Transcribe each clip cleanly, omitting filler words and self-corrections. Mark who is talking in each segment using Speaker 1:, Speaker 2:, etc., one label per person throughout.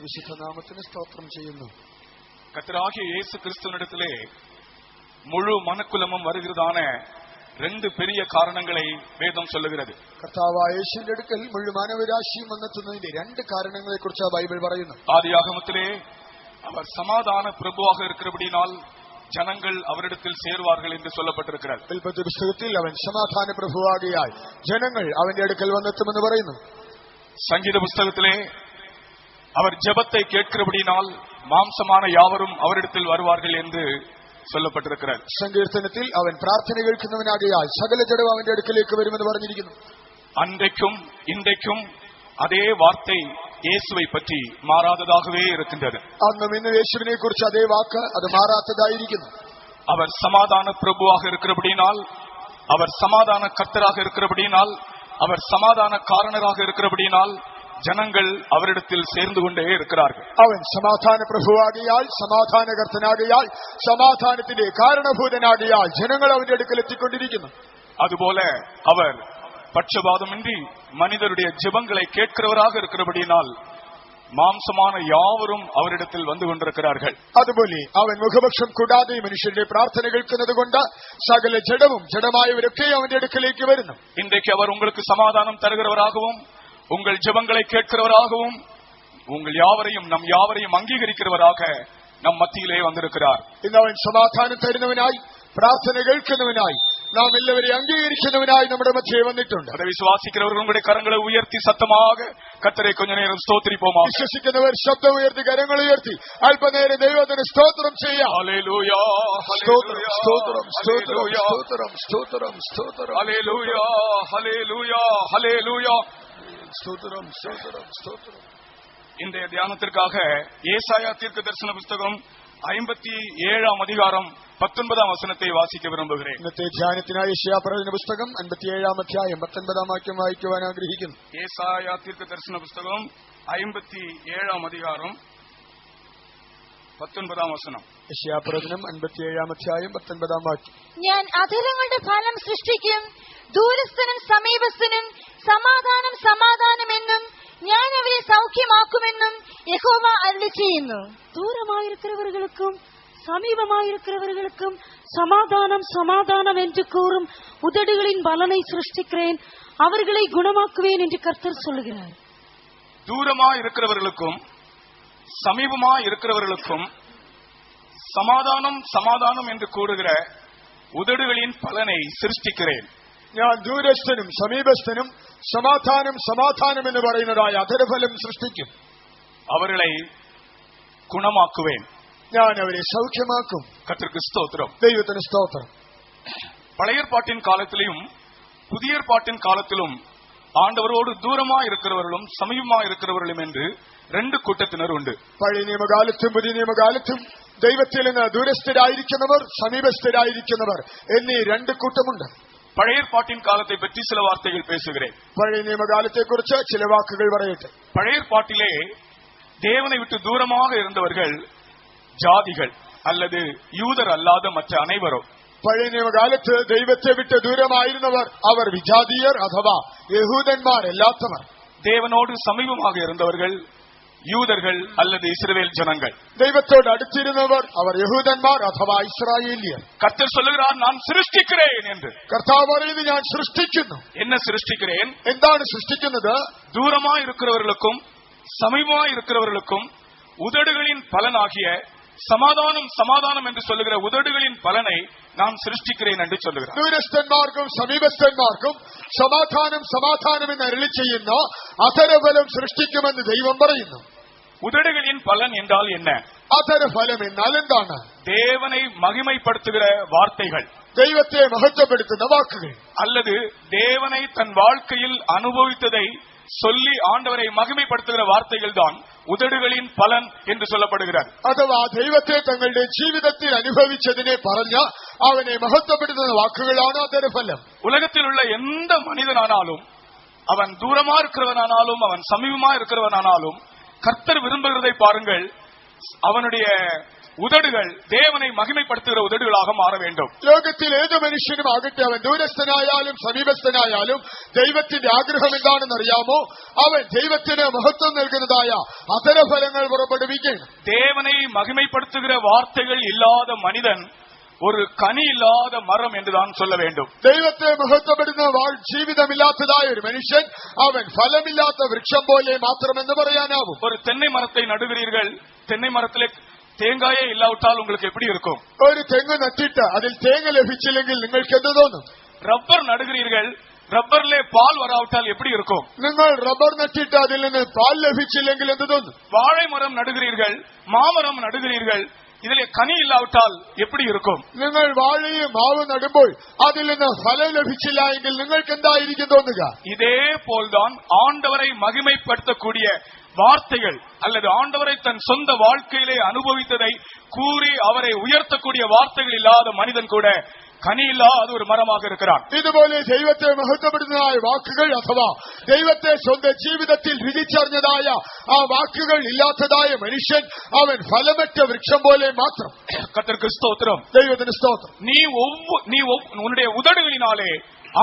Speaker 1: വിശുദ്ധ നാമത്തിന് സ്തോത്രം ചെയ്യുന്നു.
Speaker 2: கர்த்தராகிய இயேசு கிறிஸ்துவினிடத்திலே முழு மனுக்குலமும் வருகிறதான ரெண்டு பெரிய காரணங்களை வேதம் சொல்லுகிறது.
Speaker 1: കർത്താവായ യേശുവിന്റെ അടുക്കൽ മുഴുവൻ മാനവരാശിയും വന്നെത്തുന്നതിന്റെ രണ്ട് കാരണങ്ങളെ കുറിച്ച് ബൈബിൾ പറയുന്നു.
Speaker 2: ஆதியாகமத்திலே அவர் சமாதான பிரபுவாக இருக்கிறபடியால் ஜனங்கள் அவரிடத்தில் சேருவார்கள் என்று சொல்லப்பட்டிருக்கிறது.
Speaker 1: ഉൽപ്പത്തി പുസ്തകത്തിൽ അവൻ സമാധാന പ്രഭുവാകിയാൽ ജനങ്ങൾ അവന്റെ അടുക്കൽ വന്നെത്തുമെന്ന് പറയുന്നു.
Speaker 2: சங்கீத புஸ்தகத்திலே அவர் ஜெபத்தை கேட்கிறபடியால் மாம்சமான யாவரும் அவரிடத்தில் வருவார்கள் என்று சொல்லப்பட்டிருக்கிறது.
Speaker 1: സങ്കീർത്തനത്തിൽ അവൻ പ്രാർത്ഥന കേൾക്കുന്നവനാകിയാൽ സകല ജഡവും അവന്റെ അടുക്കലേക്ക് വരുമെന്ന് പറഞ്ഞിരിക്കുന്നു.
Speaker 2: அன்றைக்கும் இன்றைக்கும் அதே வார்த்தை இயேசுவை பற்றி மாறாததாகவே இருக்கின்றது.
Speaker 1: അന്നും ഇന്നും യേശുവിനെ കുറിച്ച് അതേ വാക്ക് അത് മാറാത്തതായിരിക്കുന്നു.
Speaker 2: அவர் சமாதான பிரபுவாக இருக்கிறபடியால், அவர் சமாதான கர்த்தராக இருக்கிறபடியால், அவர் சமாதான காரணராக இருக்கிறபடியால் ஜனங்கள் அவரிடத்தில் சேர்ந்து கொண்டே இருக்கிறார்கள்.
Speaker 1: അവൻ സമാധാന പ്രഭുവാകിയാൽ, സമാധാനകർത്തനാകിയാൽ, സമാധാനത്തിന്റെ കാരണഭൂതനാകിയാൽ ജനങ്ങൾ അവന്റെ അടുക്കൽ എത്തിക്കൊണ്ടിരിക്കുന്നു.
Speaker 2: அதுபோல அவர் பட்சபாதமின்றி மனிதருடைய ஜெபங்களை கேட்கிறவராக இருக்கிறபடியால் மாம்சமான யாவரும் அவரிடத்தில் வந்து கொண்டிருக்கிறார்கள்.
Speaker 1: അതുപോലെ അവൻ മുഖപക്ഷം കൂടാതെ മനുഷ്യരുടെ പ്രാർത്ഥന കേൾക്കുന്നത് കൊണ്ട് സകല ജഡവും ജഡമായവരൊക്കെ അവന്റെ അടുക്കലേക്ക് വരുന്നു.
Speaker 2: இன்றைக்கு அவர் உங்களுக்கு சமாதானம் தருகிறவராகவும், உங்கள் ஜெபங்களை கேட்கிறவராகவும், உங்கள் யாவரையும் நம் யாவரையும் அங்கீகரிக்கிறவராக நம் மத்தியிலே வந்திருக்கிறார்.
Speaker 1: ഇന്ന് അവൻ സമാധാനം തരുന്നവനായി, പ്രാർത്ഥന കേൾക്കുന്നവനായി, നാം എല്ലാവരെയും അംഗീകരിക്കുന്നവനായി നമ്മുടെ മധ്യേ വന്നിട്ടുണ്ട്.
Speaker 2: அதை விசுவாசிக்கிறவர்கள் உங்களுடைய கரங்களை உயர்த்தி சத்தமாக கர்த்தரை கொஞ்ச நேரம் ஸ்தோத்திரிப்போமா.
Speaker 1: വിശ്വസിക്കുന്നവർ ശബ്ദം ഉയർത്തി കരങ്ങൾ ഉയർത്തി അല്പനേരം ദൈവത്തിന് സ്തോത്രം ചെയ്യാം.
Speaker 2: ഹല്ലേലൂയ
Speaker 1: സ്തോത്രം സ്തോത്രം സ്തോത്രം സ്തോത്രം സ്തോത്രം സ്തോത്രം
Speaker 2: ഹല്ലേലൂയ ഹല്ലേലൂയ ഹല്ലേലൂയ
Speaker 1: സ്തോത്രം സ്തോത്രം സ്തോത്രം.
Speaker 2: இன்றைய தியானத்திற்காக ஏசாயா தீர்க்கதரிசன புஸ்தகம் 57ஆம் அதிகாரம் 19ஆம் வசனத்தை வாசிக்க விரும்புகிறேன்.
Speaker 1: ഇന്നത്തെ ധ്യാനത്തിനായി യെശയ്യാ പ്രവചന പുസ്തകം 57ആം അധ്യായം 19ആം വാക്യം വായിക്കുവാൻ ആഗ്രഹിക്കുന്നു.
Speaker 2: ஏசாயா தீர்க்கதரிசன புஸ்தகம் 57ஆம் அதிகாரம் 19ஆம் வசனம்.
Speaker 1: യെശയ്യാ പ്രവചനം 57ആം അധ്യായം 19ആം വാക്യം.
Speaker 3: ഞാൻ അധരങ്ങളുടെ ഫലം സൃഷ്ടിക്കും, ദൂരസ്ഥനും സമീപസ്ഥനും സമാധാനം സമാധാനം എന്നും ഞാൻ അവരെ സൗഖ്യമാക്കുമെന്നും യഹോവ അരുളിച്ചെയ്യുന്നു.
Speaker 4: தூரமாயிருக்கிறவர்களுக்கும் சமீபமாயிருக்கிறவர்களுக்கும் சமாதானம் சமாதானம் என்று கூறும் உதடுகளின் பலனை சிருஷ்டிக்கிறேன், அவர்களை குணமாக்குவேன் என்று கர்த்தர் சொல்லுகிறார்.
Speaker 2: தூரமா இருக்கிறவர்களுக்கும் சமீபமா இருக்கிறவர்களுக்கும் சமாதானம் சமாதானம் என்று கூறுகிற உதடுகளின் பலனை சிருஷ்டிக்கிறேன்.
Speaker 1: ഞാൻ ദൂരസ്ഥനും സമീപസ്ഥനും സമാധാനം സമാധാനം എന്ന് പറയുന്നതായ അധരഫലം സൃഷ്ടിക്കും.
Speaker 2: அவர்களை குணமாக்குவேன்.
Speaker 1: ഞാൻ അവരെ സൗഖ്യമാക്കും.
Speaker 2: கர்த்தருக்கு ஸ்தோத்திரம்.
Speaker 1: ദൈവത്തിന് സ്തോത്രം.
Speaker 2: பழைய ஏற்பாட்டின் காலத்திலும் புதிய ஏற்பாட்டின் காலத்திலும் ஆண்டவரோடு தூரமா இருக்கிறவர்களும் சமீபமா இருக்கிறவர்களும் என்று ரெண்டு கூட்டத்தினர் உண்டு.
Speaker 1: പഴയ നിയമകാലത്തും പുതിയ നിയമകാലത്തും ദൈവത്തിൽ നിന്ന് ദൂരസ്ഥരായിരിക്കുന്നവർ, സമീപസ്ഥരായിരിക്കുന്നവർ എന്നീ രണ്ട് കൂട്ടമുണ്ട്.
Speaker 2: பழைய ஏற்பாட்டின் காலத்தை பற்றி சில வார்த்தைகள் பேசுகிறேன்.
Speaker 1: പഴയ നിയമകാലത്തെ കുറിച്ച് ചില വാക്കുകൾ പറയട്ടെ.
Speaker 2: பழைய ஏற்பாட்டிலே தேவனை விட்டு தூரமாக இருந்தவர்கள் ஜாதிகள் அல்லது யூதர் அல்லாத மற்ற அனைவரும்.
Speaker 1: പഴയ നിയമകാലത്ത് ദൈവത്തെ വിട്ട് ദൂരമായിരുന്നവർ അവർ വിജാതീയർ അഥവാ യഹൂദന്മാരല്ലാത്തവർ.
Speaker 2: தேவனோடு சமீபமாக இருந்தவர்கள் யூதர்கள் அல்லது இஸ்ரவேல் ஜனங்கள்.
Speaker 1: ദൈവത്തോട് അടുത്തിരുന്നവർ അവർ യഹൂദന്മാർ അഥവാ ഇസ്രായേലിയർ.
Speaker 2: கர்த்தர் சொல்லுகிறார், நான் சிருஷ்டிக்கிறேன் என்று.
Speaker 1: കർത്താവ് പറയുന്നത് ഞാൻ സൃഷ്ടിക്കുന്നു.
Speaker 2: என்ன சிருஷ்டிக்கிறேன்?
Speaker 1: എന്താണ് സൃഷ്ടിക്കുന്നത്?
Speaker 2: தூரமா இருக்கிறவர்களுக்கும் சமீபமா இருக்கிறவர்களுக்கும் உதடுகளின் பலனாகிய சமாதானம் சமாதானம் என்று சொல்லுகிற உதடுகளின் பலனை நான் சிருஷ்டிக்கிறேன் என்று சொல்லுகிறார்.
Speaker 1: ദൂരസ്ഥന്മാർക്കും സമീപസ്ഥന്മാർക്കും സമാധാനം സമാധാനം എന്ന് അരുളി ചെയ്യുന്ന അധരഫലം സൃഷ്ടിക്കുമെന്ന് ദൈവം പറയുന്നു.
Speaker 2: உதடுகளின் பலன் என்றால் என்ன?
Speaker 1: അധരഫലം എന്നാൽ എന്താണ്?
Speaker 2: தேவனை மகிமைப்படுத்துகிற வார்த்தைகள்,
Speaker 1: ദൈവത്തെ മഹത്വപ്പെടുത്തുന്ന വാക്കുകൾ,
Speaker 2: அல்லது தேவனை தன் வாழ்க்கையில் அனுபவித்ததை சொல்லி ஆண்டவரை மகிமைப்படுத்துகிற வார்த்தைகள் தான் உதடுகளின் பலன் என்று சொல்லப்படுகிறது.
Speaker 1: അഥവാ ദൈവത്തെ തങ്ങളുടെ ജീവിതത്തിൽ അനുഭവിച്ചതിനെ പറഞ്ഞ അവനെ മഹത്വപ്പെടുത്തുന്ന വാക്കുകളാണ് അധരഫലം.
Speaker 2: உலகத்தில் உள்ள எந்த மனிதனானாலும், அவன் தூரமா இருக்கிறவனானாலும் அவன் சமீபமா இருக்கிறவனானாலும், கர்த்தர் விரும்புகிறதை பாருங்கள், அவனுடைய உதடுகள் தேவனை மகிமைப்படுத்துகிற உதடுகளாக மாற வேண்டும்.
Speaker 1: ലോകത്തിൽ ഏത് മനുഷ്യനും ആകട്ടെ, അവൻ ദൂരസ്ഥനായാലും സമീപസ്ഥനായാലും ദൈവത്തിന്റെ ആഗ്രഹം എന്താണെന്ന് അറിയാമോ? അവൻ ദൈവത്തിന് മഹത്വം നൽകുന്നതായ അധരഫലങ്ങൾ പുറപ്പെടുവിക്കണം.
Speaker 2: தேவனை மகிமைப்படுத்துகிற வார்த்தைகள் இல்லாத மனிதன் ஒரு கனி இல்லாத மரம் என்றுதான் சொல்ல வேண்டும்.
Speaker 1: ദൈവത്തെ മഹത്വപ്പെടുന്ന ജീവിതമില്ലാത്തതായ ഒരു മനുഷ്യൻ അവൻ ഫലമില്ലാത്ത വൃക്ഷം പോലെ മാത്രമെന്ന് പറയാനാവും.
Speaker 2: ஒரு தென்னை மரத்தை நடுகிறீர்கள், தென்னை மரத்திலே தேங்காயே இல்லாவிட்டால் உங்களுக்கு எப்படி இருக்கும்?
Speaker 1: ഒരു തെങ്ങ് നട്ടിട്ട് അതിൽ തേങ്ങ ലഭിച്ചില്ലെങ്കിൽ നിങ്ങൾക്ക് എന്ത് തോന്നും?
Speaker 2: ரப்பர் நடுகிறீர்கள், ரப்பரிலே பால் வராவிட்டால் எப்படி இருக்கும்?
Speaker 1: നിങ്ങൾ റബ്ബർ നട്ടിട്ട് അതിൽ നിന്ന് പാൽ ലഭിച്ചില്ലെങ്കിൽ എന്ത് തോന്നും?
Speaker 2: வாழை மரம் நடுகிறீர்கள், மாமரம் நடுகிறீர்கள், ഇതിലെ കനി ഇല്ലാവിട്ടാൽ எப்படி இருக்கும்?
Speaker 1: നിങ്ങൾ വാഴയും മാവും നടുമ്പോൾ അതിൽ നിന്ന് ഫലം ലഭിച്ചില്ല എങ്കിൽ നിങ്ങൾക്ക് എന്തായിരിക്കും തോന്നുക?
Speaker 2: இதே போல்தான் ஆண்டவரை மகிமைப்படுத்தக்கூடிய வார்த்தைகள் அல்லது ஆண்டவரை தன் சொந்த வாழ்க்கையிலே அனுபவித்ததை கூறி அவரை உயர்த்தக்கூடிய வார்த்தைகள் இல்லாத மனிதன் கூட கனி இல்லாத ஒரு மரமாக இருக்கிறான்.
Speaker 1: ഇതുപോലെ ദൈവത്തെ മഹത്വപ്പെടുന്നതായ വാക്കുകൾ അഥവാ ദൈവത്തെ സ്വന്തം ജീവിതത്തിൽ രുചിച്ചറിഞ്ഞതായ ആ വാക്കുകൾ ഇല്ലാത്തതായ മനുഷ്യൻ അവൻ ഫലമറ്റ വൃക്ഷം പോലെ മാത്രം.
Speaker 2: கர்த்தருக்கு ஸ்தோத்திரம்.
Speaker 1: ദൈവത്തിന് സ്തോത്രം.
Speaker 2: நீ உன்னுடைய உதடுகளினாலே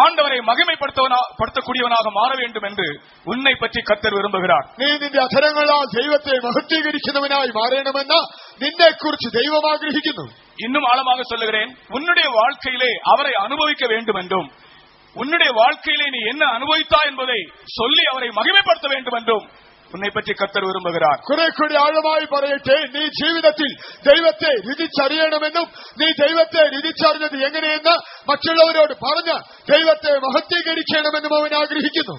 Speaker 2: ஆண்டவரை மகிமைப்படுத்தக்கூடியவனாக மாற வேண்டும் என்று உன்னை பற்றி கர்த்தர் விரும்புகிறார்.
Speaker 1: നീ നിന്റെ അധരങ്ങളാൽ ദൈവത്തെ മഹത്വീകരിക്കുന്നവനായി മാറണമെന്ന് നിന്നെ കുറിച്ച് ദൈവം ആഗ്രഹിക്കുന്നു.
Speaker 2: இன்னும் ஆழமாக சொல்லுகிறேன், உன்னுடைய வாழ்க்கையிலே அவரை அனுபவிக்க வேண்டும் என்றும் உன்னுடைய வாழ்க்கையிலே நீ என்ன அனுபவித்தா என்பதை சொல்லி அவரை மகிமைப்படுத்த வேண்டும் என்றும் உன்னை பற்றி கர்த்தர் விரும்புகிறார்.
Speaker 1: കുറെ കൂടി ആഴമായി പറയട്ടെ, നീ ജീവിതത്തിൽ ദൈവത്തെ രുചിച്ചറിയണമെന്നും നീ ദൈവത്തെ രുചിച്ചറിഞ്ഞത് എങ്ങനെയെന്ന് മറ്റുള്ളവരോട് പറഞ്ഞ് ദൈവത്തെ മഹത്വീകരിക്കണമെന്നും അവൻ ആഗ്രഹിക്കുന്നു.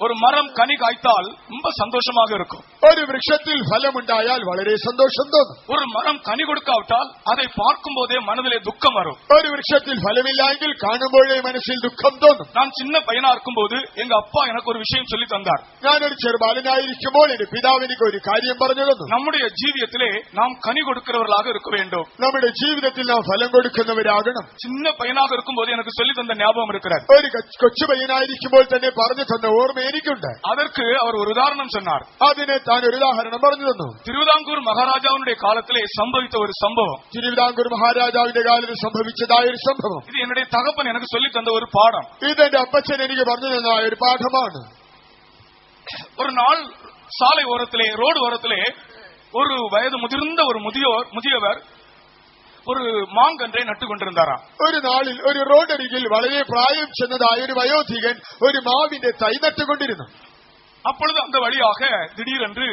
Speaker 2: ஒரு மரம் கனி காய்த்தால் ரொம்ப சந்தோஷமாக இருக்கும்.
Speaker 1: ഒരു വൃക്ഷത്തിൽ ഫലമുണ്ടായാൽ വളരെ സന്തോഷം തോന്നും.
Speaker 2: ஒரு மரம் கனி கொடுக்காவிட்டால் அதை பார்க்கும் போதே மனதிலே துக்கம் வரும்.
Speaker 1: ഒരു വൃക്ഷത്തിൽ ഫലമില്ലെങ്കിൽ കാണുമ്പോഴേ മനസ്സിൽ ദുഃഖം തോന്നും.
Speaker 2: நான் சின்ன பையனா இருக்கும்போது எங்க அப்பா எனக்கு ஒரு விஷயம் சொல்லி தந்தார்.
Speaker 1: ഞാനൊരു ചെറുബാലനായിരിക്കും എന്റെ പിതാവ് എനിക്ക് ഒരു കാര്യം പറഞ്ഞു തന്നു.
Speaker 2: നമ്മുടെ ജീവിതത്തിലെ നാം കനി കൊടുക്കുന്നവர்களாக இருக்க வேண்டும்.
Speaker 1: നമ്മുടെ ജീവിതത്തിൽ നാം ഫലം കൊടുക്കുന്നവരാകണം.
Speaker 2: சின்ன பையனாக இருக்கும்போது எனக்கு சொல்லி தந்த ஞாபகம் இருக்கிறது.
Speaker 1: ഒരു കൊച്ചു പയ്യനായിരിക്കുമ്പോൾ തന്നെ പറഞ്ഞു തന്ന ഓർമ്മ എനിക്കുണ്ട്.
Speaker 2: அதற்கு அவர் ஒரு உதாரணம் சொன்னார்.
Speaker 1: അതിനെ താൻ ഒരു ഉദാഹരണം പറഞ്ഞു തന്നു.
Speaker 2: തിരുവിതാംകൂർ മഹാരാജാവിന്റെ കാലത്തിലെ സംഭവിച്ച ഒരു സംഭവം.
Speaker 1: തിരുവിതാംകൂർ മഹാരാജാവിന്റെ കാലത്ത് സംഭവിച്ചതായ ഒരു സംഭവം.
Speaker 2: ഇത് എന്റെ തകപ്പൻ എനിക്ക് சொல்லி തന്ന ഒരു പാഠം.
Speaker 1: ഇതെന്റെ അപ്പച്ചൻ എനിക്ക് പറഞ്ഞു തന്നതായ ഒരു പാഠമാണ്.
Speaker 2: ஒரு நாள் சாலை ஓரத்திலே, ரோடு ஓரத்திலே ஒரு வயது முதிர்ந்த ஒரு முதியவர் ஒரு மாங்கன்றை நட்டு கொண்டிருந்தாராம்.
Speaker 1: ഒരു നാളിൽ ഒരു റോഡരികിൽ വളരെ പ്രായം ചെന്നതായ ഒരു വയോധികൻ ഒരു മാവിന്റെ തൈ നട്ടുകൊണ്ടിരുന്നു.
Speaker 2: அப்பொழுது அந்த வழியாக திடீரென்று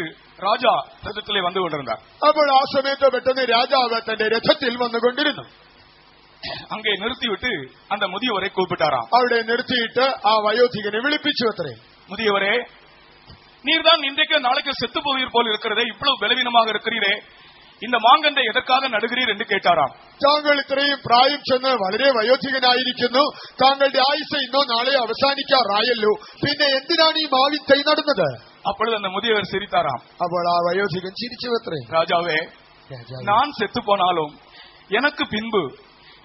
Speaker 2: ராஜா ரதத்திலே வந்து கொண்டிருந்தார்.
Speaker 1: അപ്പോൾ ആ സമയത്ത് പെട്ടെന്ന് രാജാവ് തന്റെ രഥത്തിൽ വന്നുകൊണ്ടിരുന്നു.
Speaker 2: அங்கே நிறுத்திவிட்டு அந்த முதியவரை கூப்பிட்டாராம்.
Speaker 1: അവിടെ നിർത്തിയിട്ട് ആ വയോധികനെ വിളിപ്പിച്ചു അത്രേ.
Speaker 2: முதியவரே, நீர்தான் இன்றைக்கு நாளைக்கு செத்து போவீர் போல் இருக்கிறதே, இவ்வளவு பலவீனமாக இருக்கிறீரே, இந்த மாங்கன்றை எதற்காக நடுகிறீர் என்று கேட்டாராம்.
Speaker 1: താങ്കൾ ഇത്രയും പ്രായം ചെന്ന് വളരെ വയോധികനായിരിക്കുന്നു, താങ്കളുടെ ആയുസ് ഇന്നോ നാളെ അവസാനിക്കാറായല്ലോ, പിന്നെ എന്തിനാണ് ഈ മാവിൻ തൈ നടുന്നത്?
Speaker 2: அப்பொழுது அந்த முதியவர் சிரித்தாராம்.
Speaker 1: അപ്പോൾ ആ വയോധികൻ ചിരിച്ചു അത്രേ.
Speaker 2: ராஜாவே, நான் செத்து போனாலும் எனக்கு பின்பு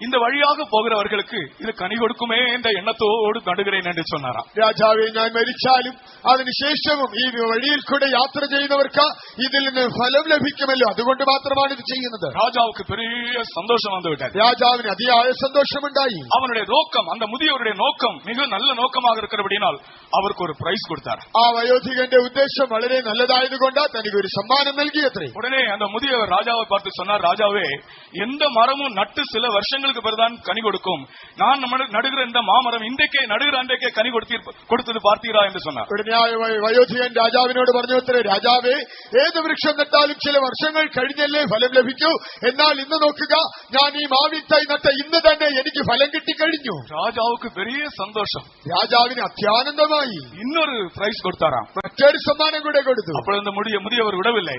Speaker 2: இந்த வழியாக போகிறவர்களுக்கு ഇത് കനി കൊടുക്കുമേ എന്ന എണ്ണത്തോട് നടുகிறேன் என்று சொன்னாராம்.
Speaker 1: രാജാവേ, ഞാൻ മരിച്ചാലും അതിനുശേഷവും ഈ വഴിയിൽ കൂടെ യാത്ര ചെയ്യുന്നവർക്ക് ഇതിൽ നിന്ന് ഫലം ലഭിക്കുമല്ലോ, അതുകൊണ്ട് മാത്രമാണ് ഇത് ചെയ്യുന്നത്.
Speaker 2: ராஜாவுக்கு பெரிய சந்தோஷம் வந்து விட்டது.
Speaker 1: രാജാവിന് അതിയായ സന്തോഷമുണ്ടായി.
Speaker 2: அவனுடைய நோக்கம், அந்த முதியவருடைய நோக்கம் மிக நல்ல நோக்கமாக இருக்கிறபடியால் அவருக்கு ஒரு பிரைஸ் கொடுத்தார்.
Speaker 1: ആ വയോധികന്റെ ഉദ്ദേശം വളരെ നല്ലതായതുകൊണ്ട് തനിക്ക് ഒരു സമ്മാനം നൽകിയത്രേ.
Speaker 2: உடனே அந்த முதியவர் ராஜாவை பார்த்து சொன்னார், ராஜாவே, எந்த மரமும் நட்டு சில வருஷங்களுக்கு பிறகுதான் கனி கொடுக்கும், நான் நடுகிற இந்த மாமரம் இன்றைக்கே நடுகிற அன்றைக்கே கனி கொடுத்தது பார்த்தீரா என்று சொன்னார்.
Speaker 1: ഉടനെ വയോധികൻ രാജാവിനോട് പറഞ്ഞു അത്രേ, രാജാവേ, ഏത് വൃക്ഷം നട്ടാലും ചില വർഷങ്ങൾ കഴിഞ്ഞല്ലേ ഫലം ലഭിക്കൂ, എന്നാൽ ഇന്ന് നോക്കുക, ഞാൻ ഈ മാവിൻ തൈ നട്ട ഇന്ന് തന്നെ എനിക്ക് ഫലം കിട്ടിക്കഴിഞ്ഞു.
Speaker 2: ராஜாவுக்கு பெரிய சந்தோஷம்.
Speaker 1: രാജാവിന് അത്യാനന്ദമായി.
Speaker 2: இன்னொரு பிரைஸ் கொடுத்தாராம்.
Speaker 1: മറ്റൊരു സമ്മാനം കൂടെ കൊടുത്തു.
Speaker 2: அப்பொழுது அந்த முதியவர் விடவில்லை.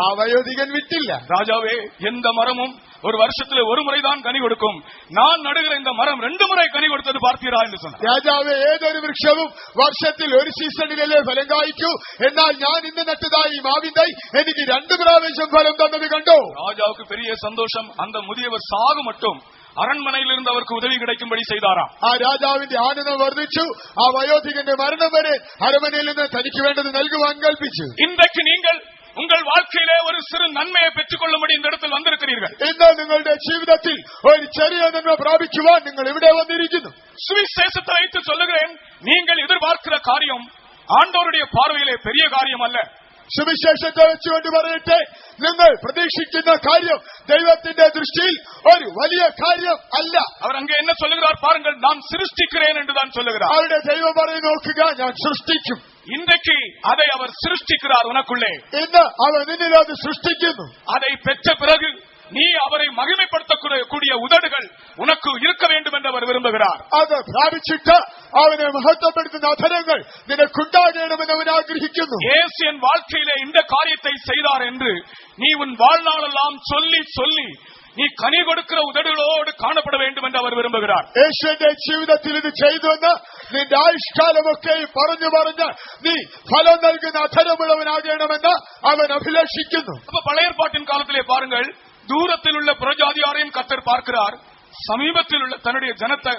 Speaker 1: ആ വയോധികൻ വിട്ടില്ല.
Speaker 2: ராஜாவே, எந்த மரமும் ஒரு வருஷத்துல ஒரு முறைதான் கனி கொடுக்கும், நான் நடுகிற இந்த மரம் 2 முறை கனி கொடுத்தது பார்த்தீரா என்று சொன்னார்.
Speaker 1: രാജാവേ, ഏതൊരു വൃക്ഷവും വർഷത്തിൽ ഒരു സീസണിലല്ലേ ഫലം കായ്ക്കൂ, എന്നാൽ ഞാൻ ഇന്ന് നട്ടതായി മാവിൻ തൈ എനിക്ക് 2 പ്രാവശ്യം ഫലം തന്നത് കണ്ടോ?
Speaker 2: ராஜாவுக்கு பெரிய சந்தோஷம். அந்த முதியவர் சாகு மட்டும் அரண்மனையில் இருந்து அவருக்கு உதவி கிடைக்கும்படி செய்தாராம்.
Speaker 1: ആ രാജാവിന്റെ ആനന്ദം വർദ്ധിച്ചു. ആ വയോധികന്റെ മരണം വരെ അരമനയിൽ നിന്ന് തനിക്ക് വേണ്ടത് നൽകുവാൻ കൽപ്പിച്ചു.
Speaker 2: இன்றைக்கு நீங்கள் உங்கள் வாழ்க்கையிலே ஒரு சிறு நன்மையை பெற்றுக் கொள்ளும்படி இந்த இடத்தில் வந்திருக்கிறீர்கள்.
Speaker 1: ഇന്ന് നിങ്ങളുടെ ജീവിതത്തിൽ ഒരു ചെറിയ നന്മ പ്രാപിക്കുവാൻ നിങ്ങൾ ഇവിടെ വന്നിരിക്കുന്നു.
Speaker 2: சுவிசேஷத்தை வைத்து சொல்லுகிறேன், நீங்கள் எதிர்பார்க்கிற காரியம் ஆண்டவருடைய பார்வையிலே பெரிய காரியம் அல்ல.
Speaker 1: സുവിശേഷത്തെ വെച്ചുകൊണ്ട് പറയട്ടെ, നിങ്ങൾ പ്രതീക്ഷിക്കുന്ന കാര്യം ദൈവത്തിന്റെ ദൃഷ്ടിയിൽ ഒരു വലിയ കാര്യം അല്ല.
Speaker 2: அவர் அங்கே என்ன சொல்லுகிறார் பாருங்கள், நான் சிருஷ்டிக்கிறேன் என்றுதான் சொல்லுகிறார்.
Speaker 1: അവരുടെ ദൈവം പറയുന്നത് നോക്കുക, ഞാൻ സൃഷ്ടിക്കും.
Speaker 2: இன்றைக்கு அதை அவர் சிருஷ்டிக்கிறார் உனக்குள்ளே.
Speaker 1: ഇന്ന് അവൻ നിന്നിൽ അത് സൃഷ്ടിക്കുന്നു.
Speaker 2: அதை பெற்ற பிறகு நீ அவரை மகிமைப்படுத்தக்கூடிய உதடுகள் உனக்கு இருக்க வேண்டும் என்று அவர் விரும்புகிறார்.
Speaker 1: അത് പ്രാപിച്ചിട്ട് അവനെ മഹത്വപ്പെടുത്തുന്ന അധരങ്ങൾ നിനക്കുണ്ടാകണമെന്ന് അവൻ ആഗ്രഹിക്കുന്നു.
Speaker 2: இயேசு என் வாழ்க்கையிலே இந்த காரியத்தை செய்தார் என்று நீ உன் வாழ்நாளெல்லாம் சொல்லி சொல்லி நீ கனி கொடுக்கிற உதடுகளோடு காணப்பட வேண்டும் என்று அவர் விரும்புகிறார்.
Speaker 1: യേശുവിന്റെ ജീവിതത്തിൽ ഇത് ചെയ്തുവെന്ന് നിന്റെ ആയുഷ്കാലമൊക്കെ പറഞ്ഞു പറഞ്ഞ് നീ ഫലം നൽകുന്ന അധരമുള്ളവനാകണമെന്ന് അവൻ അഭിലാഷിക്കുന്നു.
Speaker 2: அப்ப பழைய ஏற்பாட்டின் காலத்திலே பாருங்கள், தூரத்தில் உள்ள புறஜாதியாரையும் கர்த்தர் பார்க்கிறார், சமீபத்தில் உள்ள தன்னுடைய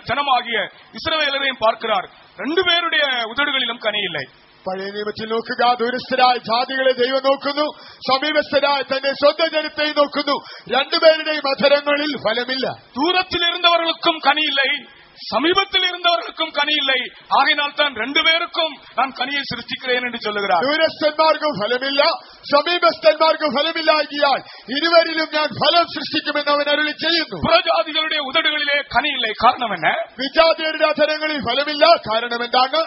Speaker 2: ஜனமாகிய இஸ்ரவேலரையும் பார்க்கிறார். ரெண்டு பேருடைய உதடுகளிலும் கனி இல்லை.
Speaker 1: പഴയ നിയമത്തിൽ നോക്കുക, ദൂരസ്ഥരായ ജാതികളെ ദൈവം നോക്കുന്നു, സമീപസ്ഥരായ തന്റെ സ്വന്തം ജനത്തെയും നോക്കുന്നു. രണ്ടുപേരുടെയും അധരങ്ങളിൽ ഫലമില്ല.
Speaker 2: தூரத்தில் இருந்தவர்களுக்கும் கனி இல்லை, சமீபத்தில் இருந்தவர்களுக்கும் கனி இல்லை. ஆகையினால் தான் ரெண்டு பேருக்கும் நான் கனியை சிருஷ்டிக்கிறேன் என்று சொல்லுகிறார்.
Speaker 1: ദൂരസ്ഥന്മാർക്കും ഫലമില്ല, സമീപസ്ഥന്മാർക്കും ഫലമില്ലാകിയാൽ ഇരുവരിലും ഞാൻ ഫലം സൃഷ്ടിക്കുമെന്ന് അവൻ അരുളി ചെയ്യുന്നു.
Speaker 2: புறஜாதிகளுடைய உதடுகளிலே கனி இல்லை. காரணம் என்ன?
Speaker 1: വിജാതിയരുടെ അധരങ്ങളിൽ ഫലമില്ല. കാരണം എന്താണ്?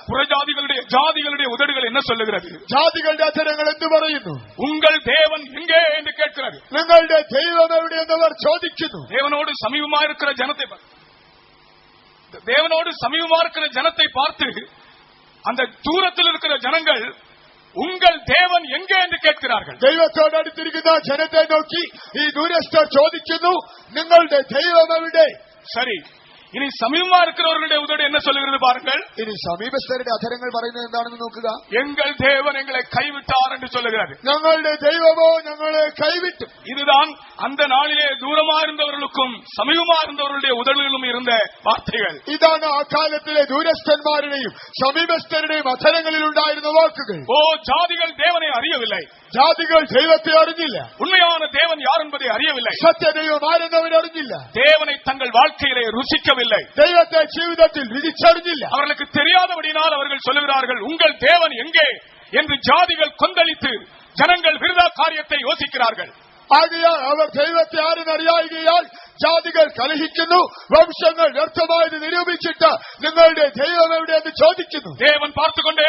Speaker 2: ஜாதிகளுடைய உதடுகள் என்ன சொல்லுகிறது?
Speaker 1: ജാതികളുടെ അധരങ്ങൾ എന്ത് പറയുന്നു?
Speaker 2: உங்கள் தேவன் எங்கே என்று கேட்கிறது.
Speaker 1: നിങ്ങളുടെ ദൈവം എവിടെയെന്ന് അവർ ചോദിക്കുന്നു.
Speaker 2: தேவனோடு சமீபமா இருக்கிற ஜனத்தை பார்த்து அந்த தூரத்தில் இருக்கிற ஜனங்கள் உங்கள் தேவன் எங்கே என்று கேட்கிறார்கள்.
Speaker 1: ദൈവത്തോട് അടുത്തിരിക്കുന്ന ജനത്തെ നോക്കി ഈ ദൂരസ്ഥർ ചോദിക്കുന്നു, നിങ്ങളുടെ ദൈവം എവിടെ?
Speaker 2: சரி, இனி சமீபமா இருக்கிறவர்களுடைய உதடு என்ன சொல்லுகிறது பாருங்கள்.
Speaker 1: ഇനി സമീപസ്ഥരുടെ അധരങ്ങൾ പറയുന്നത് എന്താണെന്ന് നോക്കുക.
Speaker 2: எங்கள் தேவன் எங்களை கைவிட்டார் என்று சொல்லுகிறது.
Speaker 1: ഞങ്ങളുടെ ദൈവമോ ഞങ്ങളെ കൈവിട്ടു.
Speaker 2: இதுதான் அந்த நாளிலே தூரமா இருந்தவர்களுக்கும் சமீபமா இருந்தவர்களுடைய உதடுகளிலும் இருந்த வார்த்தைகள்.
Speaker 1: ഇതാണ് ആ കാലത്തിലെ ദൂരസ്ഥന്മാരുടെയും സമീപസ്ഥരുടെയും അധരങ്ങളിൽ ഉണ്ടായിരുന്ന വാക്കുകൾ.
Speaker 2: ஓ, ஜாதிகள் தேவனை அறியவில்லை,
Speaker 1: ജാതികൾ ദൈവത്തെ അറിഞ്ഞില്ല.
Speaker 2: உண்மையான தேவன் யார் என்பதை அறியவில்லை,
Speaker 1: സത്യദൈവം ആരെന്നവർ അറിഞ്ഞില്ല.
Speaker 2: தேவனை தங்கள் வாழ்க்கையிலே ருசிக்கவில்லை,
Speaker 1: ദൈവത്തെ ജീവിതത്തിൽ രുചിച്ചറിഞ്ഞില്ല.
Speaker 2: அவர்களுக்கு தெரியாதபடினால் அவர்கள் சொல்லுகிறார்கள், உங்கள் தேவன் எங்கே என்று ஜாதிகள் கொந்தளித்து ஜனங்கள் விருதா காரியத்தை யோசிக்கிறார்கள்.
Speaker 1: ആകയാൽ അവർ ദൈവത്തെ ആരെന്നറിയായികയാൽ ജാതികൾ കലഹിക്കുന്നു, വംശങ്ങൾ വ്യർത്ഥമായത് നിരൂപിച്ചിട്ട് നിങ്ങളുടെ ദൈവം എവിടെയെന്ന് ചോദിക്കുന്നു.
Speaker 2: தேவன் பார்த்துக்கொண்டே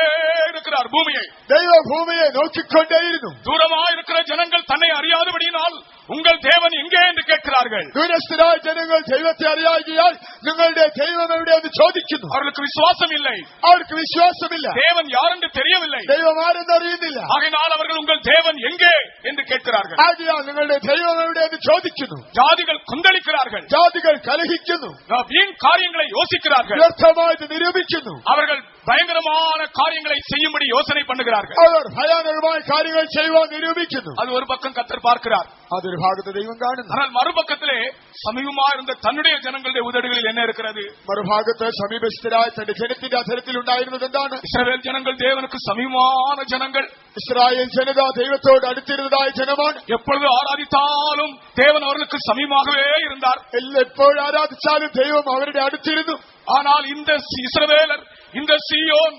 Speaker 2: இருக்கிறார் பூமியை.
Speaker 1: ദൈവം ഭൂമിയെ നോക്കിക്കൊണ്ടേയിരുന്നു.
Speaker 2: தூரமாயிருக்கிற ஜனங்கள் தன்னை அறியாதபடியினால் உங்கள் தேவன் எங்கே என்று கேட்கிறார்கள்.
Speaker 1: ദൂരസ്ഥരായ ജനങ്ങൾ ദൈവത്തെ അറിയാകിയാൽ നിങ്ങളുടെ ദൈവം എവിടെയെന്ന് ചോദിക്കുന്നു.
Speaker 2: அவர்களுக்கு விசுவாசம் இல்லை,
Speaker 1: അവർക്ക് വിശ്വാസമില്ല.
Speaker 2: தேவன் யார் என்று தெரியவில்லை.
Speaker 1: ദൈവം ആരെന്ന് അറിയുന്നില്ല.
Speaker 2: ஆகையினால் அவர்கள் உங்கள் தேவன் எங்கே என்று கேட்கிறார்கள்.
Speaker 1: ആകയാൽ നിങ്ങളുടെ ദൈവം എവിടെയെന്ന് ചോദിക്കുന്നു.
Speaker 2: ஜாதிகள் கொந்தளிக்கிறார்கள்,
Speaker 1: ജാതികൾ കലഹിക്കുന്നു,
Speaker 2: வீண் காரியங்களை யோசிக்கிறார்கள்,
Speaker 1: വ്യർത്ഥമായത് നിരൂപിക്കുന്നു.
Speaker 2: அவர்கள் பயங்கரமான காரியங்களை செய்யும்படி யோசனை பண்ணுகிறார்கள்.
Speaker 1: അവർ ഭയാനകമായ കാര്യങ്ങൾ ചെയ്യുവാൻ നിരൂപിക്കുന്നു.
Speaker 2: அது ஒரு பக்கம் கர்த்தர் பார்க்கிறார்.
Speaker 1: അതൊരു ഭാഗത്ത് ദൈവം കാണുന്നു.
Speaker 2: ஆனால் மறுபக்கத்திலே சமீபமா இருந்த தன்னுடைய ஜனங்களுடைய உதடுகளில் என்ன இருக்கிறது?
Speaker 1: മറുഭാഗത്ത് സമീപസ്ഥരായ തന്റെ ജനത്തിന്റെ അധരത്തിൽ ഉണ്ടായിരുന്നത് എന്താണ്?
Speaker 2: இஸ்ரவேல் ஜனங்கள் தேவனுக்கு சமீபமான ஜனங்கள்.
Speaker 1: ഇസ്രായേൽ ജനത ദൈവത്തോട് അടുത്തിരുന്നതായ ജനമാണ്.
Speaker 2: எப்பொழுது ஆராதித்தாலும் தேவன் அவர்களுக்கு சமீபமாகவே இருந்தார்.
Speaker 1: എപ്പോഴും ആരാധിച്ചാലും ദൈവം അവരുടെ അടുത്തിരുന്നു.
Speaker 2: ஆனால் இந்த இஸ்ரவேலர், இந்த சீயோன்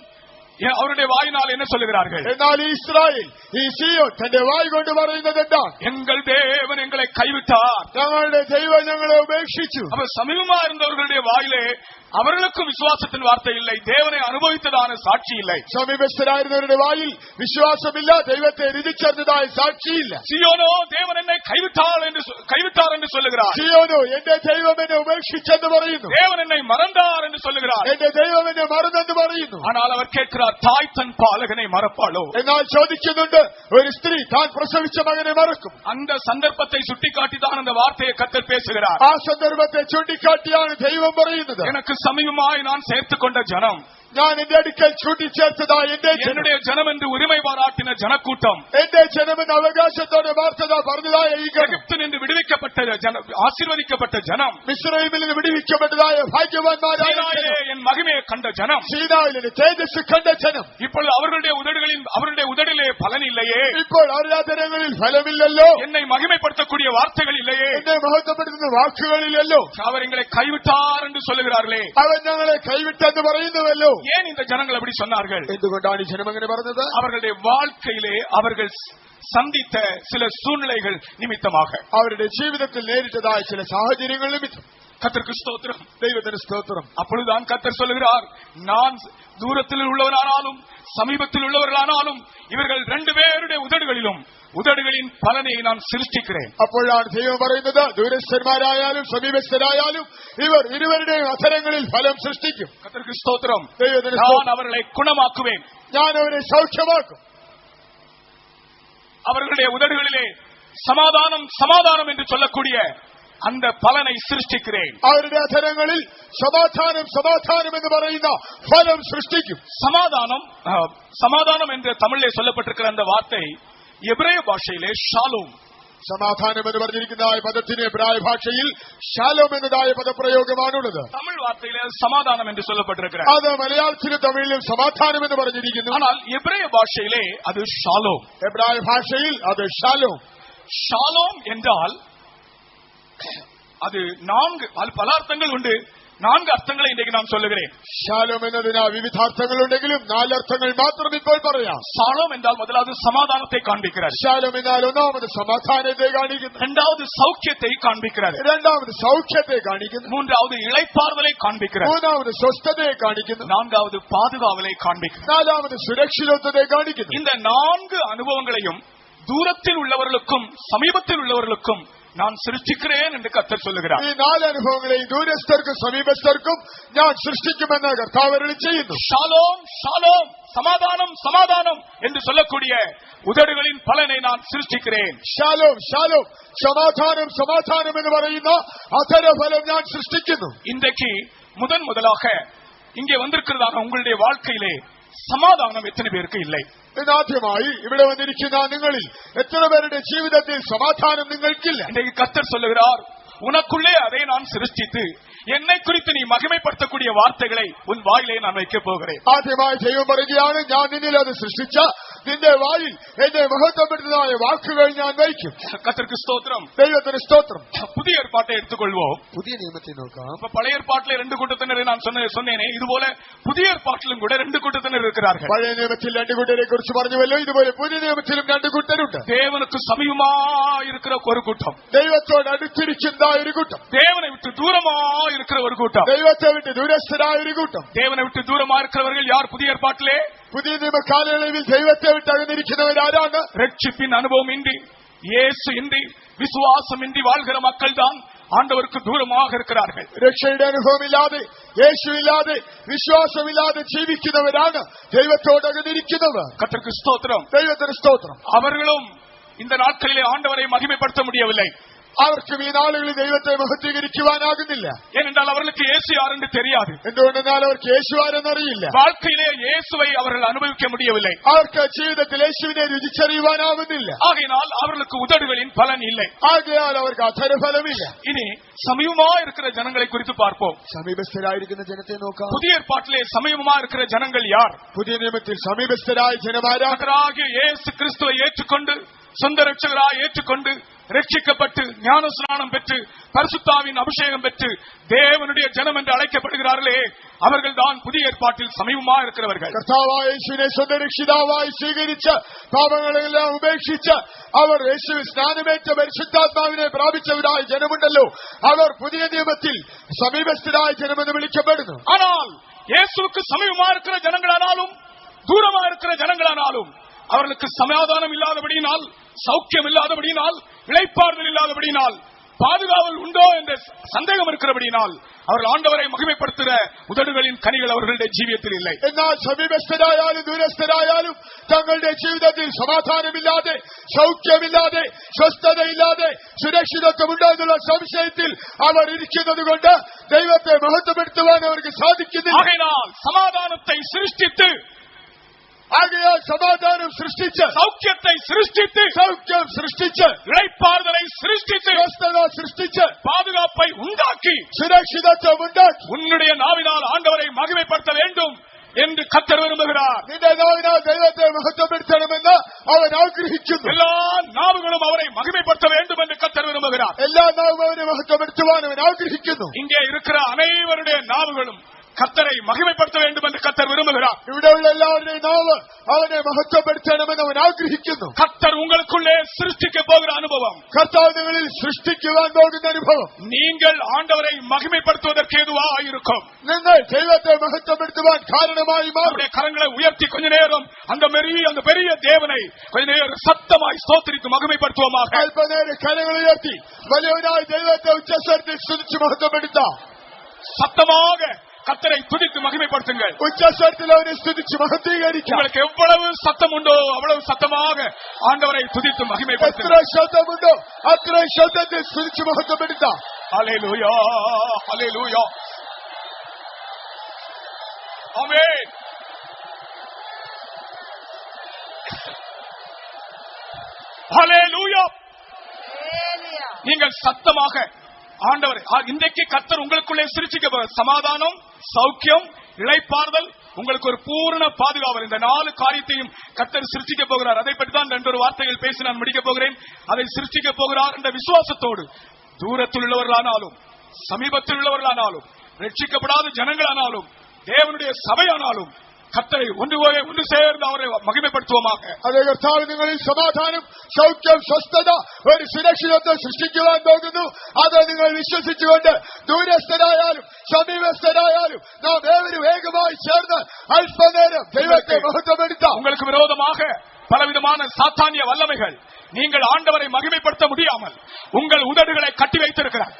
Speaker 2: அவருடைய வாயினால் என்ன சொல்லுகிறார்கள்?
Speaker 1: എന്നാൽ ഈ ഇസ്രായേൽ, ഈ സീയോൻ തന്റെ വായ് കൊണ്ട് പറയുന്നത് എന്താണ്?
Speaker 2: எங்கள் தேவன் எங்களை கைவிட்டார்,
Speaker 1: ഞങ്ങളുടെ ദൈവം ഞങ്ങളെ ഉപേക്ഷിച്ചു.
Speaker 2: அப்ப சமீபமா இருந்தவர்களுடைய வாயிலே அவர்களுக்கும் விசுவாசத்தின் வார்த்தை இல்லை, தேவனை அனுபவித்ததான சாட்சி இல்லை.
Speaker 1: സമീപസ്ഥരായിരുന്നവരുടെ വായിൽ വിശ്വാസമില്ല, ദൈവത്തെ രുചിച്ചറിഞ്ഞതായ സാക്ഷിയില്ല.
Speaker 2: சீயோனோ தேவன் என்னை கைவிட்டார் என்று சொல்லுகிறார்.
Speaker 1: സീയോനോ എന്റെ ദൈവം എന്നെ ഉപേക്ഷിച്ചെന്ന് പറയുന്നു.
Speaker 2: தேவன் என்னை மறந்தார் என்று சொல்லுகிறார்.
Speaker 1: എന്റെ ദൈവം എന്നെ മറന്നെന്ന് പറയുന്നു.
Speaker 2: ஆனால் அவர் கேட்கிறார், தாய் தன் பாலகனை மறப்பாளோ?
Speaker 1: എന്നാൽ ചോദിക്കുന്നുണ്ട്, ഒരു സ്ത്രീ താൻ പ്രസവിച്ച മകനെ മറക്കും?
Speaker 2: அந்த சந்தர்ப்பத்தை சுட்டிக்காட்டிதான் அந்த வார்த்தையை கர்த்தர் பேசுகிறார்.
Speaker 1: ആ സന്ദർഭത്തെ ചൂണ്ടിക്കാട്ടിയാണ് ദൈവം പറയുന്നത്.
Speaker 2: எனக்கு சமீபமாய் நான் சேர்த்துக் கொண்ட ஜனம்,
Speaker 1: ഞാൻ എന്റെ അടുക്കൽ കൂട്ടിച്ചേർത്തതായി
Speaker 2: என்னுடைய ஜனம் என்று உரிமை பாராட்டின ஜனக்கூட்டம்,
Speaker 1: എന്റെ ജനമെന്ന് അവകാശത്തോടെ വാർത്തതാ പറഞ്ഞതായ ഈ ഗണം,
Speaker 2: எகிப்தில் നിന്ന് വിടുവിக்கப்பட்ட ஆசீர்வதிக்கப்பட்ட ஜனம்,
Speaker 1: മിസ്രയീമിൽ നിന്ന് വിടുവിക്കപ്പെട്ടതായ ഭാഗ്യവാന്മാരായ
Speaker 2: சீனாயிலே என் மகிமையை கண்ட ஜனம்,
Speaker 1: സീനായിലെ തേജസ് കണ്ട ജനം.
Speaker 2: இப்பொழுது அவர்களுடைய உதடிலே பலன் இல்லையே,
Speaker 1: ഇപ്പോൾ അവരുടെ അധരങ്ങളിൽ ഫലമില്ലല്ലോ,
Speaker 2: என்னை மகிமைப்படுத்தக்கூடிய வார்த்தைகள் இல்லையே,
Speaker 1: എന്നെ മഹത്വപ്പെടുത്തുന്ന വാക്കുകളില്ലല്ലോ,
Speaker 2: அவர் எங்களை கைவிட்டார் என்று சொல்லுகிறார்களே,
Speaker 1: അവൻ ഞങ്ങളെ കൈവിട്ടെന്ന് പറയുന്നുവല്ലോ.
Speaker 2: ஏன் இந்த ஜனங்கள் அப்படி சொன்னார்கள்?
Speaker 1: എന്തുകൊണ്ടാണ് ഈ ജനം അങ്ങനെ പറഞ്ഞത്?
Speaker 2: அவர்களுடைய வாழ்க்கையிலே அவர்கள் சந்தித்த சில சூழ்நிலைகள் நிமித்தமாக,
Speaker 1: അവരുടെ ജീവിതത്തിൽ നേരിട്ടതായ ചില സാഹചര്യങ്ങൾ നിമിത്തം.
Speaker 2: கர்த்தருக்கு ஸ்தோத்திரம்,
Speaker 1: ദൈവത്തിന് സ്തോത്രം.
Speaker 2: அப்பொழுதுதான் கர்த்தர் சொல்லுகிறார், நான் தூரத்தில் உள்ளவரானாலும் சமீபத்தில் உள்ளவர்களானாலும் இவர்கள் 2 பேருடைய உதடுகளின் பலனை நான் சிருஷ்டிக்கிறேன்.
Speaker 1: അപ്പോഴാണ് ദൈവം പറയുന്നത്, ദൂരസ്ഥന്മാരായാലും സമീപസ്ഥരായാലും ഇവർ ഇരുവരുടെയും അധരങ്ങളിൽ ഫലം സൃഷ്ടിക്കും.
Speaker 2: கர்த்தருக்கு ஸ்தோத்திரம்.
Speaker 1: ദൈവത്തിന്
Speaker 2: நான்
Speaker 1: സ്തോത്രം.
Speaker 2: அவர்களை குணமாக்குவேன்,
Speaker 1: ഞാൻ അവരെ സൗഖ്യമാക്കും.
Speaker 2: அவர்களுடைய உதடுகளிலே சமாதானம் சமாதானம் என்று சொல்லக்கூடிய அந்த பலனை சிருஷ்டிக்கிறேன்.
Speaker 1: അവരുടെ അധരങ്ങളിൽ സമാധാനം സമാധാനം എന്ന് പറയുന്ന ഫലം സൃഷ്ടിക്കും.
Speaker 2: சமாதானம் என்ற தமிழிலே சொல்லப்பட்டிருக்கிற அந்த வார்த்தை எபிரேய பாஷையிலே ஷாலோம்.
Speaker 1: സമാധാനം എന്ന് പറഞ്ഞിരിക്കുന്നതായ പദത്തിന് എബ്രായ ഭാഷയിൽ ഷാലോം എന്നതായ പദപ്രയോഗമാണുള്ളത്.
Speaker 2: தமிழ் வார்த்தையிலே சமாதானம் என்று சொல்லப்பட்டிருக்கிறது.
Speaker 1: അത് മലയാളത്തിലും തമിഴിലും സമാധാനം എന്ന് പറഞ്ഞിരിക്കുന്നു.
Speaker 2: ஆனால் எபிரேய பாஷையிலே அது ஷாலோம்.
Speaker 1: എബ്രായ ഭാഷയിൽ അത് ഷാലോം.
Speaker 2: ஷாலோம் என்றால் அது பல அர்த்தங்கள் உண்டு. 4 அர்த்தங்களை இன்றைக்கு நான் சொல்லுகிறேன்.
Speaker 1: ஷாലോம் എന്നതിന് വിവിധാർത്ഥങ്ങളുണ്ടെങ്കിലും 4 അർത്ഥങ്ങൾ മാത്രം ഇപ്പോൾ പറയാം.
Speaker 2: ஷாலோம் என்றால் முதலாவது சமாதானத்தை காண்பிக்கிறார்.
Speaker 1: ഷാലോം എന്നാൽ ഒന്നാമത് സമാധാനത്തെ കാണിക്കുന്നു.
Speaker 2: இரண்டாவது சௌக்கியத்தை காண்பிக்கிறார்.
Speaker 1: രണ്ടാമത് സൗഖ്യത്തെ കാണിക്കുന്നു.
Speaker 2: மூன்றாவது இளைப்பாறுதலை காண்பிக்கிறார்.
Speaker 1: മൂന്നാമത് സ്വസ്ഥതയെ കാണിക്കുന്നു.
Speaker 2: நான்காவது பாதுகாவலை காண்பிக்கிறார்.
Speaker 1: നാലാമത് സുരക്ഷിതത്വത്തെ കാണിക്കുന്നു.
Speaker 2: இந்த 4 அனுபவங்களையும் தூரத்தில் உள்ளவர்களுக்கும் சமீபத்தில் உள்ளவர்களுக்கும் நான் சிருஷ்டிக்கிறேன் என்று கர்த்தர் சொல்லுகிறார்.
Speaker 1: ഈ 4 അനുഭവങ്ങളെയും ദൂരസ്ഥർക്കും സമീപസ്ഥർക്കും ഞാൻ സൃഷ്ടിക്കുമെന്ന് കർത്താവ് അരുളി ചെയ്യുന്നു.
Speaker 2: ஷாலோம் ஷாலோம், சமாதானம் சமாதானம் என்று சொல்லக்கூடிய உதடுகளின் பலனை நான் சிருஷ்டிக்கிறேன்.
Speaker 1: ഷാലോം ഷാലോം, സമാധാനം സമാധാനം എന്ന് പറയുന്ന അധരഫലം ഞാൻ സൃഷ്ടിക്കുന്നു.
Speaker 2: இன்றைக்கு முதலாக இங்கே வந்திருக்கிறதாக உங்களுடைய வாழ்க்கையிலே சமாதானம் எத்தனை பேருக்கு இல்லை?
Speaker 1: ഇതാദ്യമായി ഇവിടെ വന്നിരിക്കുന്ന നിങ്ങളിൽ എത്ര പേരുടെ ജീവിതത്തിൽ സമാധാനം നിങ്ങൾക്കില്ല?
Speaker 2: இன்றைக்கு கர்த்தர் சொல்லுகிறார், உனக்குள்ளே அதை நான் சிருஷ்டித்து என்னை குறித்து நீ மகிமைப்படுத்தக்கூடிய வார்த்தைகளை உன் வாயிலே நான் வைக்க போகிறேன்.
Speaker 1: ആദ്യമായി ദൈവം പറയുകയാണ്, ഞാൻ നിന്നിൽ അത് സൃഷ്ടിച്ച നിന്റെ വായിൽ എന്നെ മഹത്വപ്പെടുത്തുന്നതായ വാക്കുകൾ ഞാൻ വയ്ക്കും.
Speaker 2: கர்த்தருக்கு ஸ்தோத்திரம்.
Speaker 1: ദൈവത്തിന് സ്തോത്രം.
Speaker 2: புதிய ஏற்பாட்டை எடுத்துக்கொள்வோம்.
Speaker 1: പുതിയ നിയമത്തെ നോക്കാം.
Speaker 2: இப்ப பழைய ஏற்பாட்டிலே 2 கூட்டத்தினரை நான் சொன்னேனே, இதுபோல புதிய ஏற்பாட்டிலும் கூட 2 கூட்டத்தினர் இருக்கிறார்கள்.
Speaker 1: പഴയ നിയമത്തിൽ 2 കൂട്ടരെ കുറിച്ച് പറഞ്ഞുവല്ലോ, ഇതുപോലെ പുതിയ നിയമത്തിലും 2 കൂട്ടരുണ്ട്.
Speaker 2: தேவனுக்கு சமீபமா இருக்கிற ஒரு கூட்டம்,
Speaker 1: ദൈവത്തോട് അടുത്തിരിക്കുന്ന ഒരു കൂട്ടം,
Speaker 2: தேவனை விட்டு தூரமா இருக்கிற ஒரு கூட்டம்.
Speaker 1: ദൈവത്തെ വിട്ട് ദൂരസ്ഥരായ ഒരു കൂട്ടം.
Speaker 2: தேவனை விட்டு தூரமா இருக்கிறவர்கள் யார்? புதிய ஏற்பாட்டிலே
Speaker 1: പുതിയ നിയമ കാലയളവിൽ ദൈവത്തെ വിട്ട് അകന്നിരിക്കുന്നവരാരാണ്?
Speaker 2: ரட்சிப்பின் அனுபவம் இன்றி, இயேசு இன்றி, விசுவாசம் இன்றி வாழ்கிற மக்கள் தான் ஆண்டவருக்கு தூரமாக இருக்கிறார்கள்.
Speaker 1: രക്ഷയുടെ അനുഭവമില്ലാതെ, യേശുവില്ലാതെ, വിശ്വാസമില്ലാതെ ജീവിക്കുന്നവരാണ് ദൈവത്തോട് അകന്നിരിക്കുന്നവർ.
Speaker 2: கர்த்தருக்கு ஸ்தோத்திரம்.
Speaker 1: ദൈവത്തിന് സ്തോത്രം.
Speaker 2: அவர்களும் இந்த நாட்களிலே ஆண்டவரை மகிமைப்படுத்த முடியவில்லை.
Speaker 1: അവർക്കും ഈ നാളുകളിൽ ദൈവത്തെ മഹത്വീകരിക്കുവാനാകുന്നില്ല.
Speaker 2: ஏனென்றால் அவர்களுக்கு இயேசு யார் என்று தெரியாது.
Speaker 1: എന്തുകൊണ്ടെന്നാൽ അവർക്ക് യേശു ആരെന്നറിയില്ല.
Speaker 2: வாழ்க்கையிலே இயேசுவை அவர்கள் அனுபவிக்க முடியவில்லை.
Speaker 1: അവർക്ക് ജീവിതത്തിൽ യേശുവിനെ രുചിച്ചറിയുവാനാവുന്നില്ല.
Speaker 2: ஆகையினால் அவர்களுக்கு உதடுகளின் பலன் இல்லை.
Speaker 1: ആകയാൽ അവർക്ക് അധരഫലമില്ല.
Speaker 2: இனி சமீபமா இருக்கிற ஜனங்களை குறித்து பார்ப்போம்.
Speaker 1: സമീപസ്ഥരായിരിക്കുന്ന ജനത്തെ നോക്കാം.
Speaker 2: புதிய ஏற்பாட்டிலே சமீபமா இருக்கிற ஜனங்கள் யார்?
Speaker 1: പുതിയ നിയമത്തിൽ സമീപസ്ഥരായ ജനമാരാ?
Speaker 2: கர்த்தராகிய இயேசு கிறிஸ்துவை ஏற்றுக்கொண்டு, சொந்த ரட்சகராய் ஏற்றுக்கொண்டு, ரட்சிக்கப்பட்டு, ஞான ஸ்நானம் பெற்று, பரிசுத்தாவின் அபிஷேகம் பெற்று தேவனுடைய ஜனம் என்று அழைக்கப்படுகிறார்களே, அவர்கள் தான் புதிய ஏற்பாட்டில் சமீபமா இருக்கிறவர்கள்.
Speaker 1: കർത്താവായ യേശുവിനെ സ്വന്തം രക്ഷിതാവായി സ്വീകരിച്ച് പാപങ്ങളെല്ലാം ഉപേക്ഷിച്ച് അവർ യേശുവിൽ സ്നാനമേറ്റ പരിശുദ്ധാത്മാവിനെ പ്രാപിച്ചവരായ ജനമുണ്ടല്ലോ, അവർ പുതിയ നിയമത്തിൽ സമീപസ്ഥരായ ജനമെന്ന് വിളിക്കപ്പെടുന്നു.
Speaker 2: ஆனால் இயேசுவுக்கு சமீபமா இருக்கிற ஜனங்களானாலும் தூரமா இருக்கிற ஜனங்களானாலும் அவர்களுக்கு சமாதானம் இல்லாதபடியினால், சௌக்கியம் இல்லாதபடியினால், இளைப்பாறுதல் இல்லாதபடியினால், பாதுகாவல் உண்டோ என்ற சந்தேகம் இருக்கிறபடியினால் அவர்கள் ஆண்டவரை மகிமைப்படுத்துகிற உதடுகளின் கனிகள் அவர்களுடைய ஜீவியத்தில் இல்லை.
Speaker 1: എന്നാൽ സമീപസ്ഥരായാലും ദൂരസ്ഥരായാലും തങ്ങളുടെ ജീവിതത്തിൽ സമാധാനമില്ലാതെ, സൗഖ്യമില്ലാതെ, സ്വസ്ഥതയില്ലാതെ, സുരക്ഷിതത്വമുണ്ടോ എന്നുള്ള സംശയത്തിൽ അവർ ഇരിക്കുന്നത് കൊണ്ട് ദൈവത്തെ മഹത്വപ്പെടുത്തുവാൻ അവർക്ക് സാധിക്കുന്നില്ല.
Speaker 2: ஆகையினால் சமாதானத்தை சிருஷ்டித்து,
Speaker 1: ആകയാൽ സമാധാനം സൃഷ്ടിച്ച്,
Speaker 2: சௌக்கியத்தை சிருஷ்டித்து,
Speaker 1: സൗഖ്യം സൃഷ്ടിച്ച്,
Speaker 2: இளைப்பாறுதலை சிருஷ்டித்து,
Speaker 1: സ്വസ്ഥത സൃഷ്ടിച്ച്,
Speaker 2: பாதுகாப்பை உண்டாக்கி,
Speaker 1: സുരക്ഷിതത്വം ഉണ്ടാക്കി
Speaker 2: உன்னுடைய நாவினால் ஆண்டவரை மகிமைப்படுத்த வேண்டும் என்று கர்த்தர் விரும்புகிறார்.
Speaker 1: നിന്റെ നാവിനാൽ ദൈവത്തെ മഹത്വപ്പെടുത്തണമെന്ന് അവൻ ആഗ്രഹിക്കുന്നു.
Speaker 2: எல்லா நாவுகளும் அவரை மகிமைப்படுத்த வேண்டும் என்று கர்த்தர் விரும்புகிறார்.
Speaker 1: എല്ലാ നാവും അവനെ മഹത്വപ്പെടുത്തുവാൻ അവൻ ആഗ്രഹിക്കുന്നു.
Speaker 2: இங்கே இருக்கிற அனைவருடைய நாவுகளும் கர்த்தரை மகிமைப்படுத்த வேண்டும் என்று கர்த்தர் விரும்புகிறார்.
Speaker 1: ഇവിടെയുള്ള എല്ലാവരുടെയും നാവ് അവനെ മഹത്വപ്പെടുത്തണമെന്ന് അവൻ ആഗ്രഹിക്കുന്നു.
Speaker 2: கர்த்தர் உங்களுக்குள்ளே சிருஷ்டிக்க போகிற அனுபவம்,
Speaker 1: കർത്താവ് നിങ്ങളിൽ സൃഷ്ടിക്കുവാൻ പോകുന്ന അനുഭവം,
Speaker 2: நீங்கள் ஆண்டவரை மகிமைப்படுத்துவதற்கு ஏதுவாக இருக்கும்.
Speaker 1: നിങ്ങൾ ദൈവത്തെ മഹത്വപ്പെടുത്തുവാൻ കാരണമായി മാറും.
Speaker 2: அவருடைய கரங்களை உயர்த்தி கொஞ்ச நேரம் அந்த பெரிய தேவனை கொஞ்ச நேரம் சத்தமாய் ஸ்தோத்திரித்து மகிமைப்படுத்துவோமாக.
Speaker 1: അല്പനേരം കരങ്ങൾ ഉയർത്തി വലിയവനായ ദൈവത്തെ ഉച്ചസ്വരത്തിൽ സ്തുതിച്ച് മഹത്വപ്പെടുത്താം.
Speaker 2: சத்தமாக கர்த்தரை துதித்து மகிமைப்படுத்துங்கள்.
Speaker 1: ഉച്ചസ്വരത്തിൽ അവനെ സ്തുതിച്ച് മഹത്വീകരിക്കാം.
Speaker 2: உங்களுக்கு எவ்வளவு சத்தம் உண்டோ அவ்வளவு சத்தமாக ஆண்டவரை துதித்து
Speaker 1: എത്ര
Speaker 2: மகிமைப்படுத்துங்கள்.
Speaker 1: ശബ്ദമുണ്ടോ അത്രയും ശബ്ദത്തിൽ സ്തുതിച്ച് മഹത്വപ്പെടുത്താം.
Speaker 2: ஹல்லேலூயா, ஹல்லேலூயா, ஆமென். ஹல்லேலூயா. நீங்கள் சத்தமாக ஆண்டவர் இன்றைக்கு கர்த்தர் உங்களுக்குள்ளே சிருஷ்டிக்க சமாதானம், சௌக்கியம், இளைப்பாறுதல், உங்களுக்கு ஒரு பூரண பாதுகாவல், இந்த 4 காரியத்தையும் கர்த்தர் சிருஷ்டிக்க போகிறார். அதை பற்றி தான் 2 வார்த்தைகள் பேசி நான் முடிக்க போகிறேன். அதை சிருஷ்டிக்க போகிறார் என்ற விசுவாசத்தோடு தூரத்தில் உள்ளவர்களானாலும் சமீபத்தில் உள்ளவர்களானாலும் ரட்சிக்கப்படாத ஜனங்களானாலும் தேவனுடைய சபையானாலும் கர்த்தரை ஒன்று சேர்ந்து அவரை மகிமைப்படுத்துவோமாக.
Speaker 1: അതേ കർത്താവ് നിങ്ങളിൽ സമാധാനം, സൗഖ്യം, സ്വസ്ഥത, ഒരു സുരക്ഷിതത്വം സൃഷ്ടിക്കുവാൻ പോകുന്നു. അത് നിങ്ങൾ വിശ്വസിച്ചുകൊണ്ട് ദൂരസ്ഥരായാലും സമീപസ്ഥരായാലും നാം ഏവരും വേഗമായി ചേർന്ന് അല്പനേരം ദൈവത്തെ മഹത്വപ്പെടുത്താം.
Speaker 2: உங்களுக்கு விரோதமாக பலவிதமான சாத்தானிய வல்லமைகள் நீங்கள் ஆண்டவரை மகிமைப்படுத்த முடியாமல் உங்கள் உதடுகளை கட்டி வைத்திருக்கிறார்.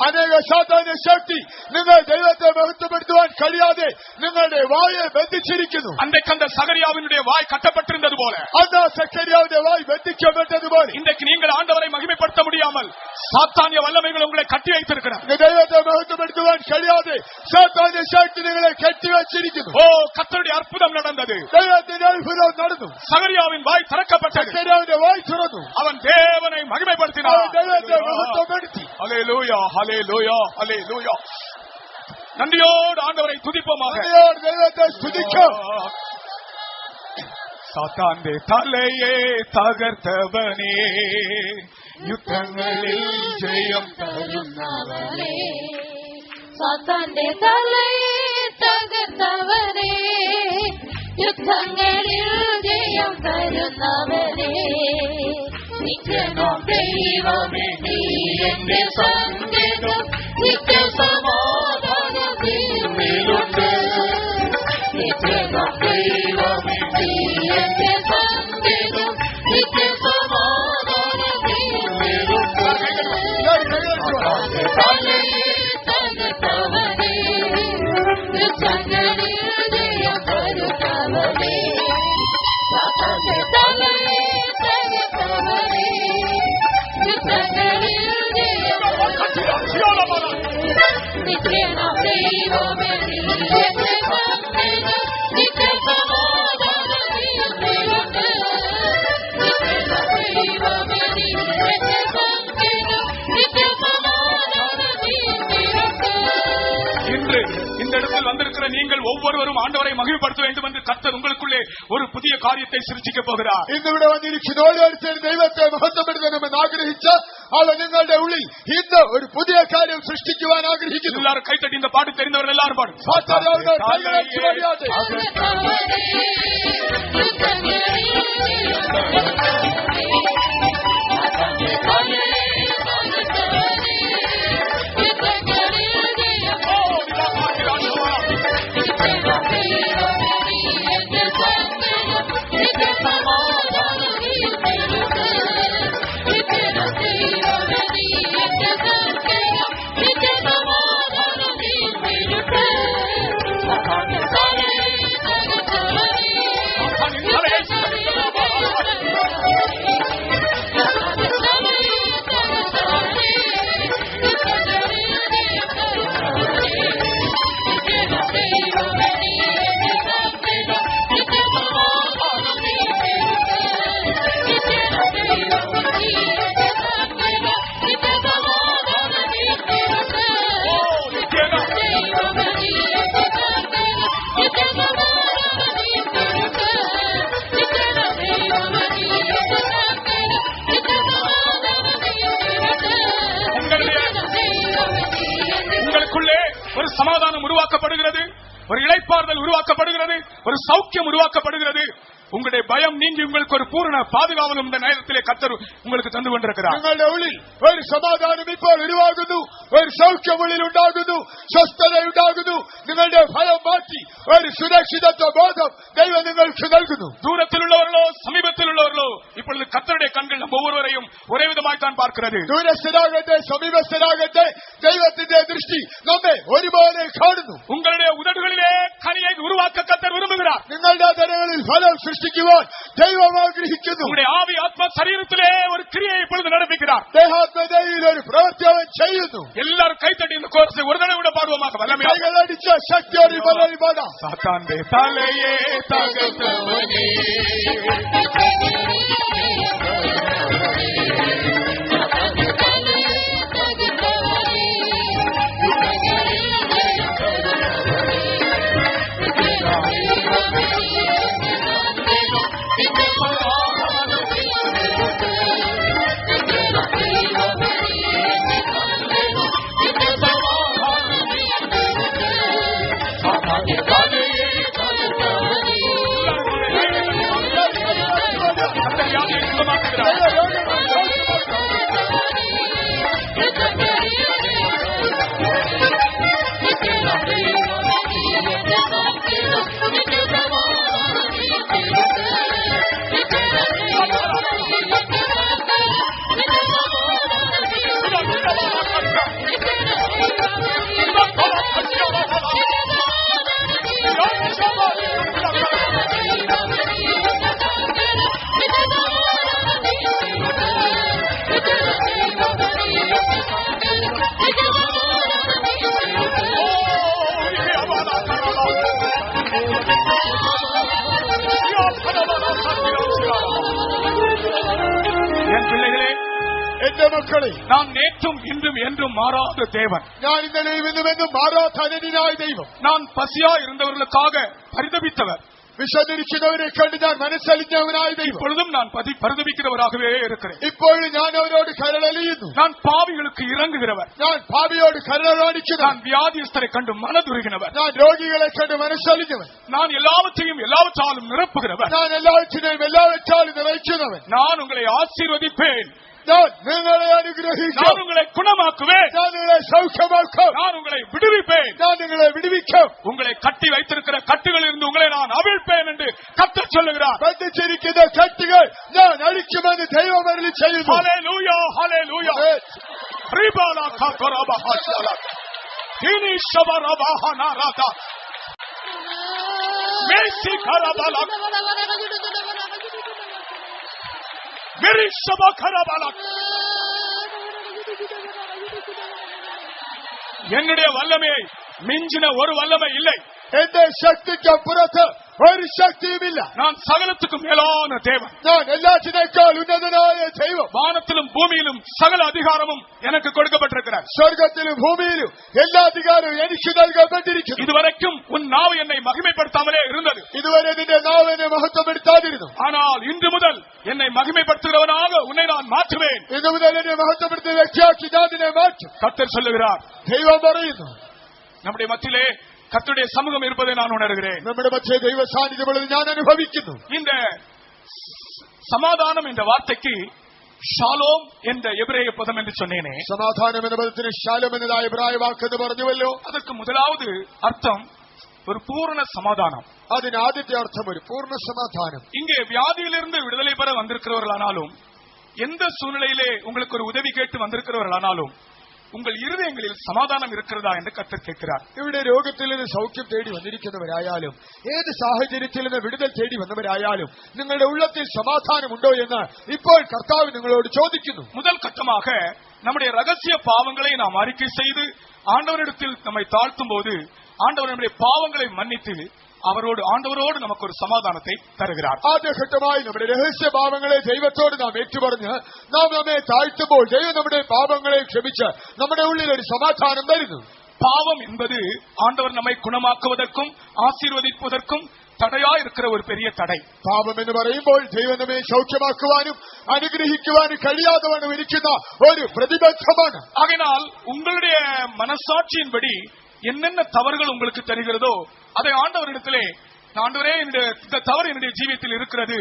Speaker 1: അനേക സാത്താന്യ ശക്തി നിങ്ങൾ ദൈവത്തെ മഹത്വപ്പെടുത്തുവാൻ കഴിയാതെ നിങ്ങളുടെ വായെ ബന്ധിച്ചിരിക്കുന്നു.
Speaker 2: அன்றைக்கு அந்த சகரியாவினுடைய வாய் கட்டப்பட்டிருந்தது போல,
Speaker 1: അന്ന് സക്കറിയാവിന്റെ വായ് ബന്ധിക്കപ്പെട്ടതുപോലെ
Speaker 2: இன்றைக்கு நீங்கள் ஆண்டவரை மகிமைப்படுத்த முடியாமல் சாத்தானிய வல்லமைகள் உங்களை கட்டி வைத்திருக்கிறார்.
Speaker 1: ദൈവത്തെ മഹത്വപ്പെടുത്തുവാൻ കഴിയാതെ സാത്താന്യ ശക്തി നിങ്ങളെ കെട്ടിവച്ചിരിക്കുന്നു.
Speaker 2: ஓ, கர்த்தருடைய அற்புதம் நடந்தது.
Speaker 1: ദൈവത്തിന്റെ അത്ഭുതം നടന്നു.
Speaker 2: சகரியாவின் வாய் திறக்கப்பட்டது.
Speaker 1: സക്കറിയാവിന്റെ വായ് തുറന്നു.
Speaker 2: அவன் தேவனை மகிமைப்படுத்தினான்.
Speaker 1: അവൻ ദൈവത്തെ മഹത്വപ്പെടുത്തി.
Speaker 2: ஹல்லேலூயா, ஹல்லேலூயா, ஹல்லேலூயா. நன்றியோடு ஆண்டவரை துதிப்போமாக.
Speaker 1: നന്ദിയോടെ ദൈവത്തെ സ്തുതിക്കാം.
Speaker 2: சாத்தாന്റെ தலையே தகர்த்தவனே, யுத்தங்களில் ஜெயம்
Speaker 3: തരുന്നവനേ, സാത്താന്റെ തലയെ തകർത്തവനേ, യുദ്ധങ്ങളിൽ ജയം തരുന്നവനേ, നിത്യനോ ദൈവമേ നീ എന്റെ സങ്കേതം, നിത്യസമാധാനത്തിന്മേലുണ്ട്. നിത്യനോ ദൈവമേ നീ എന്റെ സങ്കേതം, നിത്യസമാധാനത്തിന്മേലുണ്ട്. തലയെ തകർത്തവനേ, യുദ്ധങ്ങളിൽ ജയം തരുന്നവനേ, സാത്താന്റെ തലയെ തകർത്തവനേ, യുദ്ധങ്ങളിൽ ജയം നിത്യനോ ദൈവമേ നീ എന്റെ സങ്കേതം, നിത്യസമാധാനത്തിന്മേലുണ്ട്. നിത്യനോ ദൈവമേ നീ എന്റെ സങ്കേതം, നിത്യസമാധാനത്തിന്മേലുണ്ട്.
Speaker 2: இன்று இந்த இடத்தில் வந்திருக்கிற நீங்கள் ஒவ்வொருவரும் ஆண்டவரை மகிமைப்படுத்த வேண்டும் என்று கர்த்தர் உங்களுக்குள்ளே ஒரு புதிய காரியத்தை சிருஷ்டிக்க போகிறார்.
Speaker 1: ഇന്നിവിടെ വന്നിരിക്കുന്ന ഓരോരുത്തരും ദൈവത്തെ മഹത്വപ്പെടുത്തണമെന്ന് ആഗ്രഹിച്ച് അവൻ നിങ്ങളുടെ ഉള്ളിൽ ഇന്ന് ഒരു പുതിയ കാര്യം സൃഷ്ടിക്കുവാൻ ആഗ്രഹിക്കുന്നു.
Speaker 2: எல்லாரும் கைத்தட்டி இந்த பாட்டு தெரிந்தவர்கள் எல்லாரும் பாடும்.
Speaker 1: സാത്താനാവുന്ന കൈകളെ ചുവടിയാതെ
Speaker 3: Thank you.
Speaker 2: சமாதானம் உருவாக்கப்படுகிறது, ஒரு இளைப்பாறுதல் உருவாக்கப்படுகிறது, ஒரு சௌக்கியம் உருவாக்கப்படுகிறது. உங்களுடைய பயம் நீங்கி உங்களுக்கு ஒரு பூரண பாதுகாவலும் இந்த நேரத்திலே கர்த்தர் உங்களுக்கு தந்து கொண்டிருக்கிறார்.
Speaker 1: നിങ്ങളുടെ ഉള്ളിൽ ഒരു സമാധാനം ഇപ്പോൾ ഉരുവാകുന്നു, ഒരു സൗഖ്യം ഉള്ളിൽ ഉണ്ടാകുന്നു, സ്വസ്ഥത ഉണ്ടാകുന്നു. നിങ്ങളുടെ ഭയം മാറ്റി ഒരു സുരക്ഷിതത്വ ബോധം ദൈവം നിങ്ങൾക്ക് നൽകുന്നു.
Speaker 2: தூரத்திலுள்ளவர்களோ சமீபத்திலுள்ளவர்களோ இப்பொழுது கர்த்தருடைய கண்கள் நம்ம ஒவ்வொருவரையும் ஒரே விதமாய் தான் பார்க்கிறது.
Speaker 1: ദൂരസ്ഥരാകട്ടെ സമീപസ്ഥരാകട്ടെ ദൈവത്തിന്റെ ദൃഷ്ടി നമ്മെ ഒരുപോലെ കാണുന്നു.
Speaker 2: உங்களுடைய உதடுகளிலே கனியை உருவாக்க கர்த்தர் விரும்புகிறார்.
Speaker 1: നിങ്ങളുടെ തലകളിൽ ഫലം സൃഷ്ടിക്കുവാൻ ദൈവം ആഗ്രഹിക്കുന്നു.
Speaker 2: உங்களுடைய ஆவி ஆத்மா சரீரத்திலே ஒரு கிரியை இப்பொழுது நடப்பிக்கிறார்.
Speaker 1: ദേഹാത്മതയിൽ ഒരു പ്രവൃത്തി അവൻ ചെയ്യുന്നു.
Speaker 2: எல்லாரும் கைத்தட்டி இந்த கோர்ஸை ஒரு தடவை விட பாடுவோமாக. வல்லமையாக
Speaker 1: കൈകളടിച്ച ശക്തിയോടെ പദവി പാടാം.
Speaker 2: சாத்தாண்டே தலையே தகர்த்தவனே, என் பிள்ளைகளே,
Speaker 1: എന്റെ മക്കളെ,
Speaker 2: நான் நேற்றும் இன்றும் என்றும் மாறாத தேவன்.
Speaker 1: ഞാൻ ഇന്നലെയും ഇന്നുമെന്നും മാറാത്ത അനന്യനായ ദൈവം.
Speaker 2: நான் பசியா இருந்தவர்களுக்காக பரிதபித்தவர்.
Speaker 1: വിശന്നിരിക്കുന്നവരെ കണ്ട് ഞാൻ മനസ്സലിഞ്ഞവനായ ദൈവം.
Speaker 2: இப்பொழுதும் நான் பரிதபிக்கிறவராகவே இருக்கிறேன்.
Speaker 1: ഇപ്പോഴും ഞാൻ അവരോട് കരളലിയുന്നു.
Speaker 2: நான் பாவிகளுக்கு இறங்குகிறவர்.
Speaker 1: ഞാൻ പാപിയോട് കരുണ കാണിക്കുന്നു.
Speaker 2: நான் வியாதியஸ்தரை கண்டு மனதுருகினவர்.
Speaker 1: ഞാൻ രോഗികളെ കണ്ട് മനസ്സലിഞ്ഞവൻ.
Speaker 2: நான் எல்லாவற்றையும் எல்லாவற்றாலும் நிரப்புகிறவர்.
Speaker 1: ഞാൻ എല്ലാവറ്റിനെയും എല്ലാവറ്റാലും നിറയ്ക്കുന്നവൻ.
Speaker 2: நான் உங்களை ஆசீர்வதிப்பேன்.
Speaker 1: ഞാൻ നിങ്ങളെ അനുഗ്രഹിക്കും.
Speaker 2: நான் உங்களை குணமாக்குவேன்.
Speaker 1: ഞാൻ നിങ്ങളെ സൗഖ്യമാക്കും.
Speaker 2: நான் உங்களை விடுவிப்பேன்.
Speaker 1: ഞാൻ നിങ്ങളെ വിടുവിക്കും.
Speaker 2: உங்களை கட்டி வைத்திருக்கிற கட்டுகளில் இருந்து உங்களை நான் அவிழ்ப்பேன் என்று கர்த்தர் சொல்லுகிறார்.
Speaker 1: ബന്ധിച്ചിരിക്കുന്ന കെട്ടുകൾ ഞാൻ അഴിക്കുമെന്ന് ദൈവം അരുളി ചെയ്യുന്നു.
Speaker 2: Hallelujah, hallelujah. റിബാലാ ഖറബഹശല ഇനി ശബറബഹനാരാത മേസി ഖറബല മെരി ശബഖറബല. என்னுடைய வல்லமையை மிஞ்சின ஒரு வல்லமை இல்லை.
Speaker 1: എന്റെ ശക്തിക്കപ്പുറത്ത് ഒരു ശക്തിയുമില്ല.
Speaker 2: நான் சகலத்துக்கும் மேலான தேவன்.
Speaker 1: ഞാൻ എല്ലാറ്റിനേക്കാൾ ഉന്നതനായ ദൈവം.
Speaker 2: வானத்திலும் பூமியிலும் சகல அதிகாரமும் எனக்கு கொடுக்கப்பட்டிருக்கிறார்.
Speaker 1: സ്വർഗത്തിലും ഭൂമിയിലും എല്ലാ അധികാരവും എനിക്ക് നൽകപ്പെട്ടിരിക്കുന്നു.
Speaker 2: இதுவரைக்கும் உன் நாவு என்னை மகிமைப்படுத்தாமலே இருந்தது.
Speaker 1: ഇതുവരെ നിന്റെ നാവ് എന്നെ മഹത്വപ്പെടുത്താതിരുന്നു.
Speaker 2: ஆனால் இன்று முதல் என்னை மகிமைப்படுத்துகிறவனாக உன்னை நான் மாற்றுவேன்.
Speaker 1: ഇന്നു മുതൽ എന്നെ മഹത്വപ്പെടുത്തിയ വ്യക്തിയാക്കി ഞാൻ നിന്നെ മാറ്റും.
Speaker 2: கர்த்தர் சொல்லுகிறார்.
Speaker 1: ദൈവം പറയുന്നു.
Speaker 2: நம்முடைய மத்தியிலே கர்த்தருடைய சமூகம் இருப்பதை நான் உணர்கிறேன்.
Speaker 1: നമ്മുടെ മധ്യേ ദൈവ സാന്നിധ്യമുള്ളത് ഞാൻ അനുഭവിക്കുന്നു.
Speaker 2: இந்த சமாதானம் என்ற வார்த்தைக்கு ஷாலோம் என்ற எபிரேய பதம் என்று சொன்னேனே,
Speaker 1: സമാധാനം എന്ന പദത്തിന് ശാലം എന്നതായ ഇബ്രായ വാക്കെന്ന് പറഞ്ഞുവല്ലോ.
Speaker 2: அதற்கு முதலாவது அர்த்தம் ஒரு பூரண சமாதானம்.
Speaker 1: അതിന് ആദ്യത്തെ അർത്ഥം ഒരു പൂർണ്ണ സമാധാനം.
Speaker 2: இங்கே வியாதியிலிருந்து விடுதலை பெற வந்திருக்கிறவர்களானாலும், எந்த சூழ்நிலையிலே உங்களுக்கு ஒரு உதவி கேட்டு வந்திருக்கிறவர்களானாலும், உங்கள் இருதயங்களில் சமாதானம் இருக்கிறதா என்று கர்த்தர் கேட்கிறார்.
Speaker 1: ഇവിടെ രോഗത്തിൽ നിന്ന് സൗഖ്യം തേടി വന്നിരിക്കുന്നവരായാലും ഏത് സാഹചര്യത്തിൽ നിന്ന് വിടുതൽ തേടി വന്നവരായാലും നിങ്ങളുടെ ഉള്ളത്തിൽ സമാധാനമുണ്ടോ എന്ന് ഇപ്പോൾ കർത്താവ് നിങ്ങളോട് ചോദിക്കുന്നു.
Speaker 2: முதல் கட்டமாக நம்முடைய ரகசிய பாவங்களை நாம் அறிக்கை செய்து ஆண்டவரிடத்தில் நம்மை தாழ்த்தும் போது ஆண்டவர் நம்முடைய பாவங்களை மன்னித்து ஆண்டவரோடு நமக்கு ஒரு சமாதானத்தை தருகிறார்.
Speaker 1: ആദ്യഘട്ടമായി നമ്മുടെ രഹസ്യ പാപങ്ങളെ ദൈവത്തോട് നാം ഏറ്റുപറഞ്ഞ് നാം നമ്മെ താഴ്ത്തുമ്പോൾ ദൈവം നമ്മുടെ പാപങ്ങളെ ക്ഷമിച്ച് നമ്മുടെ ഉള്ളിൽ ഒരു സമാധാനം തരുന്നു.
Speaker 2: பாவம் என்பது ஆண்டவர் நம்மை குணமாக்குவதற்கும் ஆசீர்வதிப்பதற்கும் தடையா இருக்கிற ஒரு பெரிய தடை.
Speaker 1: പാപം എന്ന് പറയുമ്പോൾ ദൈവം നമ്മെ സൗഖ്യമാക്കുവാനും അനുഗ്രഹിക്കുവാനും കഴിയാത്തവണ്ണം ഇരിക്കുന്ന ഒരു പ്രതിബന്ധമാണ്.
Speaker 2: ஆகையினால் உங்களுடைய மனசாட்சியின்படி என்னென்ன தவறுகள் உங்களுக்கு தெரிகிறதோ அதை ஆண்டவரிடத்திலே, ஆண்டவரே இந்த தவறு என்னுடைய ஜீவியத்தில் இருக்கிறது,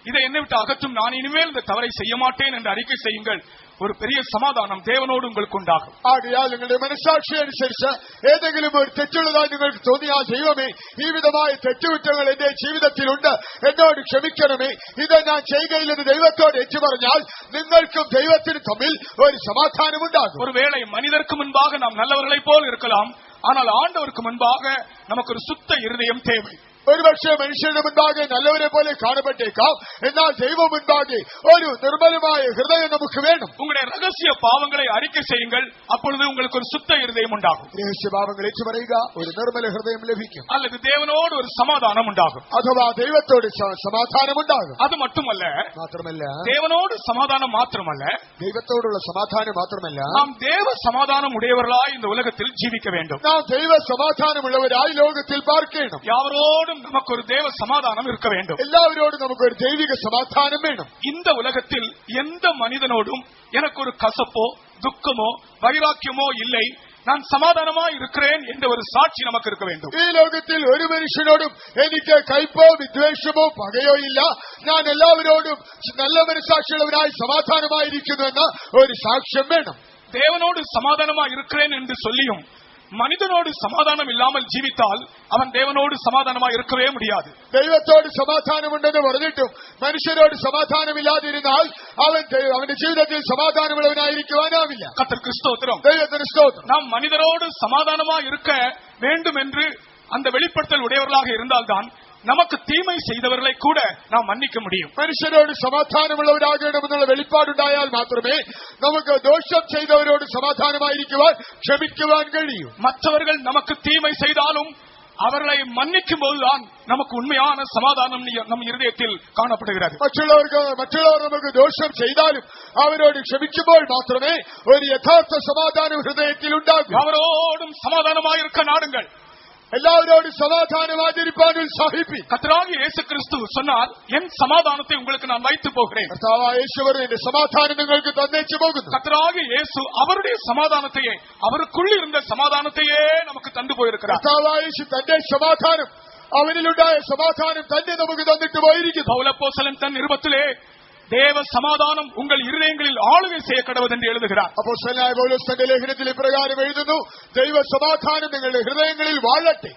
Speaker 2: இதை என்னை விட்டு அகற்றும், நான் இனிமேல் இந்த தவறை செய்ய மாட்டேன் என்று அறிக்கை செய்யுங்கள். ஒரு பெரிய சமாதானம் தேவனோடு உங்களுக்கு உண்டாகும்.
Speaker 1: ആകയാൽ നിങ്ങളുടെ മനസ്സാക്ഷി അനുസരിച്ച് ഏതെങ്കിലും ഒരു തെറ്റുള്ളതായി നിങ്ങൾക്ക് തോന്നിയാൽ ദൈവമേ ഈ വിധമായ തെറ്റുകുറ്റങ്ങൾ എന്റെ ജീവിതത്തിലുണ്ട്, എന്നോട് ക്ഷമിക്കണമേ, ഇത് ഞാൻ ചെയ്യുകയില്ലെന്ന് ദൈവത്തോട് ഏറ്റുപറഞ്ഞാൽ നിങ്ങൾക്കും ദൈവത്തിനും തമ്മിൽ ഒരു സമാധാനമുണ്ടാകും.
Speaker 2: ஒருவேளை மனிதருக்கு முன்பாக நாம் நல்லவர்களைப் போல் இருக்கலாம், ஆனால் ஆண்டவருக்கு முன்பாக நமக்கு ஒரு சுத்த இருதயம் தேவை.
Speaker 1: ഒരുപക്ഷെ മനുഷ്യരുടെ മുൻപാകെ നല്ലവരെ പോലെ കാണപ്പെട്ടേക്കാം, എന്നാൽ ദൈവം മുൻപാകെ ഒരു നിർമ്മലമായ ഹൃദയം നമുക്ക് വേണം.
Speaker 2: உங்களுடைய ரகசிய பாவங்களை அறிக்கை செய்யுங்கள், அப்பொழுது உங்களுக்கு ஒரு சுத்த இருதயம் உண்டாகும்.
Speaker 1: രഹസ്യ പാപങ്ങൾ ഏറ്റുപറയുക, ഒരു നിർമ്മല ഹൃദയം ലഭിക്കും.
Speaker 2: அல்லது தேவனோடு ஒரு சமாதானம் உண்டாகும்.
Speaker 1: അഥവാ ദൈവത്തോട് സമാധാനം ഉണ്ടാകും.
Speaker 2: அது மட்டுமல்ல,
Speaker 1: தேவனோடு
Speaker 2: சமாதானம் மாத்திரமல்ல,
Speaker 1: ദൈവത്തോടുള്ള സമാധാനം മാത്രമല്ല,
Speaker 2: நாம் தேவ சமாதானம் உடையவர்களாய் இந்த உலகத்தில் ஜீவிக்க வேண்டும்.
Speaker 1: നാം ദൈവ സമാധാനമുള്ളവരായി ലോകത്തിൽ പാർക്കണം.
Speaker 2: யாவரோடும் நமக்கு ஒரு தேவ சமாதானம் இருக்க வேண்டும்.
Speaker 1: എല്ലാവരോടും നമുക്ക് ഒരു ദൈവിക സമാധാനം വേണം.
Speaker 2: இந்த உலகத்தில் எந்த மனிதனோடும் எனக்கு ஒரு கசப்போ துக்கமோ வைராக்கியமோ இல்லை, நான் சமாதானமா இருக்கிறேன் என்ற ஒரு சாட்சி நமக்கு இருக்க வேண்டும்.
Speaker 1: ഈ ലോകത്തിൽ ഒരു മനുഷ്യനോടും എനിക്ക് കയ്പോ വിദ്വേഷമോ പകയോ ഇല്ല, ഞാൻ എല്ലാവരോടും നല്ല മനസ്സാക്ഷിയുള്ളവരായി സമാധാനമായിരിക്കുന്നു എന്ന ഒരു സാക്ഷ്യം വേണം.
Speaker 2: தேவனோடு சமாதானமா இருக்கிறேன் என்று சொல்லியும் மனிதனோடு சமாதானம் இல்லாமல் ஜீவித்தால் அவன் தேவனோடு சமாதானமா இருக்கவே முடியாது.
Speaker 1: ദൈവത്തോട് സമാധാനമുണ്ടെന്ന് പറഞ്ഞിട്ടും മനുഷ്യരോട് സമാധാനമില്ലാതിരുന്നാൽ അവന്റെ ജീവിതത്തിൽ സമാധാനമുള്ളവനായിരിക്കുവാനാവില്ല.
Speaker 2: கர்த்தருக்கு ஸ்தோத்திரம்.
Speaker 1: ദൈവത്തിന് സ്തോത്രം.
Speaker 2: நாம் மனிதரோடு சமாதானமா இருக்க வேண்டும் என்று அந்த வெளிப்படுத்தல் உடையவர்களாக இருந்தால்தான் நமக்கு தீமை செய்தவர்களை கூட நாம் மன்னிக்க முடியும்.
Speaker 1: മനുഷ്യരോട് സമാധാനമുള്ളവരാകണമെന്നുള്ള വെളിപ്പാടുണ്ടായാൽ മാത്രമേ നമുക്ക് ദോഷം ചെയ്തവരോട് സമാധാനമായിരിക്കുവാൻ ക്ഷമിക്കുവാൻ കഴിയൂ.
Speaker 2: மற்றவர்கள் நமக்கு தீமை செய்தாலும் அவர்களை மன்னிக்கும் போதுதான் நமக்கு உண்மையான சமாதானம் நம் இருதயத்தில் காணப்படுகிறது.
Speaker 1: മറ്റുള്ളവർ നമുക്ക് ദോഷം ചെയ്താലും അവരോട് ക്ഷമിക്കുമ്പോൾ മാത്രമേ ഒരു യഥാർത്ഥ സമാധാനം ഹൃദയത്തിൽ ഉണ്ടാകൂ.
Speaker 2: அவரோடும் சமாதானமாயிருக்க நாடுங்கள்.
Speaker 1: എല്ലാവരോടും സമാധാനം ആചരിപ്പാൻ ഉത്സാഹിപ്പിൻ.
Speaker 2: கர்த்தராகிய இயேசு கிறிஸ்து சொன்னார், என் சமாதானத்தை உங்களுக்கு நான் வைத்து போகிறேன்.
Speaker 1: കർത്താവായ യേശു എന്റെ സമാധാനം നിങ്ങൾക്ക് തന്നേച്ചു പോകുന്നു.
Speaker 2: கர்த்தராகிய இயேசு அவருடைய சமாதானத்தையே, அவருக்குள் இருந்த சமாதானத்தையே நமக்கு தந்து போயிருக்கிறார்.
Speaker 1: കർത്താവായ യേശു തന്റെ സമാധാനം, അവനിലുണ്ടായ സമാധാനം തന്നെ നമുക്ക് തന്നിട്ട് പോയിരിക്കുന്നു.
Speaker 2: பவுலப்போஸ்தலன் தன் நிருபத்திலே தேவ சமாதானம் உங்கள் இருதயங்களில் ஆளுகை செய்ய கடவுது என்று எழுதுகிறார்.
Speaker 1: അപ്പോസ്തലനായ പൗലോസ് തന്റെ ലേഖനത്തിൽ ഇപ്രകാരം എഴുതുന്നു, ദൈവ സമാധാനം നിങ്ങളുടെ ഹൃദയങ്ങളിൽ വാഴട്ടെ.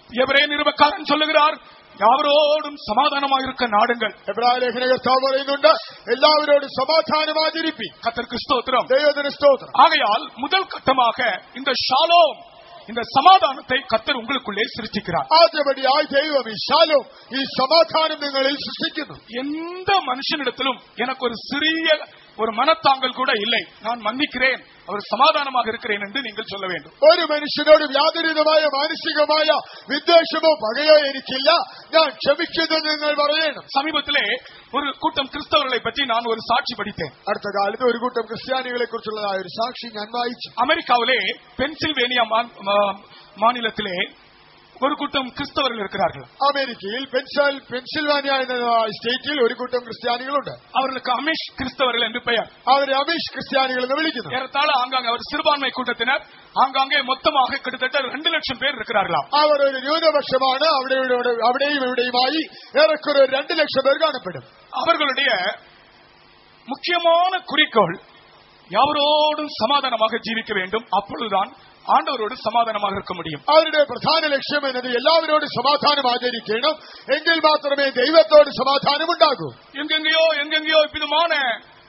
Speaker 2: எபிரேய நிருபக்காரன் சொல்லுகிறார், யாவரோடும் சமாதானமாயிருக்க நாடுங்கள்.
Speaker 1: എബ്രായ ലേഖനകർത്താവ് പറയുന്നുണ്ട്, എല്ലാവരോടും സമാധാനം ആചരിപ്പിൻ.
Speaker 2: கர்த்தருக்கு ஸ்தோத்திரம்.
Speaker 1: ദൈവത്തിന് സ്തോത്രം.
Speaker 2: ஆகையால் முதல் கட்டமாக இந்த ஷாலோம், இந்த சமாதானத்தை கர்த்தர் உங்களுக்குள்ளே சிருஷ்டிக்கிறார்.
Speaker 1: ആദ്യപടിയായി ദൈവം ഈ ഷാലോം, ഈ സമാധാനം നിങ്ങളിൽ സൃഷ്ടിക്കുന്നു.
Speaker 2: எந்த மனுஷனிடத்திலும் எனக்கு ஒரு சிறிய ஒரு மனத்தாங்கல் கூட இல்லை, நான் மன்னிக்கிறேன், அவர் சமாதானமாக இருக்கிறேன் என்று நீங்கள் சொல்ல வேண்டும்.
Speaker 1: ഒരു മനുഷ്യനോട് യാതൊരുവിധമായ മാനസികമായ വിദ്വേഷമോ പകയോ എനിക്കില്ല, ഞാൻ ക്ഷമിക്കുന്നത് നിങ്ങൾ പറയണം.
Speaker 2: சமீபத்திலே ஒரு கூட்டம் கிறிஸ்தவர்களை பற்றி நான் ஒரு சாட்சி படித்தேன்.
Speaker 1: അടുത്ത കാലത്ത് ഒരു കൂട്ടം ക്രിസ്ത്യാനികളെ കുറിച്ചുള്ളതായ ഒരു സാക്ഷി ഞാൻ വായിച്ചു.
Speaker 2: அமெரிக்காவிலே பென்சில்வேனியா மாநிலத்திலே ஒரு கூட்டம் கிறிஸ்தவர்கள் இருக்கிறார்கள்.
Speaker 1: അമേരിക്കയിൽ പെൻസിൽവാനിയ എന്ന സ്റ്റേറ്റിൽ ഒരു കൂട്ടം ക്രിസ്ത്യാനികളുണ്ട്.
Speaker 2: அவர்களுக்கு அமிஷ் கிறிஸ்தவர்கள் என்று பெயர்.
Speaker 1: അവരെ അമീഷ് ക്രിസ്ത്യാനികൾ എന്ന് വിളിക്കുന്നു.
Speaker 2: ஏறத்தாழ ஆங்காங்கே அவர் சிறுபான்மை கூட்டத்தினர், ஆங்காங்கே மொத்தமாக கிட்டத்தட்ட 2 லட்சம் பேர் இருக்கிறார்களாம்.
Speaker 1: അവർ ഒരു ന്യൂനപക്ഷമാണ്. അവിടെയും ഇവിടെയുമായി ഏറെക്കുറെ 2 ലക്ഷം പേർ കാണപ്പെടും.
Speaker 2: அவர்களுடைய முக்கியமான குறிக்கோள் யாவரோடும் சமாதானமாக ஜீவிக்க வேண்டும், அப்பொழுதுதான் ஆண்டவரோடு சமாதானமாக இருக்க முடியும்.
Speaker 1: അവരുടെ പ്രധാന ലക്ഷ്യം എന്നത് എല്ലാവരോടും സമാധാനം ആചരിക്കണം, എങ്കിൽ മാത്രമേ ദൈവത്തോട് സമാധാനം ഉണ്ടാകൂ.
Speaker 2: எங்கெங்கேயோ விதமான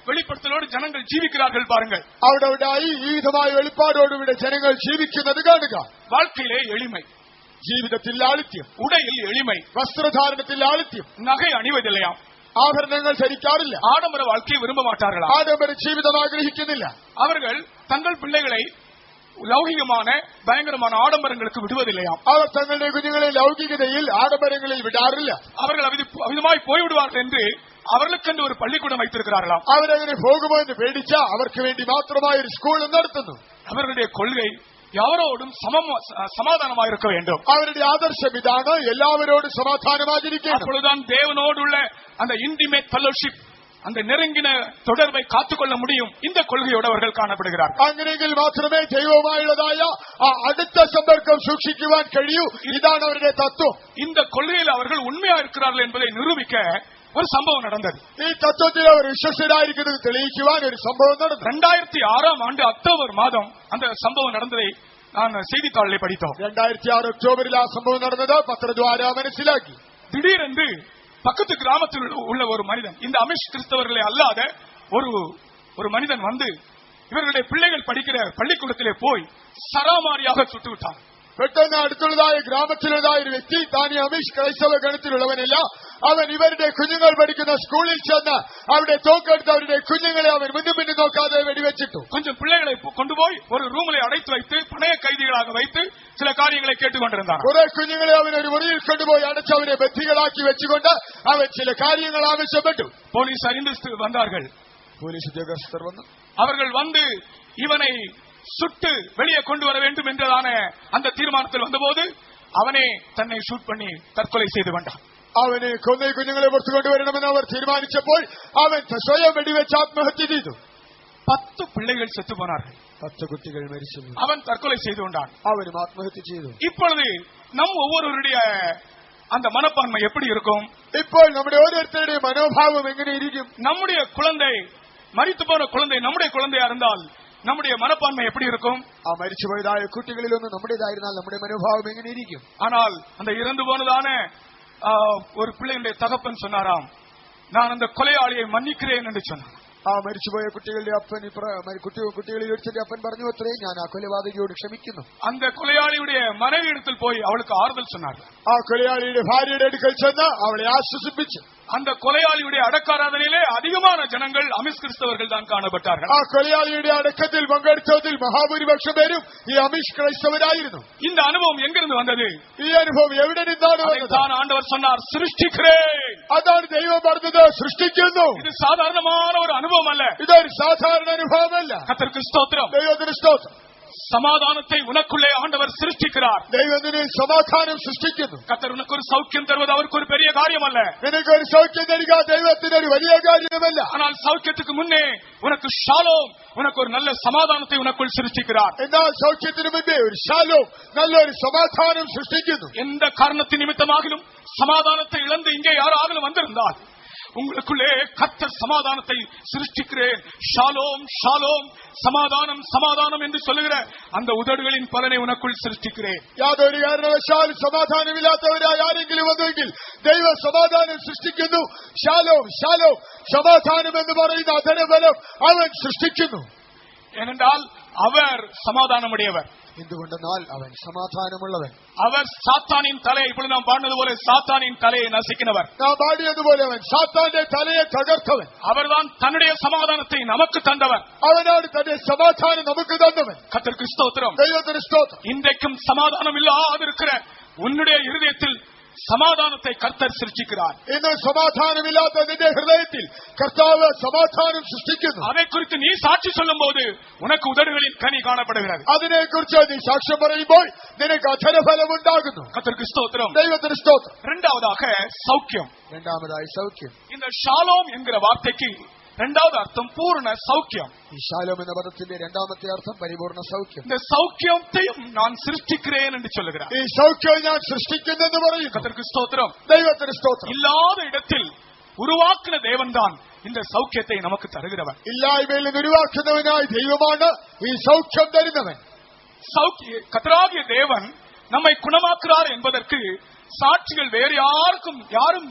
Speaker 2: வெளிப்படுத்தலோடு ஜனங்கள் ஜீவிக்கிறார்கள் பாருங்கள்.
Speaker 1: അവിടെയായി ഈ വിധമായ വെളിപ്പാടോടുകൂടെ ജനങ്ങൾ ജീവിക്കുന്നത് കാണുക.
Speaker 2: வாழ்க்கையிலே எளிமை,
Speaker 1: ജീവിതത്തിൽ ലാളിത്യം,
Speaker 2: உடையில் எளிமை,
Speaker 1: വസ്ത്രധാരണത്തിൽ ലാളിത്യം,
Speaker 2: நகை அணிவதில்லையாம்,
Speaker 1: ആഭരണങ്ങൾ ധരിക്കാറില്ല,
Speaker 2: ஆடம்பர வாழ்க்கையை விரும்ப மாட்டார்களா,
Speaker 1: ആഡംബര ജീവിതം ആഗ്രഹിക്കുന്നില്ല.
Speaker 2: அவர்கள் தங்கள் பிள்ளைகளை ലൗകികமான பயங்கரமான ஆடம்பரங்களுக்கு விடுவதில்லையாம்.
Speaker 1: അവർ തങ്ങളുടെ കുഞ്ഞുങ്ങളെ ലൗകികതയിൽ ആഡംബരങ്ങളിൽ വിടാറില്ല.
Speaker 2: அவர்கள் அவிதமாய் போய்விடுவார்கள் என்று அவர்களுக்கென்று ஒரு பள்ளிக்கூடம் வைத்திருக்கிறார்களாம்.
Speaker 1: അവരങ്ങനെ പോകുമോ എന്ന് പേടിച്ച അവർക്ക് വേണ്ടി മാത്രമായ ഒരു സ്കൂൾ നടത്തുന്നു.
Speaker 2: அவர்களுடைய கொள்கை யாவரோடும் சமாதானமாக இருக்க வேண்டும்.
Speaker 1: അവരുടെ ആദർശം ഇതാണ്, എല്ലാവരോടും സമാധാനം ആചരിക്കണം.
Speaker 2: அப்பொழுதுதான் தேவனோடுள்ள அந்த இன்டிமேட் ஃபெலோஷிப், அந்த நெருங்கின தொடர்பை காத்துக்கொள்ள முடியும். இந்த கொள்கையோடு அவர்கள் காணப்படுகிறார்கள்.
Speaker 1: അങ്ങനെയെങ്കിൽ മാത്രമേ ദൈവവുമായുള്ളതായ ആ അടുത്ത സമ്പർക്കം സൂക്ഷിക്കുവാൻ കഴിയൂ. ഇതാണ് അവരുടെ തത്വം.
Speaker 2: இந்த கொள்கையில் அவர்கள் உண்மையா இருக்கிறார்கள் என்பதை நிரூபிக்க ஒரு சம்பவம் நடந்தது.
Speaker 1: ഈ തത്വത്തിൽ അവർ വിശ്വസ്തരായിരിക്കുന്നത് തെളിയിക്കുവാൻ ഒരു സംഭവം നടന്നു.
Speaker 2: 2006 அக்டோபர் மாதம் அந்த சம்பவம் நடந்ததை நான் செய்தித்தாளிலே படித்தோம்.
Speaker 1: 2006 ഒക്ടോബറിൽ ആ സംഭവം നടന്നത് പത്രദ്വാര മനസ്സിലാക്കി.
Speaker 2: திடீரென்று பக்கத்து கிராமத்தில் உள்ள ஒரு மனிதன், இந்த அமிஷ் கிறிஸ்தவர்களை அல்லாத ஒரு மனிதன் வந்து இவர்களுடைய பிள்ளைகள் படிக்கிற பள்ளிக்கூடத்திலே போய் சராமாரியாக சுட்டு விட்டார்.
Speaker 1: പെട്ടെന്ന് അടുത്തുള്ളതായ ഗ്രാമത്തിലുള്ളതായ ഒരു വ്യക്തി, താൻ അമീഷ് ക്രൈസ്തവ ഗണത്തിലുള്ളവനല്ല, അവൻ ഇവരുടെ കുഞ്ഞുങ്ങൾ പഠിക്കുന്ന സ്കൂളിൽ ചെന്ന് അവിടെ തോക്കെടുത്ത് അവരുടെ കുഞ്ഞുങ്ങളെ അവൻ മുന്നും പിന്നും നോക്കാതെ വെടിവെച്ചിട്ടു.
Speaker 2: கொஞ்சம் பிள்ளைகளை கொண்டு போய் ஒரு ரூமிலே அடைத்து வைத்து பணைய கைதிகளாக வைத்து சில காரியங்களை கேட்டுக்கொண்டிருந்தார்.
Speaker 1: കുറെ കുഞ്ഞുങ്ങളെ അവൻ ഒരു മുറിയിൽ കൊണ്ടുപോയി അടച്ച് അവരെ ബന്ധികളാക്കി വെച്ചുകൊണ്ട് അവൻ ചില കാര്യങ്ങൾ ആവശ്യപ്പെട്ടു.
Speaker 2: போலீஸ் அறிந்து வந்தார்கள்.
Speaker 1: പോലീസ് ഉദ്യോഗസ്ഥർ വന്നു.
Speaker 2: அவர்கள் வந்து இவனை சுட்டு வெளியே கொண்டு வர வேண்டும் என்றதான அந்த தீர்மானத்தில் வந்தபோது அவனே தன்னை ஷூட் பண்ணி தற்கொலை செய்து கொண்டான்.
Speaker 1: അവനെ കൊന്ന കുഞ്ഞുങ്ങളെ പുറത്തു കൊണ്ടുവരണമെന്ന് അവർ തീരുമാനിച്ചപ്പോൾ അവൻ സ്വയം വെടിവെച്ച് ആത്മഹത്യ ചെയ്തു.
Speaker 2: 10 பிள்ளைகள் செத்து போனார்கள்.
Speaker 1: 10 കുട്ടികൾ മരിച്ചു.
Speaker 2: அவன் தற்கொலை செய்து கொண்டான்.
Speaker 1: അവനും ആത്മഹത്യ ചെയ്തു.
Speaker 2: இப்பொழுது நம் ஒவ்வொருவருடைய அந்த மனப்பான்மை எப்படி இருக்கும்?
Speaker 1: ഇപ്പോൾ നമ്മുടെ ഓരോരുത്തരുടെയും മനോഭാവം എങ്ങനെയിരിക്കും?
Speaker 2: நம்முடைய குழந்தை, மரித்து போன குழந்தை நம்முடைய குழந்தையா இருந்தால் நம்முடைய மனப்பான்மை எப்படி இருக்கும்?
Speaker 1: ആ മരിച്ചുപോയതായ കുട്ടികളിലൊന്നും നമ്മുടേതായിരുന്നാൽ നമ്മുടെ മനോഭാവം എങ്ങനെയിരിക്കും?
Speaker 2: ஆனால் அந்த இறந்து போனதான ஒரு பிள்ளையுடைய தகப்பன் சொன்னாராம், நான் அந்த கொலையாளியை மன்னிக்கிறேன் என்று சொன்னார்.
Speaker 1: ആ മരിച്ചുപോയ കുട്ടികളുടെ അപ്പൻ കുട്ടികളിൽ ഒരുത്തന്റെ അപ്പൻ പറഞ്ഞു അത്രേ, ഞാൻ ആ കൊലപാതകിയോട് ക്ഷമിക്കുന്നു.
Speaker 2: அந்த கொலையாளியுடைய மனைவி இடத்தில் போய் அவளுக்கு ஆறுதல் சொன்னார்.
Speaker 1: ആ കൊലയാളിയുടെ ഭാര്യയുടെ അടുക്കൽ ചെന്ന് അവളെ ആശ്വസിപ്പിച്ചു.
Speaker 2: அந்த கொலையாளியுடைய அடக்காராதனையிலே அதிகமான ஜனங்கள் அமிஷ் கிறிஸ்தவர்கள் தான் காணப்பட்டார்கள்.
Speaker 1: ആ കൊലയാളിയുടെ അടക്കത്തിൽ പങ്കെടുത്തതിൽ മഹാഭൂരിപക്ഷം പേരും ഈ അമീഷ് ക്രൈസ്തവരായിരുന്നു.
Speaker 2: இந்த அனுபவம் எங்கிருந்து வந்தது?
Speaker 1: ഈ അനുഭവം എവിടെ നിന്നാണ് വന്നത്?
Speaker 2: ஆண்டவர் சொன்னார், சிருஷ்டிக்கிறேன்.
Speaker 1: അതാണ് ദൈവം പറഞ്ഞത്, സൃഷ്ടിക്കുന്നു.
Speaker 2: இது சாதாரணமான ஒரு அனுபவம் அல்ல.
Speaker 1: ഇതൊരു സാധാരണ അനുഭവമല്ല.
Speaker 2: கர்த்தருக்கு ஸ்தோத்திரம்.
Speaker 1: ദൈവത്തിന് സ്തോത്രം.
Speaker 2: சமாதானத்தை உனக்குள்ளே ஆண்டவர் சிருஷ்டிக்கிறார்.
Speaker 1: ദൈവത്തിന് സമാധാനം സൃഷ്ടിക്കുന്നു.
Speaker 2: கர்த்தர் உனக்கு ஒரு சௌக்கியம் தருவது அவருக்கு ஒரு பெரிய காரியம் அல்ல.
Speaker 1: നിനക്കൊരു സൗഖ്യം തരിക ദൈവത്തിന് ഒരു വലിയ കാര്യമല്ല.
Speaker 2: ஆனால் சௌக்கியத்துக்கு முன்னே உனக்கு ஷாலோம், உனக்கு ஒரு நல்ல சமாதானத்தை உனக்குள் சிருஷ்டிக்கிறார்.
Speaker 1: എന്നാൽ സൗഖ്യത്തിന് മുമ്പേ ഒരു ശാലോം, നല്ലൊരു സമാധാനം സൃഷ്ടിക്കുന്നു.
Speaker 2: எந்த காரணத்தின் நிமித்தமாகிலும் சமாதானத்தை இழந்து இங்கே யாராவது வந்திருந்தால் உங்களுக்குள்ளே கர்த்தர் சமாதானத்தை சிருஷ்டிக்கிறேன், ஷாலோம் ஷாலோம், சமாதானம் சமாதானம் என்று சொல்லுகிற அந்த உதடுகளின் பலனை உனக்குள் சிருஷ்டிக்கிறேன்.
Speaker 1: യാതൊരു കാരണവശാലും സമാധാനമില്ലാത്തവരായ ആരെങ്കിലും വന്നുവെങ്കിൽ ദൈവ സമാധാനം സൃഷ്ടിക്കുന്നു. ഷാലോം ഷാലോം, സമാധാനം എന്ന് പറയുന്ന അധരബലം അവൻ സൃഷ്ടിക്കുന്നു.
Speaker 2: ஏனென்றால் அவர் சமாதானமுடையவர்.
Speaker 1: എന്തുകൊണ്ടെന്നാൽ അവൻ സമാധാനമുള്ളവൻ.
Speaker 2: அவர் சாத்தானின் தலையை, இப்பொழுது நாம் பாடுவது போல சாத்தானின் தலையை நசுக்கினவர்.
Speaker 1: നാം പാടിയതുപോലെ അവൻ സാത്താന്റെ തലയെ തകർത്തവൻ.
Speaker 2: அவர்தான் தன்னுடைய சமாதானத்தை நமக்கு தந்தவர்.
Speaker 1: അവനാണ് തന്റെ സമാധാനം നമുക്ക് തന്നവൻ.
Speaker 2: கர்த்தருக்கு ஸ்தோத்திரம்.
Speaker 1: ദൈവത്തിന് സ്തോത്രം.
Speaker 2: இன்றைக்கும் சமாதானம் இல்லாதிருக்கிற உன்னுடைய இருதயத்தில் சமாதானத்தை கர்த்தர் சிருஷ்டிக்கிறார்.
Speaker 1: ഇന്ന് സമാധാനമില്ലാത്ത നിന്റെ ഹൃദയത്തിൽ കർത്താവ് സമാധാനം സൃഷ്ടിക്കുന്നു.
Speaker 2: அதை குறித்து நீ சாட்சி சொல்லும் போது உனக்கு உதடுகளின் கனி காணப்படுகிறது.
Speaker 1: അതിനെക്കുറിച്ച് നീ സാക്ഷ്യം പറയുമ്പോൾ നിനക്ക് അധരഫലം ഉണ്ടാകുന്നു.
Speaker 2: கர்த்தருக்கு ஸ்தோத்திரம்.
Speaker 1: ദൈവത്തിന് സ്തോത്രം.
Speaker 2: இரண்டாவதாக சௌக்கியம்.
Speaker 1: രണ്ടാമതായി സൗഖ്യം.
Speaker 2: இந்த ஷாலோம் என்கிற வார்த்தைக்கு இரண்டாவது அர்த்தம் பூர்ண சௌக்கியம்.
Speaker 1: ഈ ശാലോം എന്ന പദത്തിന്റെ രണ്ടാമത്തെ അർത്ഥം പരിപൂർണ സൗഖ്യം.
Speaker 2: இந்த சௌக்கியத்தையும் நான் சிருஷ்டிக்கிறேன் என்று சொல்லுகிறார்.
Speaker 1: ഈ സൗഖ്യം ഞാൻ സൃഷ്ടിക്കുന്നെന്ന് പറയുന്നു.
Speaker 2: கர்த்தருக்கு ஸ்தோத்திரம்.
Speaker 1: ദൈവത്തിന് സ്തോത്രം.
Speaker 2: இல்லாத இடத்தில் உருவாக்கின தேவன் தான் இந்த சௌக்கியத்தை நமக்கு தருகிறவர்.
Speaker 1: ഇല്ലായ്മയിൽ നിന്ന് ഉരുവാക്കുന്നവനായ ദൈവമാണ് ഈ സൗഖ്യം തരുന്നവൻ.
Speaker 2: கர்த்தராகிய தேவன் நம்மை குணமாக்குறார் என்பதற்கு சாட்சிகள் வேறு யாரும்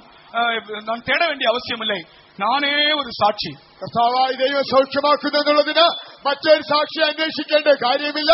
Speaker 2: நான் தேட வேண்டிய அவசியம் இல்லை. நானே ஒரு சாட்சி.
Speaker 1: കർത്താവായ ദൈവം സൗഖ്യമാക്കുന്നെന്നുള്ളതിന് മറ്റൊരു സാക്ഷി അന്വേഷിക്കേണ്ട കാര്യമില്ല.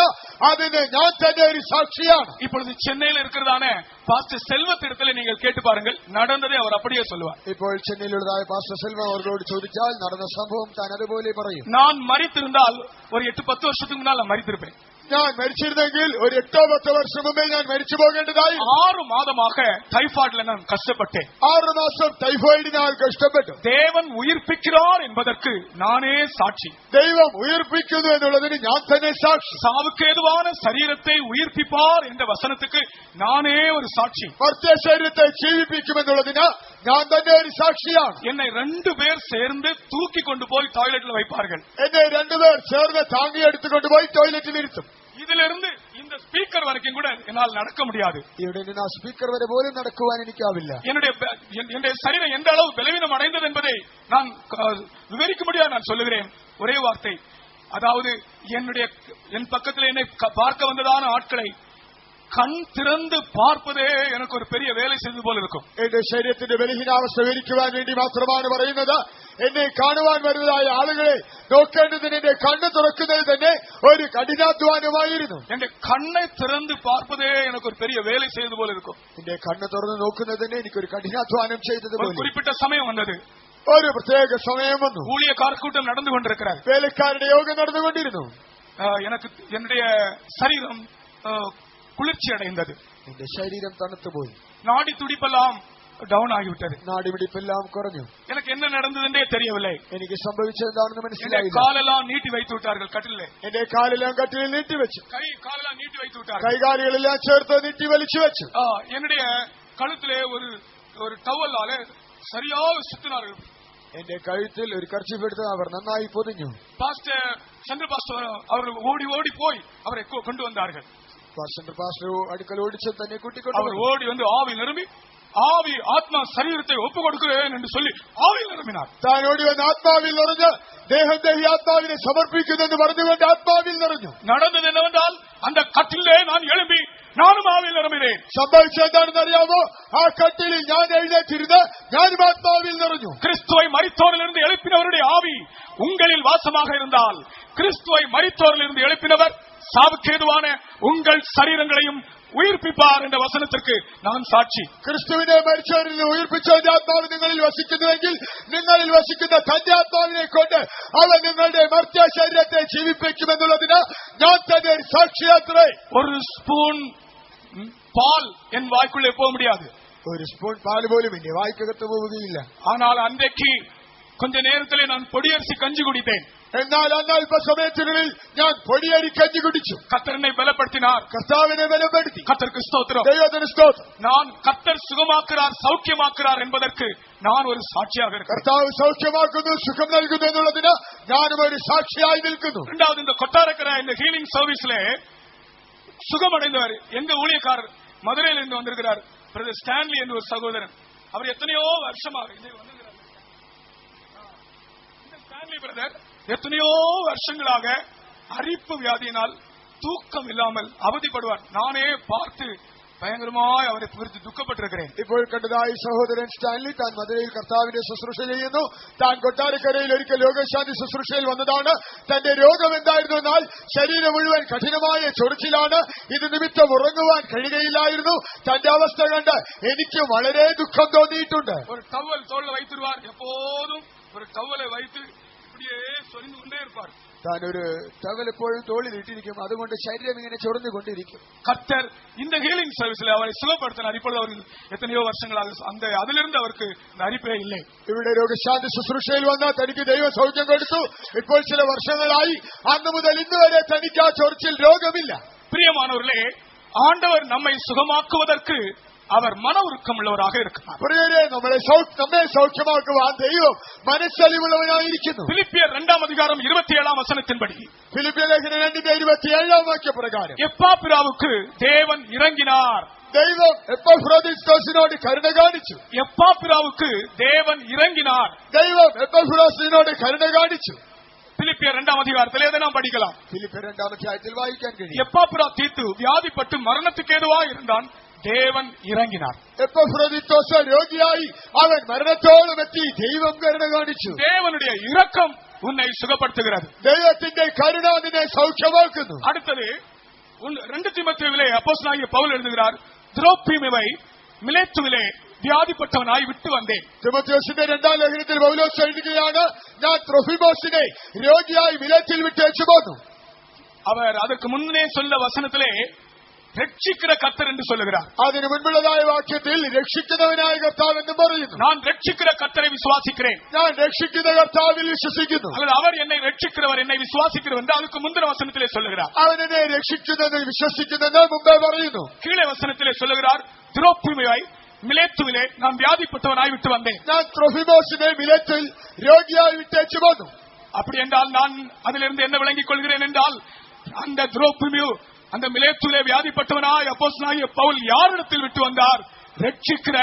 Speaker 1: അതിന് ഞാൻ തന്നെ ഒരു സാക്ഷിയാണ്.
Speaker 2: இப்பொழுது சென்னையில் இருக்கிறதான பாஸ்டர் செல்வத்திடத்தில் நீங்கள் கேட்டு பாருங்கள், நடந்ததை அவர் அப்படியே சொல்லுவார்.
Speaker 1: ഇപ്പോൾ ചെന്നൈയിലുള്ളതായ പാസ്റ്റർ സെൽവ അവരോട് ചോദിച്ചാൽ നടന്ന സംഭവം താൻ അതുപോലെ പറയും.
Speaker 2: நான் மரித்திருந்தால் ஒரு 8-10 வருஷத்துக்கு முன்னால் நான் மரித்திருப்பேன்.
Speaker 1: ഞാൻ മരിച്ചിരുന്നെങ്കിൽ ഒരു 8-10 വർഷം മുമ്പേ ഞാൻ മരിച്ചു പോകേണ്ടതായി.
Speaker 2: 6 மாதமாக டைபாய்டில் நான் கஷ்டப்பட்டேன்.
Speaker 1: 6 മാസം ടൈഫോയിഡിനാൽ കഷ്ടപ്പെട്ടു.
Speaker 2: தேவன் உயிர்ப்பிக்கிறார் என்பதற்கு நானே சாட்சி.
Speaker 1: ദൈവം ഉയർപ്പിക്കുന്നു എന്നുള്ളതിന് ഞാൻ തന്നെ സാക്ഷി.
Speaker 2: சாவுக்கு ஏதுவான சரீரத்தை உயிர்ப்பிப்பார் என்ற வசனத்துக்கு நானே ஒரு சாட்சி.
Speaker 1: മർത്യ ശരീരത്തെ ജീവിപ്പിക്കുമെന്നുള്ളതിന് ഞാൻ തന്നെ ഒരു സാക്ഷിയാണ്.
Speaker 2: என்னை 2 பேர் சேர்ந்து தூக்கி கொண்டு போய் டாய்லெட்ல வைப்பார்கள்.
Speaker 1: എന്നെ 2 പേർ ചേർന്ന് താങ്ങി എടുത്തുകൊണ്ട് പോയി ടോയ്ലറ്റിൽ ഇരുത്തും.
Speaker 2: இதிலிருந்து இந்த ஸ்பீக்கர் வரைக்கும் கூட என்னால் நடக்க முடியாது.
Speaker 1: ഇവിടെ നിന്ന് ആ സ്പീക്കർ വരെ പോലും നടക്കുവാൻ എനിക്കാവില്ല.
Speaker 2: என்னுடைய சரீரம் எந்த அளவு பலவீனம் அடைந்தது என்பதை நான் விவரிக்க முடியாது. நான் சொல்லுகிறேன் ஒரே வார்த்தை. அதாவது என் பக்கத்தில் என்னை பார்க்க வந்ததான ஆட்களை கண் திறந்து பார்ப்பதே எனக்கு ഒരു பெரிய வேலை செய்தது போல இருக்கும்.
Speaker 1: എന്റെ ശരീരത്തിന്റെ ബലഹീനാവസ്ഥ വിവരിക്കുവാൻ വേണ്ടി മാത്രമാണ് പറയുന്നത്. എന്നെ കാണുവാൻ വരുന്നതായ ആളുകളെ നോക്കേണ്ടതിന് എന്റെ കണ്ണ് തുറക്കുന്നത് തന്നെ ഒരു കഠിനാധ്വാനമായിരുന്നു.
Speaker 2: എന്റെ കണ്ണை திறந்து பார்ப்பதே எனக்கு ஒரு பெரிய வேலை செய்தது போல இருக்கும்.
Speaker 1: എന്റെ കണ്ണ് തുറന്ന് നോക്കുന്നത് തന്നെ എനിക്കൊരു കഠിനാധ്വാനം ചെയ്തതുപോലെ.
Speaker 2: குறிப்பிட்ட சமயம் வந்தது.
Speaker 1: ഒരു പ്രത്യേക സമയം വന്നു.
Speaker 2: ஊழியக்கார கூட்டம் நடந்து கொண்டிருக்கிறார்.
Speaker 1: വേലക്കാരുടെ യോഗം നടന്നുകൊണ്ടിരുന്നു.
Speaker 2: எனக்கு என்னுடைய சரீரம் குளிர்ச்சி அடைந்தது.
Speaker 1: എന്റെ ശരീരം തണുത്തുപോയി.
Speaker 2: நாடி துடிப்பெல்லாம் டவுன் ஆகிவிட்டது.
Speaker 1: നാടിമിടിപ്പെല്ലാം കുറഞ്ഞു.
Speaker 2: எனக்கு என்ன நடந்ததுன்றே தெரியவில்லை.
Speaker 1: എനിക്ക് സംഭവിച്ചതെന്താണെന്ന് മനസ്സിലായില്ല.
Speaker 2: காலெல்லாம் நீட்டி வைத்து விட்டார்கள் கட்டிலே.
Speaker 1: എന്റെ കാലെല്ലാം കട്ടിലിൽ നീട്ടി വെച്ചു.
Speaker 2: காலெல்லாம் நீட்டி வைத்து விட்டார்கள்.
Speaker 1: കൈകാലുകളെല്ലാം ചേർത്ത് നീട്ടി വലിച്ചു വെച്ചു.
Speaker 2: என்னுடைய கழுத்திலே ஒரு டவலால சரியாக சுத்தினார்கள்.
Speaker 1: എന്റെ കഴുത്തിൽ ഒരു കർച്ചീഫ് എടുത്ത് അവർ നന്നായി പൊതിഞ്ഞു.
Speaker 2: பாஸ்டர் சென்ட்ரல் பாஸ்டர் அவர்கள் ஓடி ஓடி போய் அவரை கொண்டு வந்தார்கள்.
Speaker 1: പാസ്റ്റർ അടുക്കൽ ഓടിച്ച് തന്നെ കൂട്ടിക്കൊണ്ടു.
Speaker 2: அவர் ஓடி வந்து ஆவி நிரம்பி ஆவி ஆத்மா சரீரத்தை ஒப்பு கொடுக்கிறேன் என்று சொல்லி ஆவியில் நிரம்பினார்.
Speaker 1: താൻ ഓടി വന്ന് ആത്മാവിൽ നിറഞ്ഞ് ദേഹത്തെ ഈ ആത്മാവിനെ സമർപ്പിക്കുന്നെന്ന് പറഞ്ഞുകൊണ്ട് ആത്മാവിൽ നിറഞ്ഞു.
Speaker 2: நடந்தது என்னவென்றால் அந்த கட்டிலே நான் எழும்பி நானும் ஆவியில் நிரம்பினேன்.
Speaker 1: സംഭവിച്ചത് എന്താണെന്ന് അറിയാമോ? ആ കട്ടിലിൽ ഞാൻ എഴുന്നേറ്റിരുന്ന് ഞാനും ആത്മാവിൽ നിറഞ്ഞു.
Speaker 2: கிறிஸ்துவை மரித்தோரிலிருந்து எழுப்பினவருடைய ஆவி உங்களில் வாசமாக இருந்தால் கிறிஸ்துவை மரித்தோரிலிருந்து எழுப்பினவர் சாவுக்கேதுவான உங்கள் சரீரங்களையும் ഉയർപ്പിപ്പാർ എன்ற വചനത്തിற்கு ഞാൻ സാക്ഷി.
Speaker 1: ക്രിസ്തുവിനെ മരിച്ചവരിൽ നിന്ന് ഉയർപ്പിച്ചവന്റെ ആത്മാവ് നിങ്ങളിൽ വസിക്കുന്നുവെങ്കിൽ നിങ്ങളിൽ വസിക്കുന്ന തന്റെ ആത്മാവിനെ കൊണ്ട് അവൻ നിങ്ങളുടെ മർത്യ ശരീരത്തെ ജീവിപ്പിക്കുമെന്നുള്ളതിന് ഞാൻ തന്നെ ഒരു സാക്ഷിയാത്രേ.
Speaker 2: ഒരു സ്പൂൺ പാൽ എൻ വായ്ക്കുள்ளே போக முடியாது.
Speaker 1: ഒരു സ്പൂൺ പാൽ പോലും എന്റെ വായ്ക്കകത്ത് പോവുകയില്ല.
Speaker 2: ஆனால் அன்றைக்கு கொஞ்ச நேரத்திலே நான் பொடியரிசி கஞ்சி குடித்தேன்.
Speaker 1: എന്നാൽ അന്ന് അല്പസമയത്തിനുള്ളിൽ ഞാൻ പൊടിയരി കഞ്ഞി കുടിച്ചു.
Speaker 2: கர்த்தரை பலப்படுத்தினார்.
Speaker 1: കർത്താവിനെ ബലപ്പെടുത്തി.
Speaker 2: கர்த்தருக்கு ஸ்தோத்திரம்.
Speaker 1: ദൈവത്തിന് സ്തോത്രം.
Speaker 2: நான் கர்த்தர் சுகமாக்குறார் சௌக்கியமாக்குறார் என்பதற்கு நான் ஒரு சாட்சியாக இருக்கிறேன்.
Speaker 1: കർത്താവ് സൗഖ്യമാക്കുന്നു, സുഖം നൽകുന്നു എന്നുള്ളതിന് ഞാനും ഒരു സാക്ഷിയായി നിൽക്കുന്നു.
Speaker 2: இரண்டாவது இந்த கொட்டாரக்கரை இந்த ஹீலிங் சர்வீஸ்ல சுகமடைந்தவர் எங்க ஊழியக்காரர் மதுரையில இருந்து வந்திருக்கிறார். பிரதர் ஸ்டான்லி என்ற ஒரு சகோதரன். அவர் எத்தனையோ வருஷமாக ஸ்டான்லி பிரதர் எத்தனையோ வருஷங்களாக அரிப்பு வியாதியினால் தூக்கம் இல்லாமல் அவதிப்படுவார். நானே பார்த்து ഭയങ്കരമായി അവരെ കുറിച്ച് ദുഃഖപ്പെട്ടിരിக்கிறேன்.
Speaker 1: ഇപ്പോൾ കണ്ടതായി സഹോദരൻ സ്റ്റാൻലി താൻ മധുരയിൽ കർത്താവിന്റെ ശുശ്രൂഷ ചെയ്യുന്നു. താൻ കൊട്ടാരക്കരയിൽ ഒരിക്കൽ രോഗശാന്തി ശുശ്രൂഷയിൽ വന്നതാണ്. തന്റെ രോഗം എന്തായിരുന്നു എന്നാൽ ശരീരം മുഴുവൻ കഠിനമായ ചൊറിച്ചിലാണ്. ഇത് നിമിത്തം ഉറങ്ങുവാൻ കഴിയുകയില്ലായിരുന്നു. തന്റെ അവസ്ഥ കണ്ട് എനിക്ക് വളരെ ദുഃഖം തോന്നിയിട്ടുണ്ട്.
Speaker 2: ഒരു ടവൽ തോളിൽ வைத்திருவார். எப்போதும் ஒரு டவலை வைத்து இப்படியே சொரிந்து கொண்டே இருப்பார்.
Speaker 1: താൻ ഒരു ടവൽ എപ്പോഴും തോളിൽ ഇട്ടിരിക്കും. അതുകൊണ്ട് ശരീരം ഇങ്ങനെ ചൊറിഞ്ഞുകൊണ്ടിരിക്കും.
Speaker 2: கர்த்தர் இந்த ஹீலிங் சர்வீஸ்ல அவரை சுகப்படுத்தினார். இப்பொழுது அவர்கள் எத்தனையோ வருஷங்களாக அதிலிருந்து அவருக்கு இந்த அரிப்பே இல்லை.
Speaker 1: ഇവിടെ രോഗശാന്തി ശുശ്രൂഷയിൽ വന്ന തനിക്ക് ദൈവം സൗഖ്യം കൊടുത്തു. ഇപ്പോൾ ചില വർഷങ്ങളായി അന്ന് മുതൽ ഇന്ന് വരെ തനിക്ക് ആ ചൊറിച്ചിൽ രോഗമില്ല.
Speaker 2: பிரியமானவர்களே, ஆண்டவர் நம்மை சுகமாக்குவதற்கு அவர் மன உருக்கம் உள்ளவராக இருக்கிறார்.
Speaker 1: പ്രിയരെ, നമ്മെ സൗഖ്യമാക്കുവാൻ ദൈവം മനസ്സലിവുള്ളവനായിരിക്കുന്നു.
Speaker 2: பிலிப்பியர் 2-ാം அதிகாரம் 27-ാം വചനത്തിൻപടി
Speaker 1: ഫിലിപ്പിയ ലേഖനം 2:27 വാക്യപ്രകാരം
Speaker 2: എപ്പാപ്പിരാവുക്ക് ദേവൻ ഇറങ്ങിനാർ.
Speaker 1: ദൈവം എപ്പഫ്രോദിത്തോസിനോട് കരുണ കാണിച്ചു.
Speaker 2: എപ്പാപ്പിരാവുക്ക് ദേവൻ ഇറങ്ങിനാർ.
Speaker 1: ദൈവം എപ്പഫ്രോദിനോട് കരുണ കാണിച്ചു.
Speaker 2: பிலிப்பியர் 2-ാം அதிகாரத்தில் இதை நாம் படிக்கலாம்.
Speaker 1: ഫിലിപ്പിയർ 2-ാം അധ്യായത്തിൽ വായിക്കാൻ കഴിയും.
Speaker 2: எப்பாப்பிரா தீத்து வியாதிப்பட்டு மரணத்துக்கு ஏதுவா இருந்தான். தேவன் இறங்கினார்.
Speaker 1: എപ്പഫ്രോദിത്തോസ് രോഗിയായി അവൻ മരണത്തോളം എത്തി. ദൈവം കരുണ കാണിച്ചു.
Speaker 2: தேவனுடைய இரக்கம் உன்னை சுகப்படுத்துகிறது.
Speaker 1: ദൈവത്തിന്റെ കരുണ നിന്നെ സൗഖ്യമാക്കുന്നു.
Speaker 2: அடுத்தது 2 தீமோத்தேயுவிலே அப்போஸ்தலனாகிய பவுல் எழுதுகிறார், த்ரோப்பீமுவை மிலேத்துவிலே വ്യാധിപ്പെട്ടവനായി വിട്ടു വന്നേൻ.
Speaker 1: തിമോഥെയോസിന്റെ 2-ാം ലേഖനത്തിൽ പൗലോസ് എഴുതുകയാണ്, ഞാൻ ത്രൊഫിമോസിനെ രോഗിയായി മിലേത്തിൽ വിട്ടേച്ചു പോന്നു.
Speaker 2: அவர் அதற்கு முன்னே சொல்ல வசனத்திலே രക്ഷിக்கிற கர்த்தர் என்று சொல்லுகிறார்.
Speaker 1: അതിന് മുൻപുള്ളതായ വാക്യത്തിൽ രക്ഷിക്കുന്നവനായ കർത്താവ് എന്ന് പറയുന്നു.
Speaker 2: நான் രക്ഷിக்கிற கர்த்தரை விசுவாசிக்கிறேன்.
Speaker 1: ഞാൻ രക്ഷിക്കുന്ന കർത്താവിൽ വിശ്വസിക്കുന്നു.
Speaker 2: அல்லது அவர் என்னை രക്ഷിக்கிறவர் என்னை விசுவாசிக்கிறவர் என்று அதுக்கு முந்தின வசனத்திலே சொல்லுகிறார்.
Speaker 1: അവൻ എന്നെ രക്ഷിക്കുന്നെന്ന് വിശ്വസിക്കുന്നെന്ന് മുമ്പേ പറയുന്നു.
Speaker 2: கீழே வசனத்திலே சொல்லுகிறார், த்ரோப்பீமுவை മിലേത്തുവിലെ നാം വ്യാധിപ്പെട്ടവനായി വിട്ടു വന്നേ.
Speaker 1: ഞാൻ ത്രൊഫിമോസിനെ മിലേത്തിൽ രോഗിയായി വിട്ടേച്ചു പോന്നു.
Speaker 2: அப்படி என்றால் நான் அதிலிருந்து என்ன விளங்கிக் கொள்கிறேன் என்றால், அந்த துரோபிமியு அந்த மிலேத்துவிலே வியாதிப்பட்டவனாய் அப்போஸ்தலனாகிய பவுல் யாரிடத்தில் விட்டு வந்தார்? ரட்சிக்கிற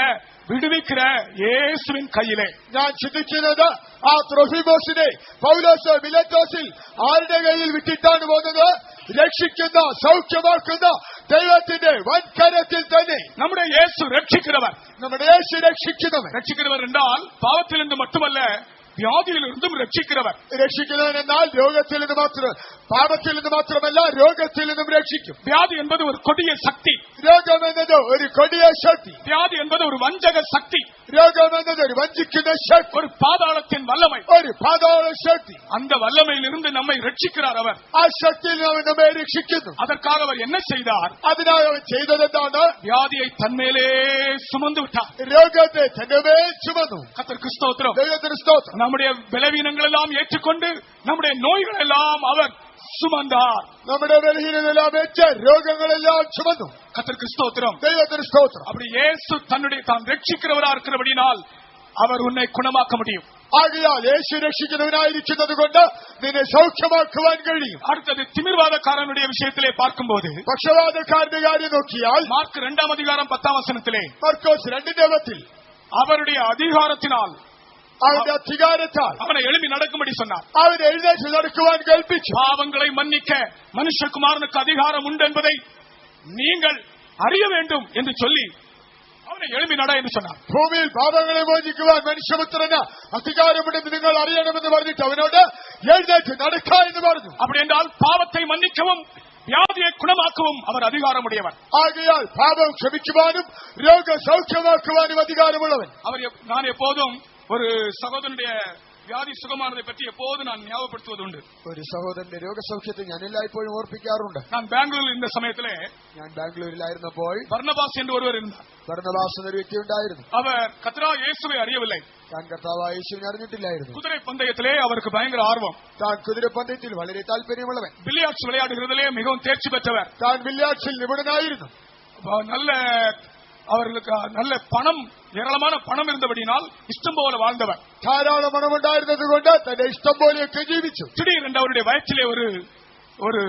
Speaker 2: വിടുവിக்கிற യേശുവിൻ കയ്യിലെ.
Speaker 1: ഞാൻ ചിന്തിക്കുന്നത് ആ ത്രൊഫിമോസിനെ പൗലോസ് മിലേത്തോസിൽ ആരുടെ കയ്യിൽ വിട്ടിട്ടാണ് പോകുന്നത്? രക്ഷിക്കുന്ന സൗഖ്യമാക്കുന്ന ദൈവത്തിന്റെ വൻകരത്തിൽ തന്നെ.
Speaker 2: നമ്മുടെ യേശു രക്ഷിக்கிறவர்.
Speaker 1: നമ്മുടെ യേശു രക്ഷിക്കുന്നവൻ.
Speaker 2: രക്ഷിக்கிறவர் என்றால் பாவத்தில் இருந்து மட்டுமல்ல, വ്യാധിയിലിരുന്നും രക്ഷിக்கிறവർ.
Speaker 1: രക്ഷിക്കുന്നവൻ എന്നാൽ രോഗത്തിൽ നിന്ന് മാത്രം, പാപത്തിൽ നിന്ന് മാത്രമല്ല രോഗത്തിൽ നിന്നും രക്ഷിക്കും.
Speaker 2: വ്യാധി என்பது ஒரு கொடிய சக்தி.
Speaker 1: രോഗം എന്നത് ഒരു കൊടിയ ശക്തി.
Speaker 2: വ്യാധി என்பது ഒരു വഞ്ചക ശക്തി.
Speaker 1: രോഗം എന്നത് ഒരു വഞ്ചിക്കുന്ന ശക്തി,
Speaker 2: ஒரு பாதாளத்தின் வல்லமை,
Speaker 1: ഒരു പാതാള ശക്തി.
Speaker 2: அந்த வல்லமையிலிருந்து நம்மை ரட்சிக்கிறார் அவர்.
Speaker 1: ആ ശക്തിയിൽ അവൻ നമ്മെ രക്ഷിക്കുന്നു.
Speaker 2: அதற்காக அவர் என்ன செய்தார்?
Speaker 1: അതിനായി അവൻ ചെയ്തതെന്താണ്?
Speaker 2: വ്യാധിயை തന്മേലേ சுமந்து விட்டார்.
Speaker 1: രോഗത്തെ തന്റെ മേൽ ചുമന്നു.
Speaker 2: கர்த்தருக்கு ஸ்தோத்திரம்.
Speaker 1: ദൈവത്തിന് സ്തോത്രം.
Speaker 2: நம்முடைய பலவீனங்கள் எல்லாம் ஏற்றுக்கொண்டு நம்முடைய நோய்கள் எல்லாம் அவர் சுமந்தார்.
Speaker 1: നമ്മുടെ ബലഹീനതയെല്ലാം ഏറ്റ് രോഗങ്ങളെല്ലാം ചുമന്നു.
Speaker 2: கர்த்தருக்கு ஸ்தோத்திரம்.
Speaker 1: ദൈവത്തിന് സ്തോത്രം.
Speaker 2: அப்படி இயேசு தன்னுடைய தான் ரட்சிக்கிறவரா இருக்கிறபடினால் அவர் உன்னை குணமாக்க முடியும்.
Speaker 1: ആകയാൽ യേശു രക്ഷിക്കുന്നവനായിരിക്കുന്നത് കൊണ്ട് നിന്നെ സൗഖ്യമാക്കുവാൻ കഴിയും.
Speaker 2: அடுத்தது திமிர்வாதக்காரனுடைய விஷயத்திலே பார்க்கும்போது,
Speaker 1: പക്ഷവാതക്കാരന്റെ കാര്യം നോക്കിയാൽ
Speaker 2: மார்க் 2 அதிகாரம் 10 வசனத்திலே
Speaker 1: മർക്കോസ് 2:10
Speaker 2: அவருடைய அதிகாரத்தினால்
Speaker 1: അവന്റെ അധികാരത്താൽ
Speaker 2: அவனை எழுப்பி நடக்கும்படி சொன்னார்.
Speaker 1: അവൻ എഴുന്നേറ്റ് നടക്കുവാൻ കൽപ്പിച്ചു.
Speaker 2: பாவங்களை மன்னிக்க மனுஷகுமாரனுக்கு அதிகாரம் உண்டு என்பதை நீங்கள் அறிய வேண்டும் என்று சொல்லி அவனை எழுப்பி நட என்று சொன்னார்.
Speaker 1: ഭൂമിയിൽ പാപങ്ങളെ മോചിക്കുവാൻ മനുഷ്യപുത്രന് അധികാരമുണ്ടെന്ന് നിങ്ങൾ അറിയണമെന്ന് പറഞ്ഞിട്ട് അവനോട് എഴുന്നേറ്റ് നടക്ക എന്ന് പറഞ്ഞു.
Speaker 2: அப்படி என்றால் பாவத்தை மன்னிக்கவும் വ്യാധിയെ ഗുണമാക്കവും അവർ അധികാരമുடையവൻ.
Speaker 1: ആകയാൽ പാപം ക്ഷമിക്കുവാനും രോഗം സൗഖ്യമാക്കുവാനും അധികാരമുള്ളവൻ.
Speaker 2: நான் எப்போதும் ஒரு சகோதரனுடைய വ്യാധി സുഖമാണതെ പറ്റി எப்போதும் நான் ஞாபகப்படுத்துவதுண்டு.
Speaker 1: ഒരു സഹോദരന്റെ രോഗസൗഖ്യത്തെ ഞാൻ എല്ലായ്പ്പോഴും ഓർപ്പിക്കാറുണ്ട്.
Speaker 2: நான் பெங்களூரில் இருந்த சமயத்திலே
Speaker 1: ഞാൻ ബാംഗ്ലൂരിലായിരുന്നപ്പോൾ
Speaker 2: பர்னபாஸ் என்று ஒருவர் இருந்தார்.
Speaker 1: ബർന്നബാസ് എന്നൊരു വ്യക്തി ഉണ്ടായിരുന്നു.
Speaker 2: அவர் கர்த்தராகிய இயேசுவை அறியவில்லை.
Speaker 1: താൻ കർത്താവായ യേശുവിനെ അറിഞ്ഞിട്ടില്ലായിരുന്നു.
Speaker 2: குதிரை பந்தயத்திலே அவருக்கு பயங்கர ஆர்வம்.
Speaker 1: താൻ കുതിരപ്പന്തയത്തിൽ വളരെ താല്പര്യമുള്ളവൻ.
Speaker 2: பில்லியார்ட்ஸ் விளையாடுகிறதிலே மிகவும் தேர்ச்சி பெற்றவர்.
Speaker 1: താൻ ബില്ലിയാർഡ്സിൽ നിപുണനായിരുന്നു.
Speaker 2: நல்ல அவர்களுக்கு நல்ல பணம், ஏராளமான பணம் இருந்தபடினால் இஷ்டம் போல வாழ்ந்தவர்.
Speaker 1: ധാരാളം പണമുണ്ടായിരുന്നത് കൊണ്ട് തന്റെ ഇഷ്ടം പോലെയൊക്കെ ജീവിച്ചു.
Speaker 2: திடீரென்று அவருடைய வயிற்றிலே ஒரு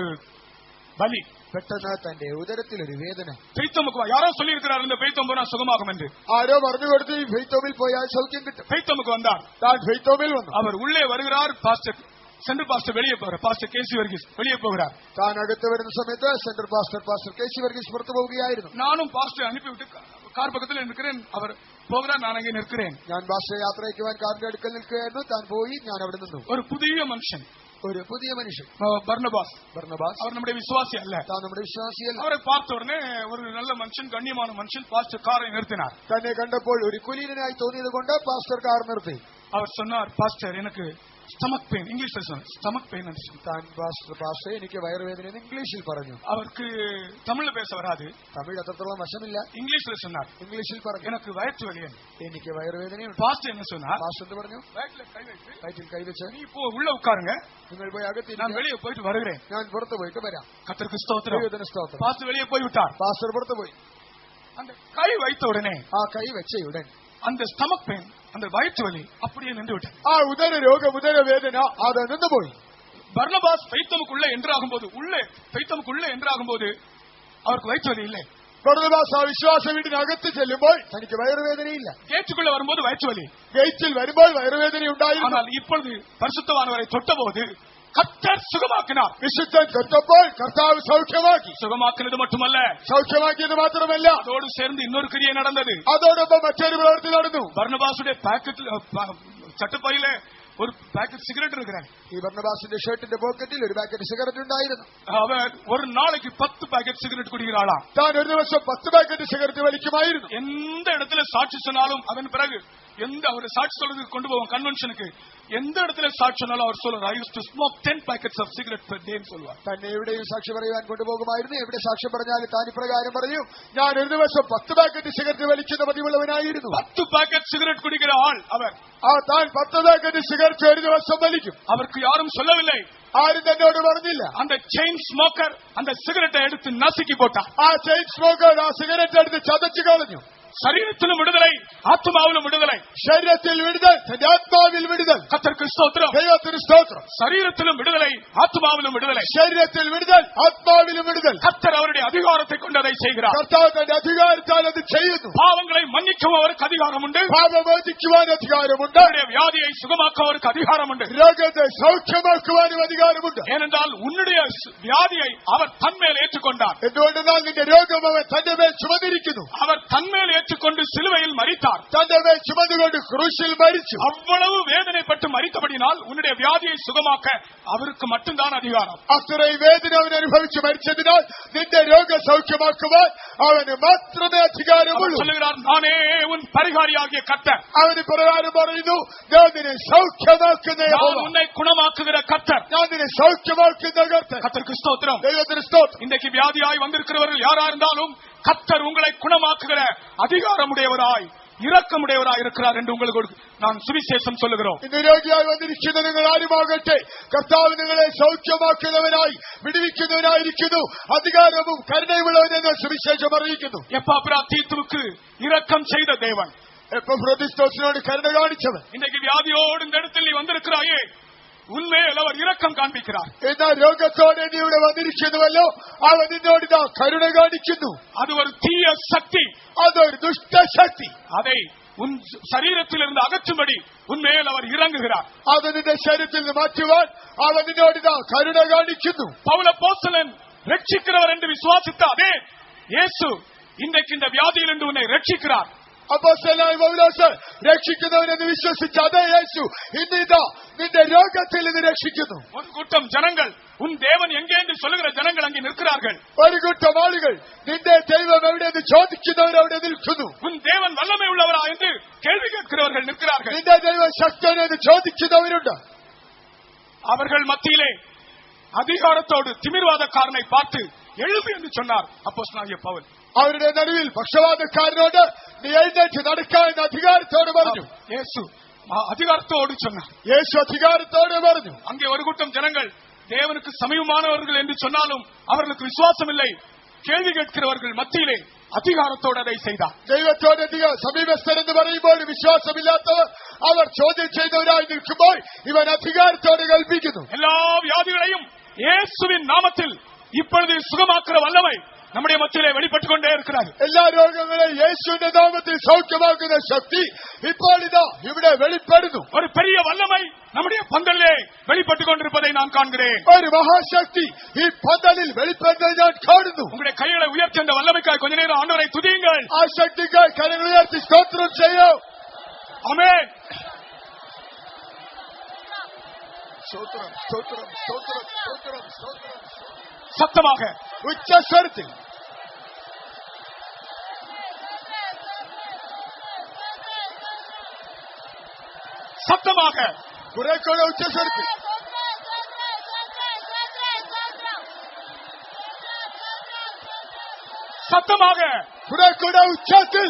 Speaker 2: வலி.
Speaker 1: പെട്ടെന്ന് തന്റെ ഉദരത്തിൽ ഒരു വേദന.
Speaker 2: பெய்த்தோமுக்கு யாரோ சொல்லி இருக்கிறார், இந்த பெய்த்தோம் போனா சுகமாகும் என்று.
Speaker 1: ആരോ പറഞ്ഞു കൊടുത്ത് ഈ ഫെയ്ത്തോമിൽ പോയാൽ സൗഖ്യം കിട്ടും.
Speaker 2: பெய்த்தோமுக்கு வந்தார்.
Speaker 1: താൻ ഫെയ്ത്തോമിൽ വന്നു.
Speaker 2: அவர் உள்ளே வருகிறார். பாஸ்டர் சென்ட்ரல் பாஸ்டர் வெளியே போகிறார். பாஸ்டர் கேசி வர்கீஸ் வெளியே போகிறார்.
Speaker 1: താൻ അകത്ത് വരുന്ന സമയത്ത് സെൻട്രൽ പാസ്റ്റർ കേസി വർഗീസ് പുറത്തു പോവുകയായിരുന്നു.
Speaker 2: நானும் பாஸ்டர் அனுப்பிவிட்டு கார் பக்கத்தில் நிற்கிறேன். அவர் போகிறார், நான் அங்கே நிற்கிறேன்.
Speaker 1: ഞാൻ പാസ്റ്ററെ യാത്രയ്ക്കുവാൻ കാറിന്റെ അടുക്കൽ നിൽക്കുകയായിരുന്നു. താൻ പോയി, ഞാൻ അവിടെ നിന്നു.
Speaker 2: ஒரு புதிய மனுஷன்,
Speaker 1: ഒരു പുതിയ മനുഷ്യൻ
Speaker 2: பர்னபாஸ்.
Speaker 1: அவர்
Speaker 2: நம்முடைய விசுவாசி அல்ல.
Speaker 1: താൻ നമ്മുടെ വിശ്വാസിയല്ല.
Speaker 2: அவரை பார்த்த உடனே ஒரு நல்ல மனுஷன், கண்ணியமான மனுஷன், பாஸ்டர் காரை நிறுத்தினார்.
Speaker 1: തന്നെ കണ്ടപ്പോൾ ഒരു കുലീനനായി തോന്നിയത് കൊണ്ട് പാസ്റ്റർ കാർ നിർത്തി.
Speaker 2: அவர் சொன்னார், பாஸ்டர் எனக்கு ஸ்டமக் பெயின், இங்கிலீஷ்ல சொன்னார், ஸ்டமக் பெயின்.
Speaker 1: താൻ പാസ്റ്റർ എനിക്ക് വയറുവേദന എന്ന് ഇംഗ്ലീഷിൽ പറഞ്ഞു.
Speaker 2: அவருக்கு தமிழ்ல பேச வராது,
Speaker 1: തമിഴ് അത്രത്തോളം വശമില്ല.
Speaker 2: இங்கிலீஷ்ல சொன்னார்,
Speaker 1: ഇംഗ്ലീഷിൽ പറഞ്ഞു
Speaker 2: எனக்கு வயிற்று வலி,
Speaker 1: എനിക്ക് വയറുവേദനയുണ്ട്.
Speaker 2: பாஸ்டர் என்ன சொன்னார்?
Speaker 1: പാസ്റ്റർ എന്ത് പറഞ്ഞു?
Speaker 2: வயிற்றுல கை வைத்து,
Speaker 1: വയറ്റിൽ കൈവച്ച്
Speaker 2: நீ இப்போ உள்ள உட்காருங்க,
Speaker 1: നിങ്ങൾ പോയി അകത്ത്
Speaker 2: நான் வெளியே போயிட்டு வருகிறேன்.
Speaker 1: ഞാൻ പുറത്തു പോയിട്ട് വരാം.
Speaker 2: கர்த்தருக்கு ஸ்தோத்திரம்.
Speaker 1: ദൈവത്തിന് സ്തോത്രം.
Speaker 2: பாஸ்டர் வெளியே போய் விட்டார்.
Speaker 1: പാസ്റ്റർ പുറത്തു പോയി.
Speaker 2: அந்த கை வைத்த உடனே
Speaker 1: ആ കൈ വെച്ചയുടൻ
Speaker 2: அந்த ஸ்டமக் பெயின், அந்த வயிற்று வலி அப்படியே நின்று விட்டது.
Speaker 1: ആ ഉദര രോഗം, ഉദരവേദന അത് നിന്നുപോയി.
Speaker 2: பர்னபாஸ் பெய்த்தோமுக்குள்ள என்றாகும்போது, பெய்த்தோமுக்குள்ள என்றாகும்போது அவருக்கு வயிற்று வலி இல்லை.
Speaker 1: ബർന്നബാസ് ആ വിശ്വാസ വീടിനകത്ത് ചെല്ലുമ്പോൾ തനിക്ക് വയറുവേദനയില്ല.
Speaker 2: கேட்டுக்குள்ள வரும்போது வயிற்று வலி,
Speaker 1: ഗേറ്റിൽ വരുമ്പോൾ വയറുവേദന ഉണ്ടായിരുന്നു.
Speaker 2: ஆனால் இப்பொழுது பரிசுத்தவானவரை தொட்டபோது கர்த்தர் சுகமாக்கினார்.
Speaker 1: വിശുദ്ധൻ തൊട്ടപ്പോൾ കർത്താവ് സൗഖ്യമാക്കി.
Speaker 2: சுகமாக்கினது மட்டுமல்ல,
Speaker 1: സൗഖ്യമാക്കിയത് മാത്രമല്ല,
Speaker 2: அதோடு சேர்ந்து இன்னொரு கிரியை நடந்தது.
Speaker 1: അതോടൊപ്പം മറ്റൊരു പ്രവൃത്തി നടന്നു.
Speaker 2: பர்னபாசுடைய பாக்கெட்டில், சட்டப்பையில ஒரு பாக்கெட் சிகரெட் இருக்கிறார்.
Speaker 1: ഈ ബർന്നബാസിന്റെ ഷർട്ടിന്റെ പോക്കറ്റിൽ ഒരു പാക്കറ്റ് സിഗരറ്റ് ഉണ്ടായിരുന്നു.
Speaker 2: அவர் ஒரு நாளைக்கு 10 பாக்கெட் சிகரெட் குடிக்கிறாளாம்.
Speaker 1: താൻ ഒരു ദിവസം 10 പാക്കറ്റ് സിഗരറ്റ് വലിക്കുമായിരുന്നു.
Speaker 2: எந்த இடத்துல சாட்சி சொன்னாலும் அதன் பிறகு எந்த அவர் சாட்சி சொல்றதுக்கு கொண்டு போவோம் கன்வென்ஷனுக்கு, எந்த இடத்துல சாட்சி சொன்னாலும் அவர் சொல்றார், I used to smoke 10 packets of cigarette per day ன்னு சொல்வார்.
Speaker 1: തന്നെ എവിടെയും സാക്ഷി പറയാൻ കൊണ്ടുപോകുമായിരുന്നു. എവിടെ സാക്ഷ്യം പറഞ്ഞാലും താൻ ഇപ്രകാരം പറയും, ഞാൻ ഒരു ദിവസം 10 പാക്കറ്റ് സിഗരറ്റ് വലിക്കുന്ന പതിവുള്ളവനായിരുന്നു.
Speaker 2: 10 பாக்கெட் சிகரெட் குடிக்கிற ஆள் அவர்.
Speaker 1: താൻ 10 പാക്കറ്റ് സിഗരറ്റ് ഒരു ദിവസം വലിക്കും.
Speaker 2: அவருக்கு யாரும் சொல்லவில்லை.
Speaker 1: ആരും തന്നോട് പറഞ്ഞില്ല.
Speaker 2: அந்த செயின் ஸ்மோக்கர் அந்த சிகரெட்டை எடுத்து நசுக்கி போட்டார்.
Speaker 1: ആ ചെയിൻ സ്മോക്കർ ആ സിഗരറ്റ് എടുത്ത് ചതച്ചു കളഞ്ഞു.
Speaker 2: சரீரத்திலும் விடுதலை, ஆத்மாவிலும் விடுதலை.
Speaker 1: ശരീരത്തിൽ വിടുതൽ, തന്റെ ആത്മാവിൽ വിടുതൽ.
Speaker 2: கர்த்தருக்கு ஸ்தோத்திரம்.
Speaker 1: ദൈവത്തിന് സ്തോത്രം.
Speaker 2: சரீரத்திலும் விடுதலை, ஆத்மாவிலும் விடுதலை.
Speaker 1: ശരീരത്തിൽ വിടുതൽ, ആത്മാവിലും വിടുതൽ.
Speaker 2: கர்த்தர் அவருடைய அதிகாரத்தை கொண்டு அதை செய்கிறார்.
Speaker 1: കർത്താവ് തന്റെ അധികാരത്താൽ അത് ചെയ്യുന്നു.
Speaker 2: பாவங்களை மன்னிக்கவும் அவருக்கு அதிகாரம் உண்டு.
Speaker 1: പാപമോചിക്കുവാൻ അധികാരമുണ്ട്.
Speaker 2: அவருடைய வியாதியை சுகமாக்க அவருக்கு அதிகாரம் உண்டு.
Speaker 1: രോഗത്തെ സൗഖ്യമാക്കുവാനും അധികാരമുണ്ട്.
Speaker 2: ஏனென்றால் உன்னுடைய வியாதியை அவர் தன்மேல் ஏற்றுக்கொண்டார்.
Speaker 1: എന്തുകൊണ്ടെന്നാൽ നിന്റെ രോഗം അവൻ തന്റെ മേൽ ചുമന്നിരിക്കുന്നു.
Speaker 2: அவர் தன்மேல் ஏற்றுக்கொண்டு சிலுவையில் மரித்தார்.
Speaker 1: തന്റെ മേൽ ചുമന്നുകൊണ്ട് ക്രൂശിൽ മരിച്ചു.
Speaker 2: அவ்வளவு வேதனைப்பட்டு மரித்தபடினால் உன்னுடைய வியாதியை சுகமாக்க அவருக்கு மட்டும்தான் அதிகாரம்.
Speaker 1: അത്രയും വേദന അവൻ അനുഭവിച്ച് മരിച്ചതിനാൽ നിന്റെ രോഗം സൗഖ്യമാക്കുവാൻ അവന് മാത്രമേ അധികാരമുള്ളൂ.
Speaker 2: சொல்லுகிறார், நானே உன் பரிகாரியாகிய கர்த்தர்.
Speaker 1: അവന് പ്രകാരം പറയുന്നു, ഞാൻ നിന്നെ സൗഖ്യമാക്കുന്ന യഹോവ.
Speaker 2: நான் உன்னை குணமாக்குகிற கர்த்தர்.
Speaker 1: ഞാൻ നിന്നെ സൗഖ്യമാക്കുന്ന കർത്തൻ.
Speaker 2: கர்த்தருக்கு ஸ்தோத்திரம்.
Speaker 1: ദൈവത്തിന് സ്തോത്രം.
Speaker 2: இன்றைக்கு வியாதியாய் வந்திருக்கிறவர்கள் யாரா இருந்தாலும் கர்த்தர் உங்களை குணமாக்குகிற அதிகாரமுடையவராய் இரக்கமுடையவராய் இருக்கிறார் என்று உங்களுக்கு நான் சுவிசேஷம் சொல்லுகிறோம்.
Speaker 1: ഇന്ന് രോഗിയായി വന്നിരിക്കുന്ന നിങ്ങൾ ആരുമാകട്ടെ, കർത്താവ് നിങ്ങളെ സൗഖ്യമാക്കുന്നവനായി വിടുവിക്കുന്നവനായിരിക്കുന്നു. അധികാരവും കരുണയുമുള്ളവനെന്ന് സുവിശേഷം അറിയിക്കുന്നു.
Speaker 2: எப்பாப்ரா தீத்துவுக்கு இரக்கம் செய்த தேவன்,
Speaker 1: എപ്പഫ്രോദിസ്തോസിനോട് കരുണ കാണിച്ചവൻ,
Speaker 2: இன்றைக்கு வியாதியோடு இந்த இடத்தில் நீ வந்திருக்கிறாயே, உண்மையில் அவர் இரக்கம் காண்பிக்கிறார்.
Speaker 1: എന്നാൽ രോഗത്തോടെ നീ ഇവിടെ വന്നിരിക്കുന്നുവല്ലോ, അവൻ നിന്നോട് ഇതാ കരുണ കാണിക്കുന്നു.
Speaker 2: அது ஒரு தீய சக்தி.
Speaker 1: അതൊരു ദുഷ്ടശക്തി.
Speaker 2: அதை உன் சரீரத்தில் இருந்து அகற்றும்படி உண்மையில் அவர் இறங்குகிறார்.
Speaker 1: അത് നിന്റെ ശരീരത്തിൽ നിന്ന് മാറ്റുവാൻ അവൻ നിന്നോട് ഇതാ കരുണ കാണിക്കുന്നു.
Speaker 2: பவுலப்போஸ்தலன் ரட்சிக்கிறவர் என்று விசுவாசித்த அதே இயேசு இன்றைக்கு இந்த வியாதியில் இருந்து உன்னை ரட்சிக்கிறார்.
Speaker 1: അപ്പോസ്തലനായ പൗലോസ് രക്ഷിക്കുന്നവനെന്ന് വിശ്വസിച്ച അതേ യേശു ഇന്നിതാ നിന്റെ രോഗത്തിൽ നിന്ന് രക്ഷിക്കുന്നു.
Speaker 2: ஒரு கூட்டம் ஜனங்கள், உன் தேவன் எங்கே என்று சொல்லுகிற ஜனங்கள் அங்கே நிற்கிறார்கள்.
Speaker 1: ഒരു കൂട്ടം ആളുകൾ നിന്റെ ദൈവം എവിടെയെന്ന് ചോദിക്കുന്നവർ അവിടെ നിൽക്കുന്നു.
Speaker 2: உன் தேவன் வல்லமை உள்ளவரா என்று கேள்வி கேட்கிறவர்கள் நிற்கிறார்கள்.
Speaker 1: നിന്റെ ദൈവം ശക്തനെന്ന് ചോദിക്കുന്നവരുണ്ട്.
Speaker 2: அவர்கள் மத்தியிலே அதிகாரத்தோடு திமிர்வாதக்காரனை பார்த்து எழுது என்று சொன்னார் அப்போஸ்தலனாகிய பவுல்.
Speaker 1: അവരുടെ നടുവിൽ പക്ഷവാതക്കാരനോട് നീ എഴുന്നേറ്റ് നടക്കാൻ എന്ന് അധികാരത്തോട് പറഞ്ഞു.
Speaker 2: இயேசு அதிகாரத்தோடு சொன்னார்.
Speaker 1: യേശു അധികാരത്തോട് പറഞ്ഞു.
Speaker 2: அங்கே ஒரு கூட்டம் ஜனங்கள் தேவனுக்கு சமீபமானவர்கள் என்று சொன்னாலும் அவர்களுக்கு விசுவாசம் இல்லை. கேள்வி கேட்கிறவர்கள் மத்தியிலே அதிகாரத்தோடு அதை செய்தார்.
Speaker 1: ദൈവത്തോട് സമീപസ്ഥരെന്ന് പറയുമ്പോൾ വിശ്വാസമില്ലാത്തവർ അവർ ചോദ്യം ചെയ്യുന്നവരായി നിൽക്കുമ്പോൾ ഇവൻ അധികാരത്തോട് കൽപ്പിക്കുന്നു.
Speaker 2: எல்லா வியாதிகளையும் இயேசுவின் நாமத்தில் இப்பொழுது சுகமாக்குற வல்லமை நம்முடைய மத்தியிலே வெளிப்பட்டுக் கொண்டே இருக்கிறார்.
Speaker 1: എല്ലാ രോഗങ്ങളെയും യേശുവിന്റെ നാമത്തിൽ സൗഖ്യമാക്കുന്ന ശക്തി ഇപ്പോൾ ഇതാ ഇവിടെ വെളിപ്പെടുന്നു.
Speaker 2: ஒரு பெரிய வல்லமை நம்முடைய பந்தலிலே வெளிப்பட்டுக் கொண்டிருப்பதை நான் காண்கிறேன்.
Speaker 1: ഒരു മഹാശക്തി ഈ പന്തലിൽ വെളിപ്പെടുന്നത് ഞാൻ കാണുന്നു.
Speaker 2: உங்களுடைய கைகளை உயர்த்தி அந்த வல்லமைக்காய் கொஞ்ச நேரம் ஆண்டவரை துதியுங்கள்.
Speaker 1: ആ ശക്തിക്കായി കരങ്ങൾ ഉയർത്തി സ്തോത്രം ചെയ്യൂ.
Speaker 2: ஆமென்.
Speaker 1: സ്തോത്രം സ്തോത്രം സ്തോത്രം സ്തോത്രം സ്തോത്രം.
Speaker 2: சத்தமாக
Speaker 1: ഉച്ചസ്വരത്തിൽ
Speaker 2: சத்தமாக
Speaker 1: കുറെ കൂടെ ഉച്ചസ്വരത്തിൽ
Speaker 2: சத்தமாக
Speaker 1: കുറെ കൂടെ ഉച്ചത്തിൽ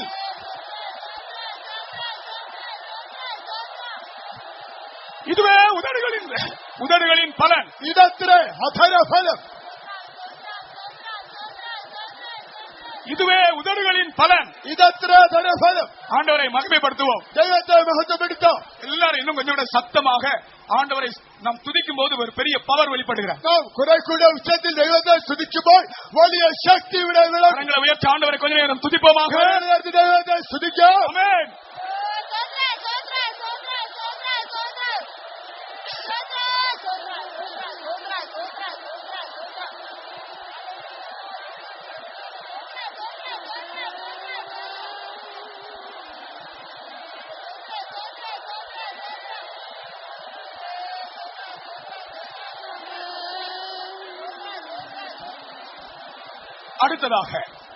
Speaker 2: இதுவே உதடுகளின் பலன்.
Speaker 1: ഇതത്ര അധരഫലം.
Speaker 2: இதுவே உதடுகளின் பலன்.
Speaker 1: ഇതത്ര അധരഫലം.
Speaker 2: ஆண்டவரை மகிமைப்படுத்துவோம்.
Speaker 1: ദൈവത്തെ മഹത്വപ്പെടുത്താം.
Speaker 2: எல்லாரும் இன்னும் கொஞ்சம் கூட சத்தமாக ஆண்டவரை நாம் துதிக்கும் போது ஒரு பெரிய பவர் வெளிப்படுகிறார்.
Speaker 1: നാം കുറെ കൂടെ ഉച്ചത്തിൽ ദൈവത്തെ സ്തുതിക്കുമ്പോൾ വലിയ ശക്തി ഇവിടെ വിളങ്ങും.
Speaker 2: கரங்களை உயர்த்தி ஆண்டவரை கொஞ்ச நேரம் துதிப்போமாக.
Speaker 1: ദൈവത്തെ സ്തുതിക്കാം.
Speaker 2: ஆமென்.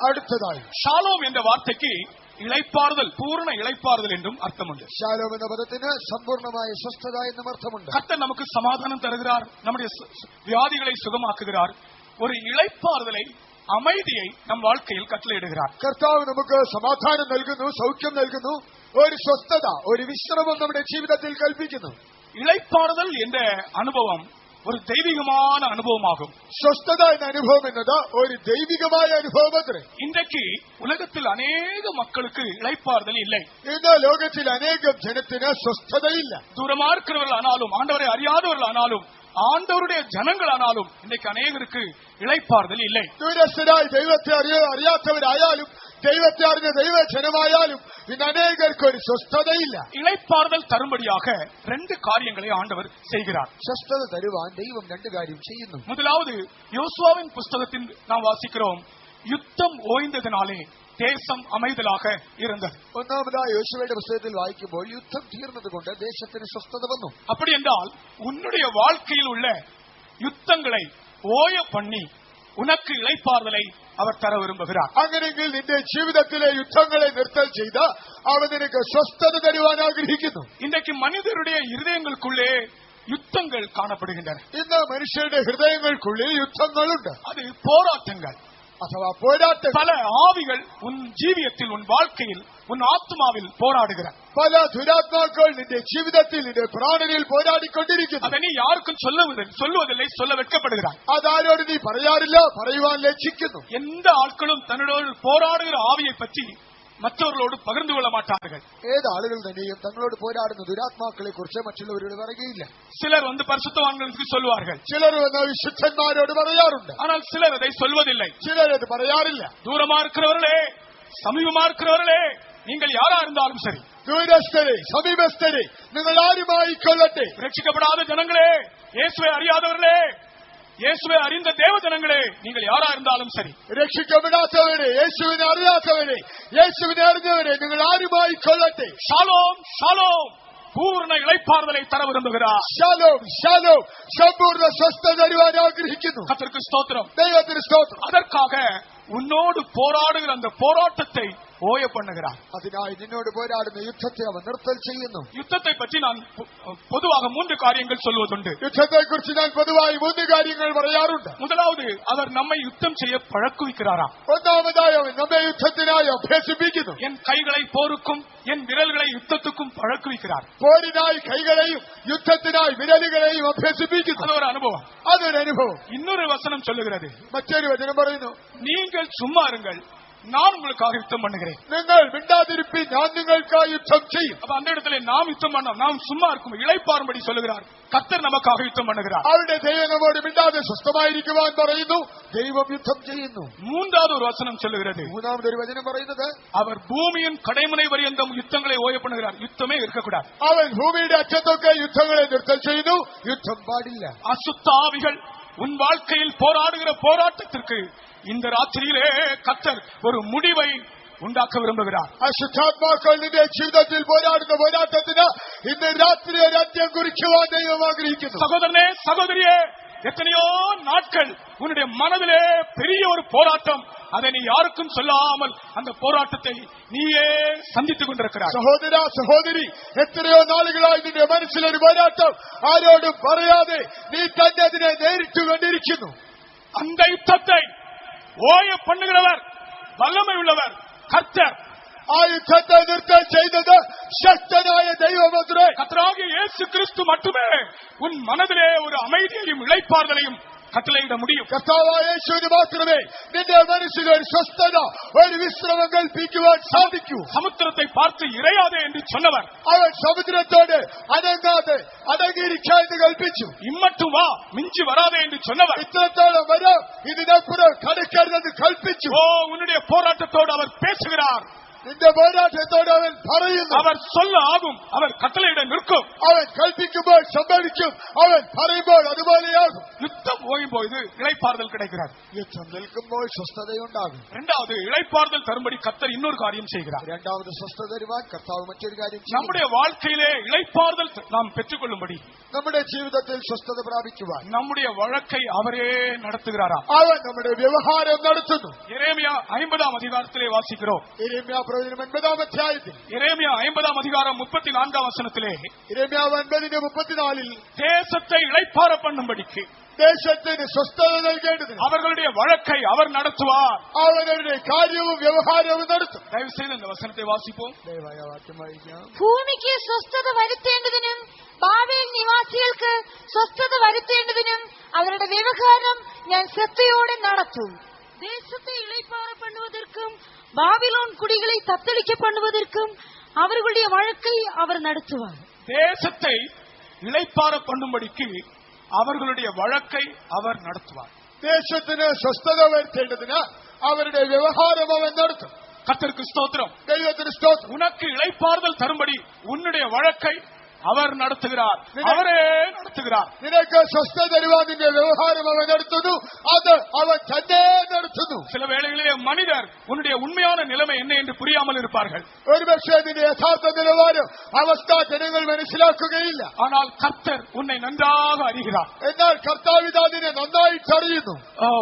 Speaker 2: அடுத்ததாய் ஷாலோம் என்ற வார்த்தைக்கு இளைப்பாறுதல், பூர்ண இளைப்பாறுதல் என்றும் அர்த்தம் உண்டு.
Speaker 1: ഷാലോം എന്ന പദത്തിന് സമ്പൂർണമായ സ്വസ്ഥത എന്നും അർത്ഥമുണ്ട്.
Speaker 2: கர்த்தர் நமக்கு சமாதானம் தருகிறார், நம்முடைய வியாதிகளை சுகமாக்குகிறார். ஒரு இளைப்பாறுதலை, அமைதியை நம் வாழ்க்கையில் கட்டளையிடுகிறார்.
Speaker 1: കർത്താവ് നമുക്ക് സമാധാനം നൽകുന്നു, സൗഖ്യം നൽകുന്നു, ഒരു സ്വസ്ഥത, ഒരു വിശ്രമം നമ്മുടെ ജീവിതത്തിൽ കൽപ്പിക്കുന്നു.
Speaker 2: இளைப்பாறுதல் என்ற அனுபவம் ஒரு தெய்வீகமான அனுபவமாகும்.
Speaker 1: സ്വസ്ഥത എന്ന അനുഭവം എന്നത് ഒരു ദൈവികമായ അനുഭവം അത്രേ.
Speaker 2: இன்றைக்கு உலகத்தில் அநேக மக்களுக்கு இளைப்பாறுதல் இல்லை.
Speaker 1: ഇന്ന് ലോകത്തിൽ അനേകം ജനത്തിന് സ്വസ്ഥതയില്ല.
Speaker 2: தூரமா இருக்கிறவர்கள் ஆனாலும் ஆண்டவரை அறியாதவர்கள் ஆனாலும் ஆண்டவருடைய ஜனங்கள் ஆனாலும் இன்றைக்கு அநேகருக்கு இளைப்பாறுதல் இல்லை.
Speaker 1: ദൂരസ്ഥരായി ദൈവത്തെ അറിയാത്തവരായാലും ദൈവത്തെ അറിഞ്ഞ ദൈവജനമായാലും ഇന്ന് അനേകർക്ക് ഒരു സ്വസ്ഥതയില്ല.
Speaker 2: இளைப்பாறுதல் தரும்படியாக 2 காரியங்களை ஆண்டவர் செய்கிறார்.
Speaker 1: സ്വസ്ഥത തരുവാൻ ദൈവം 2 കാര്യം ചെയ്യുന്നു.
Speaker 2: முதலாவது யோசுவாவின் புஸ்தகத்தில் நாம் வாசிக்கிறோம், யுத்தம் ஓய்ந்ததினாலே தேசம் அமைதலாக இருந்தது.
Speaker 1: ഒന്നാമതായി യോശുവയുടെ പുസ്തകത്തിൽ വായിക്കുമ്പോൾ യുദ്ധം തീർന്നതുകൊണ്ട് ദേശത്തിന് സ്വസ്ഥത വന്നു.
Speaker 2: அப்படி என்றால் உன்னுடைய வாழ்க்கையில் உள்ள யுத்தங்களை ஓய பண்ணி உனக்கு இளைப்பாறுதலை அவர் தர விரும்புகிறார்.
Speaker 1: അങ്ങനെയെങ്കിൽ നിന്റെ ജീവിതത്തിലെ യുദ്ധങ്ങളെ നിർത്തൽ ചെയ്ത് അവൻ നിനക്ക് സ്വസ്ഥത തരുവാൻ ആഗ്രഹിക്കുന്നു.
Speaker 2: இன்றைக்கு மனிதருடைய இருதயங்களுக்குள்ளே யுத்தங்கள் காணப்படுகின்றன.
Speaker 1: ഇന്ന് മനുഷ്യരുടെ ഹൃദയങ്ങൾക്കുള്ളിൽ യുദ്ധങ്ങളുണ്ട്.
Speaker 2: அது போராட்டங்கள்,
Speaker 1: അഥവാ പോരാട്ടം.
Speaker 2: பல ஆவிகள் உன் ஜீவியத்தில் உன் வாழ்க்கையில் உன் ஆத்மாவில் போராடுகிற
Speaker 1: പല ദുരാത്മാക്കൾ നിന്റെ ജീവിതത്തിൽ നിന്റെ പ്രാണനിൽ പോരാടിക്കൊണ്ടിരിക്കുന്നു.
Speaker 2: அதை நீ யாருக்கும் சொல்லுவதில்லை, சொல்ல வெட்கப்படுகிறாய்.
Speaker 1: അതാരോട് നീ പറയാറില്ല, പറയുവാൻ ലജ്ജിക്കുന്നു.
Speaker 2: எந்த ஆட்களும் தன்னோடு போராடுகிற ஆவியை பற்றி மற்றவர்களோடு பகிர்ந்து கொள்ள மாட்டார்கள்.
Speaker 1: ഏത് ആളുകൾ തന്നെയും തങ്ങളോട് പോരാടുന്ന ദുരാത്മാക്കളെ കുറിച്ച് മറ്റുള്ളവരോട് പറയുകയില്ല.
Speaker 2: சிலர் பரிசுத்தவான்களுக்கு சொல்வார்கள்,
Speaker 1: ചിലർ വന്ന് വിശുദ്ധന്മാരോട് പറയാറുണ്ട്.
Speaker 2: ஆனால் சிலர் அதை சொல்வதில்லை.
Speaker 1: ചിലരത് പറയാറില്ല.
Speaker 2: தூரமா இருக்கிறவர்களே, சமீபமா இருக்கிறவர்களே, நீங்கள் யாரா இருந்தாலும் சரி,
Speaker 1: ദൂരസ്ഥരെ സമീപസ്ഥരെ നിങ്ങൾ ആരുമായിക്കൊള്ളട്ടെ,
Speaker 2: ரட்சிக்கப்படாத ஜனங்களே, இயேசுவை அறியாதவர்களே, இயேசுவை அறிந்த தேவ ஜனங்களே, நீங்கள் யாரா இருந்தாலும் சரி,
Speaker 1: രക്ഷിക്കപ്പെടാത്തവരെ, യേശുവിനെ അറിയാത്തവരെ, യേശുവിനെ അറിഞ്ഞവരെ, നിങ്ങൾ ആരുമായിക്കൊള്ളട്ടെ,
Speaker 2: ஷாலோம் ஷாலோம் பூர்ண இளைப்பாறுதலை தர விரும்புகிறார்.
Speaker 1: ശാലോം ശാലോം സമ്പൂർണ്ണ സ്വസ്ഥത തരുവാൻ ആഗ്രഹിക്കുന്നു.
Speaker 2: கர்த்தருக்கு ஸ்தோத்திரம்.
Speaker 1: ദൈവത്തിന് സ്തോത്രം.
Speaker 2: அதற்காக உன்னோடு போராடுகிற அந்த போராட்டத்தை ஓய பண்ணுகிறார்.
Speaker 1: അതിനായി നിന്നോട് പോരാടുന്ന യുദ്ധത്തെ അവൻ നിർത്തൽ ചെയ്യുന്നു.
Speaker 2: யுத்தத்தை பற்றி நான் பொதுவாக 3 காரியங்கள் சொல்வதுண்டு.
Speaker 1: യുദ്ധത്തെക്കുറിച്ച് ഞാൻ പൊതുവായി 3 കാര്യങ്ങൾ പറയാറുണ്ട്.
Speaker 2: முதலாவது, அவர் நம்மை யுத்தம் செய்ய பழக்குவிக்கிறாராம்.
Speaker 1: ഒന്നാമതായി അവൻ നമ്മെ യുദ്ധത്തിനായി അഭ്യസിപ്പിക്കുന്നു.
Speaker 2: என் கைகளை போருக்கும் என் விரல்களை யுத்தத்துக்கும் பழக்குவிக்கிறார்.
Speaker 1: പോരിനായി കൈകളെയും യുദ്ധത്തിനായി വിരലുകളെയും അഭ്യസിപ്പിക്കുന്നു.
Speaker 2: அது ஒரு அனுபவம்.
Speaker 1: അതൊരു അനുഭവം.
Speaker 2: இன்னொரு வசனம் சொல்லுகிறது,
Speaker 1: മറ്റൊരു വചനം പറയുന്നു,
Speaker 2: நீங்கள் சும்மா இருங்கள், நான் உங்களுக்காக யுத்தம் பண்ணுகிறேன்.
Speaker 1: നിങ്ങൾ മിണ്ടാതിരിപ്പിൻ, ഞാൻ നിങ്ങൾക്കായി യുദ്ധം ചെയ്യും.
Speaker 2: அப்ப அந்த இடத்துல நாம் யுத்தம் பண்ணோம், நாம் சும்மா இருக்கும் இளைப்பாறும்படி சொல்லுகிறார். கர்த்தர் நமக்காக யுத்தம் பண்ணுகிறார்.
Speaker 1: അവരുടെ ദൈവം നമ്മോട് മിണ്ടാതെ സ്വസ്ഥമായിരിക്കുവാൻ പറയുന്നു. ദൈവം യുദ്ധം ചെയ്യുന്നു.
Speaker 2: மூன்றாவது ஒரு வசனம் சொல்லுகிறது,
Speaker 1: മൂന്നാമതൊരു വചനം പറയുന്നത്,
Speaker 2: அவர் பூமியின் கடைமுனை வரியந்தம் யுத்தங்களை ஓய பண்ணுகிறார். யுத்தமே இருக்கக்கூடாது.
Speaker 1: അവൻ ഭൂമിയുടെ അറ്റത്തൊക്കെ യുദ്ധങ്ങളെ നിർത്തൽ ചെയ്യുന്നു. യുദ്ധം പാടില്ല.
Speaker 2: அசுத்த ஆவிகள் உன் வாழ்க்கையில் போராடுகிற போராட்டத்திற்கு இந்த ராத்திரியிலே கர்த்தர் ஒரு முடிவை ഉണ്ടാക്ക വിരുമ്പുகிறார்.
Speaker 1: അശുദ്ധാത്മാക്കൾ നിന്റെ ജീവിതത്തിൽ പോരാടുന്ന പോരാട്ടത്തിന് ഇന്ന് രാത്രി ഒരു അന്ത്യം കുറിക്കുവാൻ ദൈവം ആഗ്രഹിക്കുന്നു.
Speaker 2: சகோதரனே, சகோதரியே, எத்தனையோ நாட்கள் உன்னுடைய மனதிலே பெரிய ஒரு போராட்டம், அதை நீ யாருக்கும் சொல்லாமல் அந்த போராட்டத்தை நீயே சந்தித்துக் கொண்டிருக்கிறாய்.
Speaker 1: സഹോദര സഹോദരി, എത്രയോ നാളുകളായി നിന്റെ മനസ്സിലൊരു പോരാട്ടം ആരോടും പറയാതെ നീ തന്നെ അതിനെ നേരിട്ടുകൊണ്ടിരിക്കുന്നു.
Speaker 2: அந்த யுத்தத்தை ஓய பண்ணுகிறவர், வல்லமை உள்ளவர் கர்த்தர்.
Speaker 1: ആ യുദ്ധത്തെ നിർത്തൽ ചെയ്തത് ശക്തനായ ദൈവമത്രേ.
Speaker 2: கர்த்தராகிய இயேசு கிறிஸ்து மட்டுமே உன் மனதிலே ஒரு அமைதியையும் இளைப்பாறுதலையும் கட்டளையிட முடியும்.
Speaker 1: കർത്താവായ യേശുവിന് മാത്രമേ നിന്റെ മനസ്സിൽ ഒരു സ്വസ്ഥത, ഒരു വിശ്രമം കൽപ്പിക്കുവാൻ സാധിക്കൂ.
Speaker 2: சமுத்திரத்தை பார்த்து இறையாதே என்று சொன்னவர்
Speaker 1: അവൻ സമുദ്രത്തോട് അനങ്ങാതെ അടങ്ങിയിരിക്കാൻ എന്ന് കൽപ്പിച്ചു.
Speaker 2: இம்மட்டும் வா, மிஞ்சி வராதே என்று சொன்னவர்
Speaker 1: ഇത്രത്തോളം വരാം, ഇതിനപ്പുറം കടക്കരുതെന്ന് കൽപ്പിച്ചു.
Speaker 2: ஓ, உன்னுடைய போராட்டத்தோடு அவர் பேசுகிறார்.
Speaker 1: നിന്റെ പോരാട്ടത്തോട് അവൻ പറയുന്നു.
Speaker 2: அவர் சொல்ல ஆகும், அவர் கட்டளையிட நிற்கும்.
Speaker 1: അവൻ കൽപ്പിക്കുമ്പോൾ സംഭവിക്കും, അവൻ പറയുമ്പോൾ അതുപോലെയാകും.
Speaker 2: யுத்தம் ஓயும் போது இளைப்பாறுதல் கிடைக்கிறது.
Speaker 1: യുദ്ധം നിൽക്കുമ്പോൾ സ്വസ്ഥതയുണ്ടാകും.
Speaker 2: இரண்டாவது, இளைப்பாறுதல் தரும்படி கர்த்தர் இன்னொரு காரியம் செய்கிறார்.
Speaker 1: രണ്ടാമത് സ്വസ്ഥത തരുവാൻ കർത്താവ് മറ്റൊരു കാര്യം ചെയ്യും.
Speaker 2: நம்முடைய வாழ்க்கையிலே இளைப்பாறுதல் நாம் பெற்றுக்கொள்ளும்படி
Speaker 1: നമ്മുടെ ജീവിതത്തിൽ സ്വസ്ഥത പ്രാപിക്കുവാൻ
Speaker 2: நம்முடைய வழக்கை அவரே நடத்துகிறாராம்.
Speaker 1: അവൻ നമ്മുടെ വ്യവഹാരം നടത്തുന്നു.
Speaker 2: எரேமியா 50ஆம் அதிகாரத்திலே வாசிக்கிறோம்.
Speaker 1: യിരെമ്യാ പ്രവചനം 9-ാം അധ്യായത്തിൽ,
Speaker 2: எரேமியா 50ஆம் அதிகாரம் 34ஆம் வசனத்திலே,
Speaker 1: യിരെമ്യാ 9:34
Speaker 2: தேசத்தை இளைப்பாற பண்ணும்படிக்கு
Speaker 1: ദേശത്തിന് സ്വസ്ഥത നൽകേണ്ടതിന്
Speaker 2: அவர்களுடைய வழக்கை அவர் நடத்துவார்.
Speaker 1: അവനവരുടെ കാര്യവും വ്യവഹാരവും നടത്തും.
Speaker 2: தயவு செய்து இந்த வசனத்தை வாசிப்போம்.
Speaker 1: ദയവായി ആ വാക്യം വായിക്കാം.
Speaker 4: ഭൂമിക്ക് സ്വസ്ഥത വരുത്തേണ്ടതിനും
Speaker 5: ബാബേൽ നിവാസികൾക്ക് സ്വസ്ഥത വരുത്തേണ്ടതിനും അവരുടെ വ്യവഹാരം ഞാൻ ശ്രദ്ധയോടെ നടത്തും.
Speaker 4: தேசத்தை இளைப்பாற பண்ணுவதற்கும் பாபிலோன் குடிகளை தத்தளிக்க பண்ணுவதற்கும் அவர்களுடைய வழக்கை அவர் நடத்துவார்.
Speaker 2: தேசத்தை இளைப்பாற பண்ணும்படிக்கு அவர்களுடைய வழக்கை அவர் நடத்துவார்.
Speaker 1: ദേശത്തിന് സ്വസ്ഥത വരുത്തേണ്ടതിന് അവരുടെ വ്യവഹാരം അവൻ നടത്തും.
Speaker 2: கர்த்தருக்கு ஸ்தோத்திரம்.
Speaker 1: ദൈവത്തിന് സ്തോത്രം.
Speaker 2: உனக்கு இளைப்பாறுதல் தரும்படி உன்னுடைய வழக்கை அவர் நடத்துகிறார். அவரே நடத்துகிறார்.
Speaker 1: നിനക്ക് സ്വസ്ഥത തരുവാൻ നിന്റെ വ്യവഹാരം അവൻ നടത്തുന്നു. അത് അവൻ തന്നെ നടത്തുന്നു.
Speaker 2: சில வேளைகளிலே மனிதர் உன்னுடைய உண்மையான நிலைமை என்ன என்று புரியாமல் இருப்பார்கள்.
Speaker 1: ഒരുപക്ഷേ നിന്റെ യഥാർത്ഥ നിലവാരം അവസ്ഥ ജനങ്ങൾ മനസ്സിലാക്കുകയില്ല.
Speaker 2: ஆனால் கர்த்தர் உன்னை நன்றாக அறிகிறார்.
Speaker 1: എന്നാൽ കർത്താവ് അതിനെ നന്നായിട്ട് അറിയുന്നു.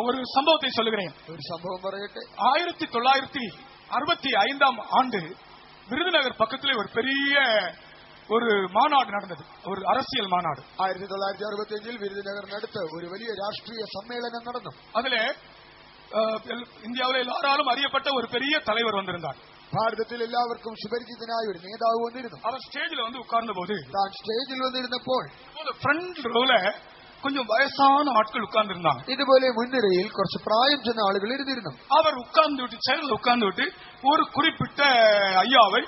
Speaker 2: ஒரு சம்பவத்தை சொல்லுகிறேன்.
Speaker 1: ഒരു സംഭവം പറയട്ടെ.
Speaker 2: 1965 ஆண்டு விருதுநகர் பக்கத்திலே ஒரு பெரிய ஒரு மாநாடு நடந்தது. ஒரு அரசியல் மாநாடு.
Speaker 1: 1965 വിരുദനഗറിനടുത്ത് ഒരു വലിയ രാഷ്ട്രീയ സമ്മേളനം നടന്നു.
Speaker 2: அதிலே இந்தியாவிலே எல்லாராலும் அறியப்பட்ட ஒரு பெரிய தலைவர் வந்திருந்தார்.
Speaker 1: ഭാരതത്തിൽ എല്ലാവർക്കും സുപരിചിതനായ ഒരു നേതാവ് വന്നിരുന്നു.
Speaker 2: அவர் ஸ்டேஜில் வந்து உட்கார்ந்த போது
Speaker 1: താൻ സ്റ്റേജിൽ വന്നിരുന്നപ്പോൾ
Speaker 2: ഫ്രണ്ട് റോல கொஞ்சம் வயசான ஆட்கள் உட்கார்ந்து இருந்தாங்க.
Speaker 1: ഇതുപോലെ മുൻനിരയിൽ കുറച്ച് പ്രായം ചെന്ന ആളുകൾ ഇരുന്നിരുന്നു.
Speaker 2: அவர் உட்கார்ந்து விட்டு சேர்ல உட்கார்ந்து விட்டு ஒரு குறிப்பிட்ட ஐயாவை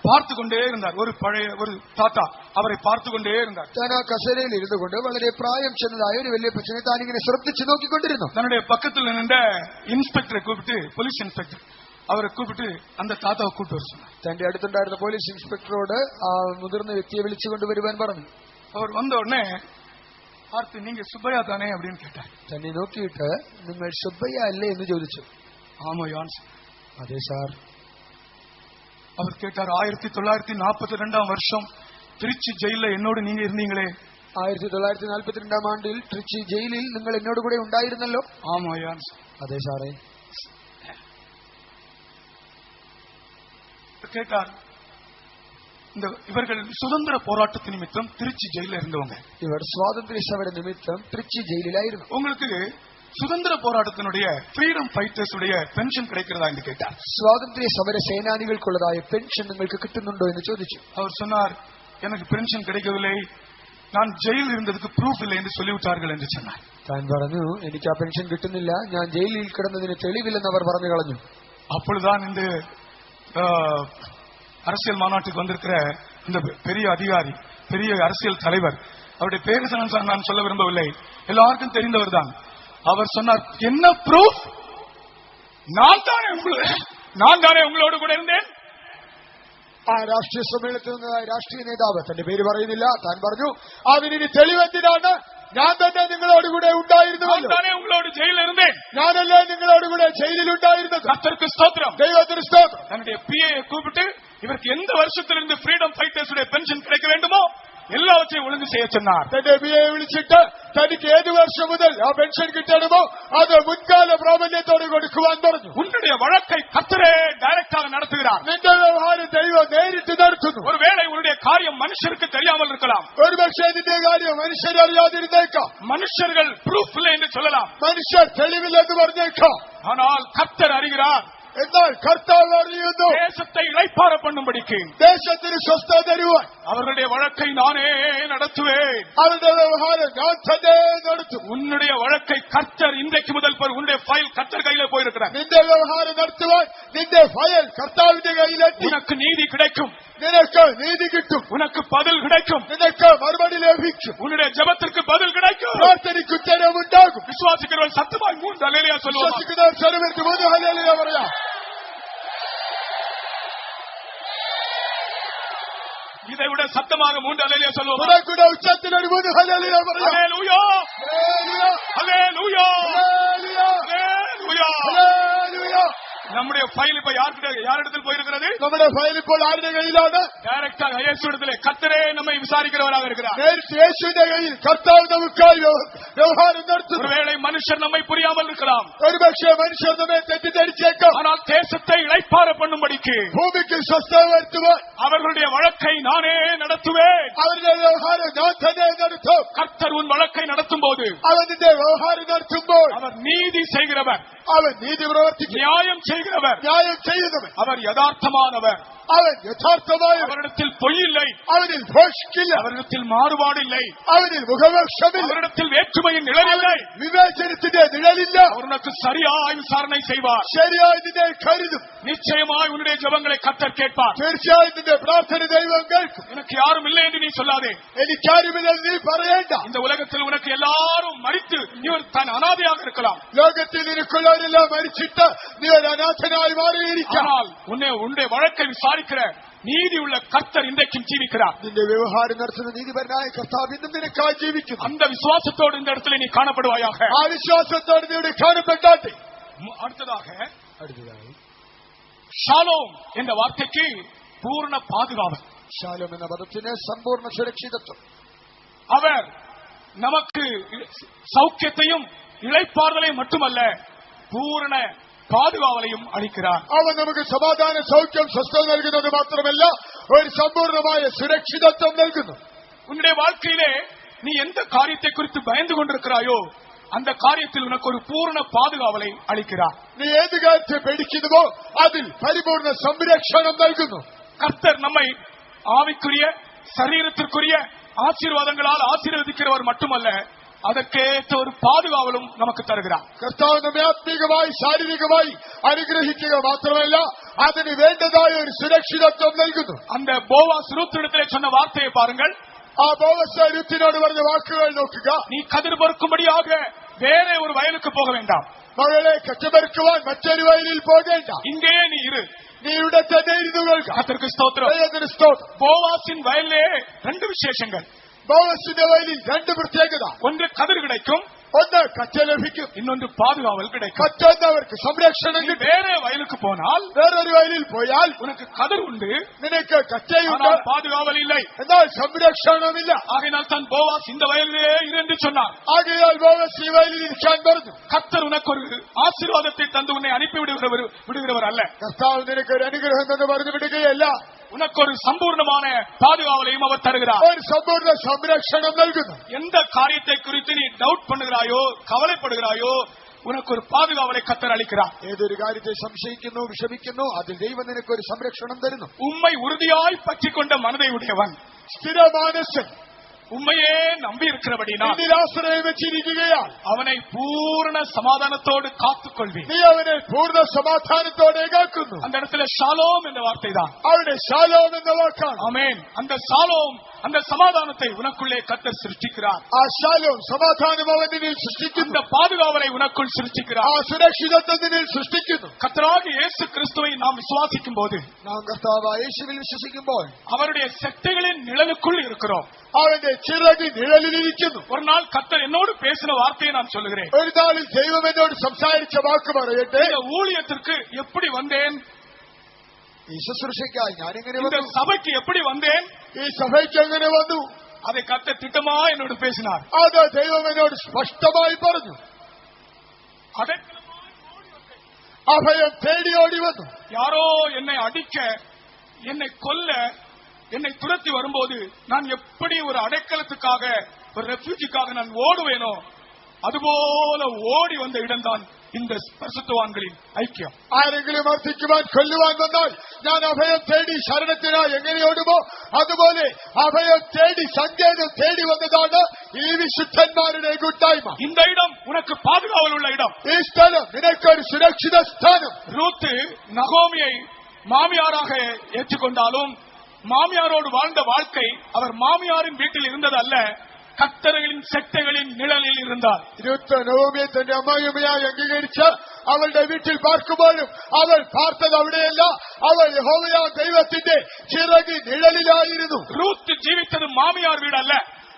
Speaker 2: பார்த்து கொண்டே இருந்தார். ஒரு பழைய ஒரு தாத்தா அவரை பார்த்து கொண்டே இருந்தார்.
Speaker 1: താൻ ആ കസേരയിൽ ഇരുന്നുകൊണ്ട് വളരെ പ്രായം ചെന്നതായ ഒരു വലിയ പച്ചനെ താൻ ഇങ്ങനെ ശ്രദ്ധിച്ചു നോക്കിക്കൊണ്ടിരുന്നു.
Speaker 2: தன்னுடைய பக்கத்தில் நின்ற இன்ஸ்பெக்டரை கூப்பிட்டு, போலீஸ் இன்ஸ்பெக்டர் அவரை கூப்பிட்டு அந்த தாத்தாவை கூப்பிட்டு வர சொன்னார்.
Speaker 1: തന്റെ അടുത്തുണ്ടായിരുന്ന പോലീസ് ഇൻസ്പെക്ടറോട് ആ മുതിർന്ന വ്യക്തിയെ വിളിച്ചുകൊണ്ടുവരുവാൻ പറഞ്ഞു.
Speaker 2: அவர் வந்த உடனே பார்த்து, நீங்க சுப்பையா தானே அப்படின்னு கேட்டார்.
Speaker 1: തന്നെ നോക്കിയിട്ട് നിങ്ങൾ സുബ്ബയ്യ അല്ലേ എന്ന് ചോദിച്ചു.
Speaker 2: ஆமா யான்.
Speaker 1: അതെ സാർ.
Speaker 2: அவர் கேட்டார், 1942 வருஷம் திருச்சி ஜெயில என்னோடு நீங்க இருந்தீங்களே.
Speaker 1: 1942 ആണ്ടിൽ ട്രിച്ചി ജയിലിൽ നിങ്ങൾ എന്നോട് കൂടെ ഉണ്ടായിരുന്നല്ലോ.
Speaker 2: ஆமா யான்.
Speaker 1: അതെ സാറേ.
Speaker 2: கேட்டார், இவர்கள் சுதந்திர போராட்டத்து நிமித்தம் திருச்சி ஜெயில இருந்தவங்க.
Speaker 1: ഇവർ സ്വാതന്ത്ര്യ സമര നിമിത്തം ട്രിച്ചി ജയിലിലായിരുന്നു.
Speaker 2: உங்களுக்கு சுதந்திர போராட்டத்தினுடைய ஃப்ரீடம் ஃபைட்டர்ஸ் உடைய பென்ஷன் கிடைக்கிறதா என்று கேட்டார்.
Speaker 1: സ്വാതന്ത്ര്യ സമര സേനാനികൾക്കുള്ളതായ പെൻഷൻ നിങ്ങൾക്ക് കിട്ടുന്നുണ്ടോ എന്ന് ചോദിച്ചു.
Speaker 2: அவர் சொன்னார், எனக்கு பென்ஷன் கிடைக்கவில்லை, நான் ஜெயிலில் இருந்ததுக்கு ப்ரூஃப் இல்லை என்று சொல்லிவிட்டார்கள் என்று சொன்னார்.
Speaker 1: താൻ പറഞ്ഞു, എനിക്ക് ആ പെൻഷൻ കിട്ടുന്നില്ല, ഞാൻ ജയിലിൽ കിടന്നതിന് തെളിവില്ലെന്ന് അവർ പറഞ്ഞു കളഞ്ഞു.
Speaker 2: அப்பொழுதுதான் இந்த அரசியல் மாநாட்டுக்கு வந்திருக்கிற இந்த பெரிய அதிகாரி, பெரிய அரசியல் தலைவர், அவருடைய பேரு நான் சொல்ல விரும்பவில்லை, எல்லாருக்கும் தெரிந்தவர் தான். அவர் சொன்னார், என்ன ப்ரூஃப்? நான் தானே உங்களோடு கூட இருந்தேன்.
Speaker 1: ആ രാഷ്ട്രീയ സമ്മേളനത്തിൽ നിന്നതായ രാഷ്ട്രീയ നേതാവ്, തന്റെ പേര് പറയുന്നില്ല, താൻ പറഞ്ഞു, അതിന് തെളിവെന്തിനാണ്? ഞാൻ തന്നെ നിങ്ങളോടുകൂടെ ഉണ്ടായിരുന്നുവല്ലോ.
Speaker 2: தானே உங்களோடு ஜெயிலில் இருந்தேன்.
Speaker 1: ഞാനല്ലേ നിങ്ങളോടുകൂടെ ജയിലിലുണ്ടായിരുന്നത്.
Speaker 2: கர்த்தருக்கு ஸ்தோத்திரம்.
Speaker 1: ദൈവത്തിന് സ്തോത്രം.
Speaker 2: தன்னுடைய பிஏ கூப்பிட்டு, இவருக்கு எந்த வருஷத்திலிருந்து ஃப்ரீடம் ஃபைட்டர்ஸ் உடைய பென்ஷன் கிடைக்க வேண்டுமோ எல்லாவற்றையும் ஒழுங்கு செய்ய சொன்னார்.
Speaker 1: തന്റെ ബിയെ വിളിച്ചിട്ട് തനിക്ക് ഏത് വർഷം മുതൽ ആ പെൻഷൻ കിട്ടണമോ അത് മുൻകാല പ്രാബല്യത്തോടെ കൊടുക്കുവാൻ പറഞ്ഞു.
Speaker 2: உன்னுடைய வழக்கை கர்த்தரே டைரக்டாக நடத்துகிறார்.
Speaker 1: നിന്റെ വ്യവഹാരം ദൈവം നേരിട്ട് നടത്തുന്നു.
Speaker 2: ஒருவேளை உன்னுடைய காரியம் மனுஷருக்கு தெரியாமல் இருக்கலாம்.
Speaker 1: ഒരുപക്ഷേ നിന്റെ കാര്യം മനുഷ്യരറിയാതിരുന്നേക്കാം.
Speaker 2: மனுஷர்கள் ப்ரூஃப் இல்லை என்று சொல்லலாம்.
Speaker 1: മനുഷ്യർ തെളിവില്ലെന്ന് പറഞ്ഞേക്കാം.
Speaker 2: ஆனால் கர்த்தர் அறிகிறார்.
Speaker 1: എന്നാൽ കർത്താവ് അറിയുന്നു.
Speaker 2: தேசத்தை இளைப்பாற பண்ணும்படிக்கு
Speaker 1: ദേശത്തിന് സ്വസ്ഥത തരുവാൻ
Speaker 2: அவர்களுடைய வழக்கை நானே நடத்துவேன்.
Speaker 1: അവരുടെ വ്യവഹാരം ഞാൻ തന്നെ നടത്തും.
Speaker 2: உன்னுடைய வழக்கை கர்த்தர் இன்றைக்கு முதல் உன்னுடைய ஃபைல் கர்த்தர் கையில போயிருக்கிறார்.
Speaker 1: നിന്റെ വ്യവഹാരം നടത്തുവാൻ നിന്റെ ഫയൽ കർത്താവിന്റെ കയ്യിലെത്തി.
Speaker 2: உனக்கு நீதி கிடைக்கும்.
Speaker 1: നിനക്ക് നീതി കിട്ടും.
Speaker 2: உனக்கு பதில் கிடைக்கும்.
Speaker 1: നിനക്ക് മറുപടി ലഭിക്കും.
Speaker 2: உன்னுடைய ஜெபத்திற்கு பதில் கிடைக்கும்.
Speaker 1: പ്രാർത്ഥനയ്ക്ക് ഉത്തരവുണ്ടാകും.
Speaker 2: விசுவாசிக்கிறவன் சத்தமாய் 3 அல்லேலூயா சொல்லுவான்.
Speaker 1: വിശ്വസിക്കുന്നവർ സ്വരമെടുത്ത് 3 ഹല്ലേലൂയ പറയാം.
Speaker 2: இதை விட சத்தமாக 3 அல்லேலூயா சொல்லுவான்.
Speaker 1: കുറെക്കൂടെ ഉച്ചത്തിൽ ഒരു 3 ഹല്ലേലൂയ പറയാം.
Speaker 2: அல்லேலூயா
Speaker 1: ഹല്ലേലൂയ
Speaker 2: அல்லேலூயா
Speaker 1: ഹല്ലേലൂയ
Speaker 2: அல்லேலூயா.
Speaker 1: ഹല്ലേലൂയ.
Speaker 2: நம்முடைய ஃபைல் இப்ப யாரிடத்தில் போயிருக்கிறது?
Speaker 1: നമ്മുടെ ഫയൽ ഇപ്പോൾ ആരുടെ കയ്യിലാണ്?
Speaker 2: டைரக்டாக இயேசுவிடத்திலே கர்த்தரே நம்மை விசாரிக்கிறவராக இருக்கிறார்.
Speaker 1: നേരിട്ട് യേശുവിന്റെ കയ്യിൽ കർത്താവ് നമുക്കായി വ്യവഹാരം നടത്തുന്നു.
Speaker 2: ஒருவேளை மனுஷர் நம்மை புரியாமல் இருக்கலாம்.
Speaker 1: ഒരുപക്ഷെ മനുഷ്യർ നമ്മെ തെറ്റിദ്ധരിച്ചേക്കാം.
Speaker 2: ஆனால் தேசத்தை இளைப்பாற பண்ணும்படிக்கு
Speaker 1: ഭൂമിക്ക് സ്വസ്ഥത വരുത്തുവാൻ
Speaker 2: அவர்களுடைய வழக்கை நானே நடத்துவேன்.
Speaker 1: അവരുടെ വ്യവഹാരം ഞാൻ തന്നെ നടത്തും.
Speaker 2: கர்த்தர் உன் வழக்கை நடத்தும் போது
Speaker 1: അവൻ നിന്റെ വ്യവഹാരം നടത്തുമ്പോൾ
Speaker 2: அவர் நீதி செய்கிறவர்,
Speaker 1: അവൻ നീതി പ്രവർത്തിക്കും.
Speaker 2: நியாயம் செய்கிறவர். செய்கிறவர்,
Speaker 1: நியாயம் செய்தவன்,
Speaker 2: அவர் யதார்த்தமானவர்,
Speaker 1: அவன் யதார்த்தமாயவன்,
Speaker 2: அவரிடத்தில் பொய் இல்லை,
Speaker 1: அவனில் போஷ்கில்லை,
Speaker 2: அவரிடத்தில் மாறுபாடு இல்லை,
Speaker 1: அவனில் முகவட்சமில்லை,
Speaker 2: அவரிடத்தில் வேற்றுமையின் நிழல் இல்லை,
Speaker 1: விவேச்சனத்திலே நிழலில்ல,
Speaker 2: அவர் உனக்கு சரியாய் விசாரணை செய்வார்.
Speaker 1: ശരിയായി നിന്നെ കരുതും.
Speaker 2: நிச்சயமாய் உன்னுடைய ஜெபங்களை கர்த்தர் கேட்பார்.
Speaker 1: തീർച്ചയായും നിന്റെ പ്രാർത്ഥന ദൈവം കേൾക്കും.
Speaker 2: எனக்கு யாரும் இல்லை என்று நீ சொல்லாதே.
Speaker 1: എനിക്കാരുമില്ലെന്ന് നീ പറയേണ്ട.
Speaker 2: இந்த உலகத்தில் உனக்கு எல்லாரும் மரித்து நீ ஒரு தன் அனாதையாக இருக்கலாம்.
Speaker 1: ലോകത്തിൽ നിനക്കുള്ളവരെല്ലാം മരിച്ചിട്ട് നീ ഒരു അനാഥനായി മാറിയിരിക്കാം.
Speaker 2: ஆனால் உன்னுடைய வழக்கை விசாரிக்கிற நீதி உள்ள கர்த்தர் இன்றைக்கும் ஜீவிக்கிறார்.
Speaker 1: നിന്റെ വ്യവഹാരം നടത്തുന്ന നീതിപരനായ കർത്താവ് ഇന്നും നിനക്കായി ജീവിക്കുന്നു.
Speaker 2: அந்த விசுவாசத்தோடு இந்த இடத்துல நீ காணப்படுவாயாக.
Speaker 1: ആ വിശ്വാസത്തോടെ നീ ഇവിടെ കാണപ്പെട്ടാട്ടെ.
Speaker 2: அடுத்ததாக ஷாலோம் என்ற வார்த்தைக்கு பூர்ண பாதுகாவல்.
Speaker 1: ஷாலோம் என்ற பதத்திനെ சம்பூர்ண சுரட்சிதத்துவம்.
Speaker 2: அவர் நமக்கு சௌக்கியத்தையும் இளைப்பாறுதலையும் மட்டுமல்ல பூரண பாதுகாவலையும் அளிக்கிறார்.
Speaker 1: അവൻ നമുക്ക് സമാധാന സൗഖ്യം സ്വസ്ഥത നൽകുന്നത് മാത്രമല്ല ഒരു സമ്പൂർണമായ സുരക്ഷിതത്വം നൽകുന്നു.
Speaker 2: உன்னுடைய வாழ்க்கையிலே நீ எந்த காரியத்தை குறித்து பயந்து கொண்டிருக்கிறாயோ அந்த காரியத்தில் உனக்கு ஒரு பூர்ண பாதுகாவலை அளிக்கிறார்.
Speaker 1: നീ ഏത് കാര്യത്തെ പേടിക്കുന്നുവോ അതിൽ പരിപൂർണ സംരക്ഷണം നൽകുന്നു.
Speaker 2: கர்த்தர் நம்மை ஆவிக்குரிய சரீரத்திற்குரிய ஆசீர்வாதங்களால் ஆசீர்வதிக்கிறவர் மட்டுமல்ல அதற்கேற்ற ஒரு பாதுகாவலும் நமக்கு தருகிறார்.
Speaker 1: കർത്താവ് നമ്മെ ആത്മീകമായി ശാരീരികമായി അനുഗ്രഹിക്കുക മാത്രമല്ല അതിന് വേണ്ടതായ ഒരു സുരക്ഷിതത്വം നൽകുന്നു.
Speaker 2: அந்த போவாஸ் ரூத்திடத்திலே சொன்ன வார்த்தையை பாருங்கள்.
Speaker 1: ആ ബോവസ് രൂത്തിനോട് പറഞ്ഞ വാക്കുകൾ നോക്കുക.
Speaker 2: நீ கதிர் பொறுக்கும்படியாக வேற ஒரு வயலுக்கு போக வேண்டாம்.
Speaker 1: മകളെ കച്ചമെടുക്കുവാൻ മറ്റൊരു വയലിൽ പോകേണ്ട.
Speaker 2: இங்கேயே நீ இரு.
Speaker 1: നീ ഇവിടെ തന്നെ ഇരുന്നു കൊള്ളുക.
Speaker 2: கர்த்தருக்கு ஸ்தோத்திரம்.
Speaker 1: ദൈവത്തിന് സ്തോത്രം.
Speaker 2: போவாஸின் வயலிலே ரெண்டு விசேஷங்கள்.
Speaker 1: ബോവസിന്റെ വയലിൽ രണ്ട് പ്രത്യേകത.
Speaker 2: ஒன்று கதிர் கிடைக்கும்,
Speaker 1: ഒന്ന് കച്ച ലഭിക്കും,
Speaker 2: இன்னொன்று பாதுகாவல் கிடைக்கும்.
Speaker 1: മറ്റൊന്ന് അവർക്ക് സംരക്ഷണം
Speaker 2: நீ
Speaker 1: കിട്ടും.
Speaker 2: வேற வயலுக்கு போனால்
Speaker 1: വേറൊരു വയലിൽ പോയാൽ
Speaker 2: உனக்கு கதிர் உண்டு,
Speaker 1: നിനക്ക് കച്ചയുണ്ട്,
Speaker 2: ஆனால் பாதுகாவல் இல்லை.
Speaker 1: എന്നാൽ സംരക്ഷണമില്ല.
Speaker 2: ஆகையினால் தான் போவாஸ் இந்த வயலிலே இரு என்று சொன்னார்.
Speaker 1: ആകയാൽ ബോവസ് ഈ വയലിൽ ഇരിക്കാൻ പറഞ്ഞു.
Speaker 2: கர்த்தர் உனக்கு ஒரு ஆசீர்வாதத்தை தந்து உன்னை அனுப்பி விடுகிறவர் அல்ல.
Speaker 1: കർത്താവ് നിനക്ക് ഒരു അനുഗ്രഹം എന്ന് പറഞ്ഞു വിടുകയല്ല,
Speaker 2: உனக்கு ஒரு சம்பூர்ணமான பாதுகாவலையும் அவர் தருகிறார்.
Speaker 1: ഒരു സമ്പൂർണ്ണ സംരക്ഷണം നൽകുന്നു.
Speaker 2: எந்த காரியத்தை குறித்து நீ டவுட் பண்ணுகிறாயோ கவலைப்படுகிறாயோ உனக்கு ஒரு பாதுகாவலை கர்த்தர் அளிக்கிறார்.
Speaker 1: ഏതൊരു കാര്യത്തെ സംശയിക്കുന്നു വിഷമിക്കുന്നു അതിൽ ദൈവം നിനക്ക് ഒരു സംരക്ഷണം തരുന്നു.
Speaker 2: உம்மை உறுதியாய் பற்றிக் கொண்ட மனதை உடையவன்,
Speaker 1: സ്ഥിരമാനസൻ,
Speaker 2: உம்மையே நம்பி இருக்கிறபடினால்
Speaker 1: നിന്നിൽ ആശ്രയം വെച്ചിരിക്കുകയാൽ
Speaker 2: அவனை பூரண சமாதானத்தோடு காத்துக் கொள்வீர்.
Speaker 1: നീ അവനെ പൂർണ്ണ സമാധാനത്തോടെ കാക്കുന്നു.
Speaker 2: அந்த இடத்துல ஷாலோம் என்ற வார்த்தை தான்.
Speaker 1: അവിടെ ശാലോം എന്ന വാക്കാണ്.
Speaker 2: ஆமென். அந்த ஷாலோம் அந்த சமாதானத்தை உனக்குள்ளே கர்த்தர் சிருஷ்டிக்கிறார்.
Speaker 1: ആ ശാലോം സമാധാനം അവനിൽ സൃഷ്ടിക്കുന്നു.
Speaker 2: அந்த பாதுகாவலை உனக்குள்
Speaker 1: ആ
Speaker 2: சிருஷ்டிக்கிறார்.
Speaker 1: സുരക്ഷിതത്വം നിന്നിൽ സൃഷ്ടിക്കുന്നു.
Speaker 2: கர்த்தராகிய இயேசு கிறிஸ்துவை நாம் விசுவாசிக்கும் போது
Speaker 1: നാം കർത്താവായ യേശുവിൽ വിശ്വസിക്കുമ്പോൾ
Speaker 2: அவருடைய செட்டைகளின் நிழலுக்குள் இருக்கிறோம்.
Speaker 1: അവന്റെ ചിറകിൻ നിഴലിലിരിക്കുന്നു.
Speaker 2: ஒரு நாள் கர்த்தர் என்னோடு பேசின வார்த்தையை நான் சொல்லுகிறேன்.
Speaker 1: ഒരു നാളിൽ ദൈവം എന്നോട് സംസാരിച്ച വാക്ക് പറയട്ടെ.
Speaker 2: இந்த ஊழியத்திற்கு எப்படி வந்தேன்,
Speaker 1: ഈ ശുശ്രൂഷയ്ക്കായി ഞാനിങ്ങനെ
Speaker 2: இந்த
Speaker 1: വന്നു,
Speaker 2: சபைக்கு எப்படி வந்தேன்,
Speaker 1: ഈ സഭയ്ക്ക് എങ്ങനെ വന്നു,
Speaker 2: அதை கர்த்தர் திட்டமா என்னோடு பேசினார்.
Speaker 1: അത് ദൈവം എന്നോട് സ്പഷ്ടമായി പറഞ്ഞു. അഭയം തേടി ഓടി വന്നു.
Speaker 2: யாரோ என்னை அடிக்க, என்னை கொல்ல, என்னை துரத்தி வரும்போது நான் எப்படி ஒரு அடைக்கலத்துக்காக ஒரு ரெஃப்யூஜிக்காக நான் ஓடுவேனோ அதுபோல ஓடி வந்த இடம்தான் இந்த பரிசுத்தவான்களின் ஐக்கியம்.
Speaker 1: ആരെങ്കിലും മർദ്ദിക്കുവാൻ കൊല്ലുവാൻ വന്നാൽ ഞാൻ അഭയം തേടി ശരണത്തിനായി എങ്ങനെ ഓടുമോ അതുപോലെ അഭയം തേടി സങ്കേതം തേടി വന്നതാണ് ഈ വിശുദ്ധന്മാരുടെ കൂട്ടായ്മ.
Speaker 2: இந்த இடம் உனக்கு பாதுகாவல் உள்ள இடம்.
Speaker 1: ഈ സ്ഥലം നിനക്കൊരു സുരക്ഷിത സ്ഥാനം.
Speaker 2: ரூத்து நகோமியை மாமியாராக ஏற்றுக்கொண்டாலும் மாமியாரோடு வாழ்ந்த வாழ்க்கை அவர் மாமியாரின் வீட்டில் இருந்தது அல்ல, கர்த்தர்களின் செட்டைகளின் நிழலில் இருந்தார்.
Speaker 1: നവോമിയെ തന്റെ അമ്മായിയമ്മയായി അംഗീകരിച്ച് അവളുടെ വീട്ടിൽ പാർക്കുമ്പോഴും അവൾ പാർത്തത് അവിടെയല്ല, അവൾ യഹോവയായ ദൈവത്തിന്റെ ചിറകി നിഴലിലായിരുന്നു.
Speaker 2: ரூத் ஜீவித்தது மாமியார் வீடு அல்ல,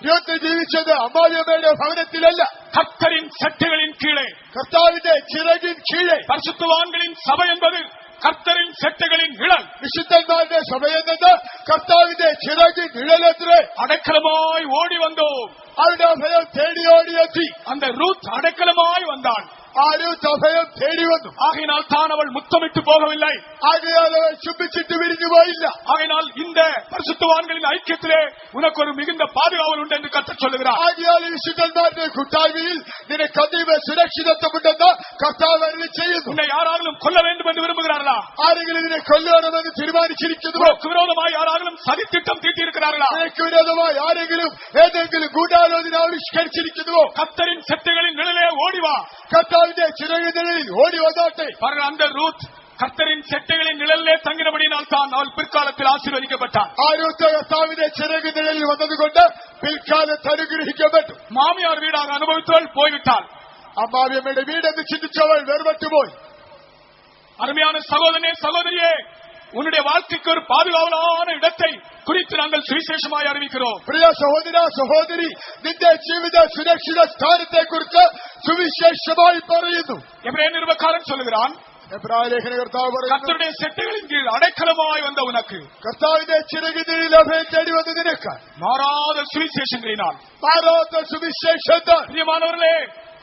Speaker 1: രൂത്ത് ജീവിച്ചത് അമ്മായിയമ്മയുടെ ഭവനത്തിലല്ല,
Speaker 2: கர்த்தரின் செட்டைகளின் கீழே.
Speaker 1: കർത്താവിന്റെ ചിറകിൻ കീഴെ.
Speaker 2: பரிசுத்தவான்களின் சபை என்பது கர்த்தரின் செட்டைகளின் நிழல்.
Speaker 1: വിശുദ്ധന്മാരുടെ സഭയെന്നത് കർത്താവിന്റെ ചിറകിൻ നിഴലത്രേ.
Speaker 2: அடைக்கலமாய் ஓடி வந்தோம்.
Speaker 1: അവരുടെ അഭയം തേടി ഓടിയെത്തി.
Speaker 2: அந்த ரூத் அடைக்கலமாய் வந்தாள்.
Speaker 1: ആ രൂത്ത് അഭയം തേടി വന്നു.
Speaker 2: ஆகையினால் தான் அவள் முத்தமிட்டு போகவில்லை.
Speaker 1: ആകയാൽ അവൾ ചുംബിച്ചിട്ട് വിരിഞ്ഞു പോയില്ല.
Speaker 2: ஆகையினால் இந்த பரிசுத்தவான்களின் ஐக்கியத்திலே உனக்கு ஒரு மிகுந்த பாதுகாவல் உண்டு என்று கர்த்தர் சொல்லுகிறார்.
Speaker 1: ആകയാൽ ഈ വിശുദ്ധന്മാരുടെ കൂട്ടായ്മയിൽ നിനക്ക് അതീവ സുരക്ഷിതത്വമുണ്ടെന്ന് കർത്താവ് അരുളി ചെയ്യുന്നു.
Speaker 2: உன்னை யாராலும் கொல்ல வேண்டும் என்று விரும்புகிறார்களா?
Speaker 1: ആരെങ്കിലും ഇതിനെ കൊല്ലണമെന്ന് തീരുമാനിച്ചിരിക്കുന്നുവോ?
Speaker 2: உனக்கு விரோதமாய் யாராலும் சதித்திட்டம் தீட்டியிருக்கிறார்களா?
Speaker 1: നിനക്ക് വിരോധമായി ആരെങ്കിലും ഏതെങ്കിലും ഗൂഢാലോചന ആവിഷ്കരിച്ചിരിക്കുന്നുവോ?
Speaker 2: கர்த்தரின் செட்டைகளின் நிழலே ஓடிவா.
Speaker 1: കർത്താവിന്റെ ചിറകുനിഴലിൽ ഓടി വന്നാട്ടെ.
Speaker 2: அந்த ரூத் கர்த்தரின் செட்டைகளின் நிழலிலே தங்கினபடியினால் தான் அவள் பிற்காலத்தில் ஆசீர்வதிக்கப்பட்டார்.
Speaker 1: ആ രൂത്ത് കർത്താവിന്റെ ചിറകുനിഴലിൽ വന്നതുകൊണ്ട് പിൽക്കാലത്ത് അനുഗ്രഹിക്കപ്പെട്ടു.
Speaker 2: மாமியார் வீடாக அனுபவித்தவள் போய்விட்டாள்.
Speaker 1: അമ്മാവിയമ്മയുടെ വീടെന്ന് ചിന്തിച്ചവൾ വേർപെട്ടുപോയി.
Speaker 2: அருமையான சகோதரனே சகோதரியே, உன்னுடைய வாழ்க்கைக்கு ஒரு பாதுகாவலான இடத்தை குறித்து நாங்கள் சுவிசேஷமாய் அறிவிக்கிறோம்.
Speaker 1: പ്രിയ സഹോദര സഹോദരി, നിന്റെ ജീവിത സുരക്ഷിത സ്ഥാനത്തെ കുറിച്ച് സുവിശേഷമായി പറയുന്നു.
Speaker 2: எபிரேய நிருபக்காரன் சொல்லுகிறான்,
Speaker 1: എബ്രായ ലേഖന കർത്താവ് പറയുന്നു,
Speaker 2: கர்த்தருடைய செட்டைகளின் கீழ் அடைக்கலமாய் வந்த உனக்கு
Speaker 1: കർത്താവിന്റെ ചിറകുനിഴലിൽ അഭയം തേടി വന്ന നിനക്ക്
Speaker 2: மாறாத சுவிசேஷங்களினால்,
Speaker 1: മാറാത്ത സുവിശേഷത്താൽ.
Speaker 2: பிரியமானவர்களே,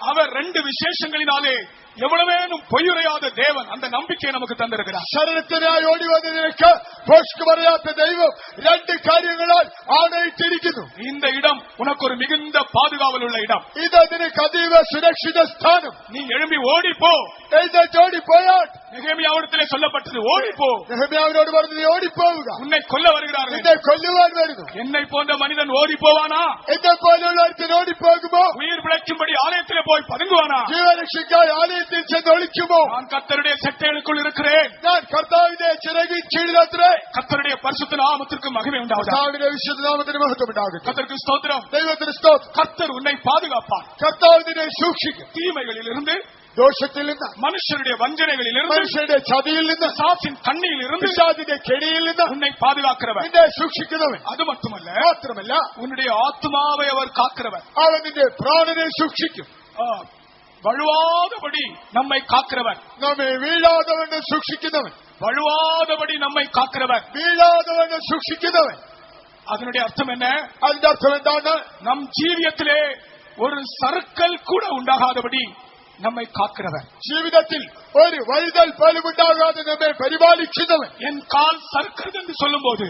Speaker 2: அவர் 2 விசேஷங்களினாலே எவ்வளவேனும் பொய்யுரையாத தேவன் அந்த நம்பிக்கையை நமக்கு தந்திருக்கிறார்.
Speaker 1: ശരണത്തിനായി ഓടി വന്ന നിനക്ക് ഭോഷ്ക് പറയാത്ത ദൈവം 2 കാര്യങ്ങളാൽ ആണയിട്ടിരിക്കുന്നു.
Speaker 2: இந்த இடம் உனக்கு ஒரு மிகுந்த பாதுகாவல் உள்ள இடம்.
Speaker 1: ഇത് നിനക്ക് അതീവ സുരക്ഷിത സ്ഥാനം.
Speaker 2: நீ எழும்பி ஓடிப்போ.
Speaker 1: എഴുന്നേറ്റ് ഓടിപ്പോയാൽ
Speaker 2: நெகேமியாவிடத்திலே சொல்லப்பட்டது, ஓடிப்போ.
Speaker 1: നെഹെമ്യാവിനോട് പറഞ്ഞു, നീ ഓടിപ്പോവുക,
Speaker 2: உன்னை கொல்ல வருகிறார்கள்.
Speaker 1: നിന്നെ കൊല്ലുവാൻ വരുന്നു.
Speaker 2: என்னை போன்ற மனிதன் ஓடி போவானா?
Speaker 1: എന്നെ പോലുള്ള ഒരുത്തൻ ഓടിപ്പോകുമോ?
Speaker 2: உயிர் பிழைக்கும்படி ஆலயத்திலே போய் பதுங்குவானா?
Speaker 1: ജീവരക്ഷയ്ക്കായി ആലയത്തിൽ ചെന്ന് ഒളിക്കുമോ?
Speaker 2: நான் கர்த்தருடைய செட்டைகளுக்குள் இருக்கிறேன்.
Speaker 1: ഞാൻ കർത്താവിന്റെ ചിറകിൻ കീഴിലത്രേ.
Speaker 2: கர்த்தருடைய பரிசுத்த நாமத்திற்கு மகிமை உண்டாவதாக.
Speaker 1: കർത്താവിന്റെ വിശുദ്ധ നാമത്തിന് മഹത്വം ഉണ്ടാകട്ടെ.
Speaker 2: கர்த்தருக்கு ஸ்தோத்திரம்.
Speaker 1: ദൈവത്തിന് സ്തോത്രം.
Speaker 2: கர்த்தர் உன்னை பாதுகாப்பார்.
Speaker 1: കർത്താവ് നിന്നെ സൂക്ഷിക്കും.
Speaker 2: தீமைகளில் இருந்து,
Speaker 1: ദോഷത്തിൽ നിന്ന്,
Speaker 2: மனுஷருடைய வஞ்சனைகளில் இருந்து,
Speaker 1: മനുഷ്യരുടെ ചതിയിൽ നിന്ന്,
Speaker 2: பிசாசின் கண்ணியில் இருந்து
Speaker 1: പിശാചിന്റെ കെണിയിൽ നിന്ന്
Speaker 2: உன்னை பாதுகாக்கிறவர்.
Speaker 1: നിന്നെ സൂക്ഷിക്കുന്നവൻ
Speaker 2: அது மட்டுமல்ல,
Speaker 1: മാത്രമല്ല
Speaker 2: உன்னுடைய ஆத்மாவை அவர் காக்கிறவர்.
Speaker 1: അവൻ നിന്റെ പ്രാണനെ സൂക്ഷിക്കും.
Speaker 2: வழுவாதபடி நம்மை காக்கிறவர்.
Speaker 1: നമ്മെ വീഴാതവണ്ണം സൂക്ഷിക്കുന്നവൻ.
Speaker 2: வழுவாதபடி நம்மை காக்கிறவர்.
Speaker 1: വീഴാതവണ്ണം സൂക്ഷിക്കുന്നവൻ.
Speaker 2: அதனுடைய அர்த்தம் என்ன?
Speaker 1: അതിന്റെ അർത്ഥം എന്താണ്?
Speaker 2: நம் ஜீவியத்திலே ஒரு சறுக்கல் கூட உண்டாகாதபடி நம்மை காக்கிறவர்.
Speaker 1: ജീവിതത്തിൽ ഒരു വഴുതൽ പോലും ഉണ്ടാകാതെ നമ്മെ പരിപാലിക്കുന്നവൻ.
Speaker 2: என் கால் சறுக்கிறது என்று சொல்லும் போது,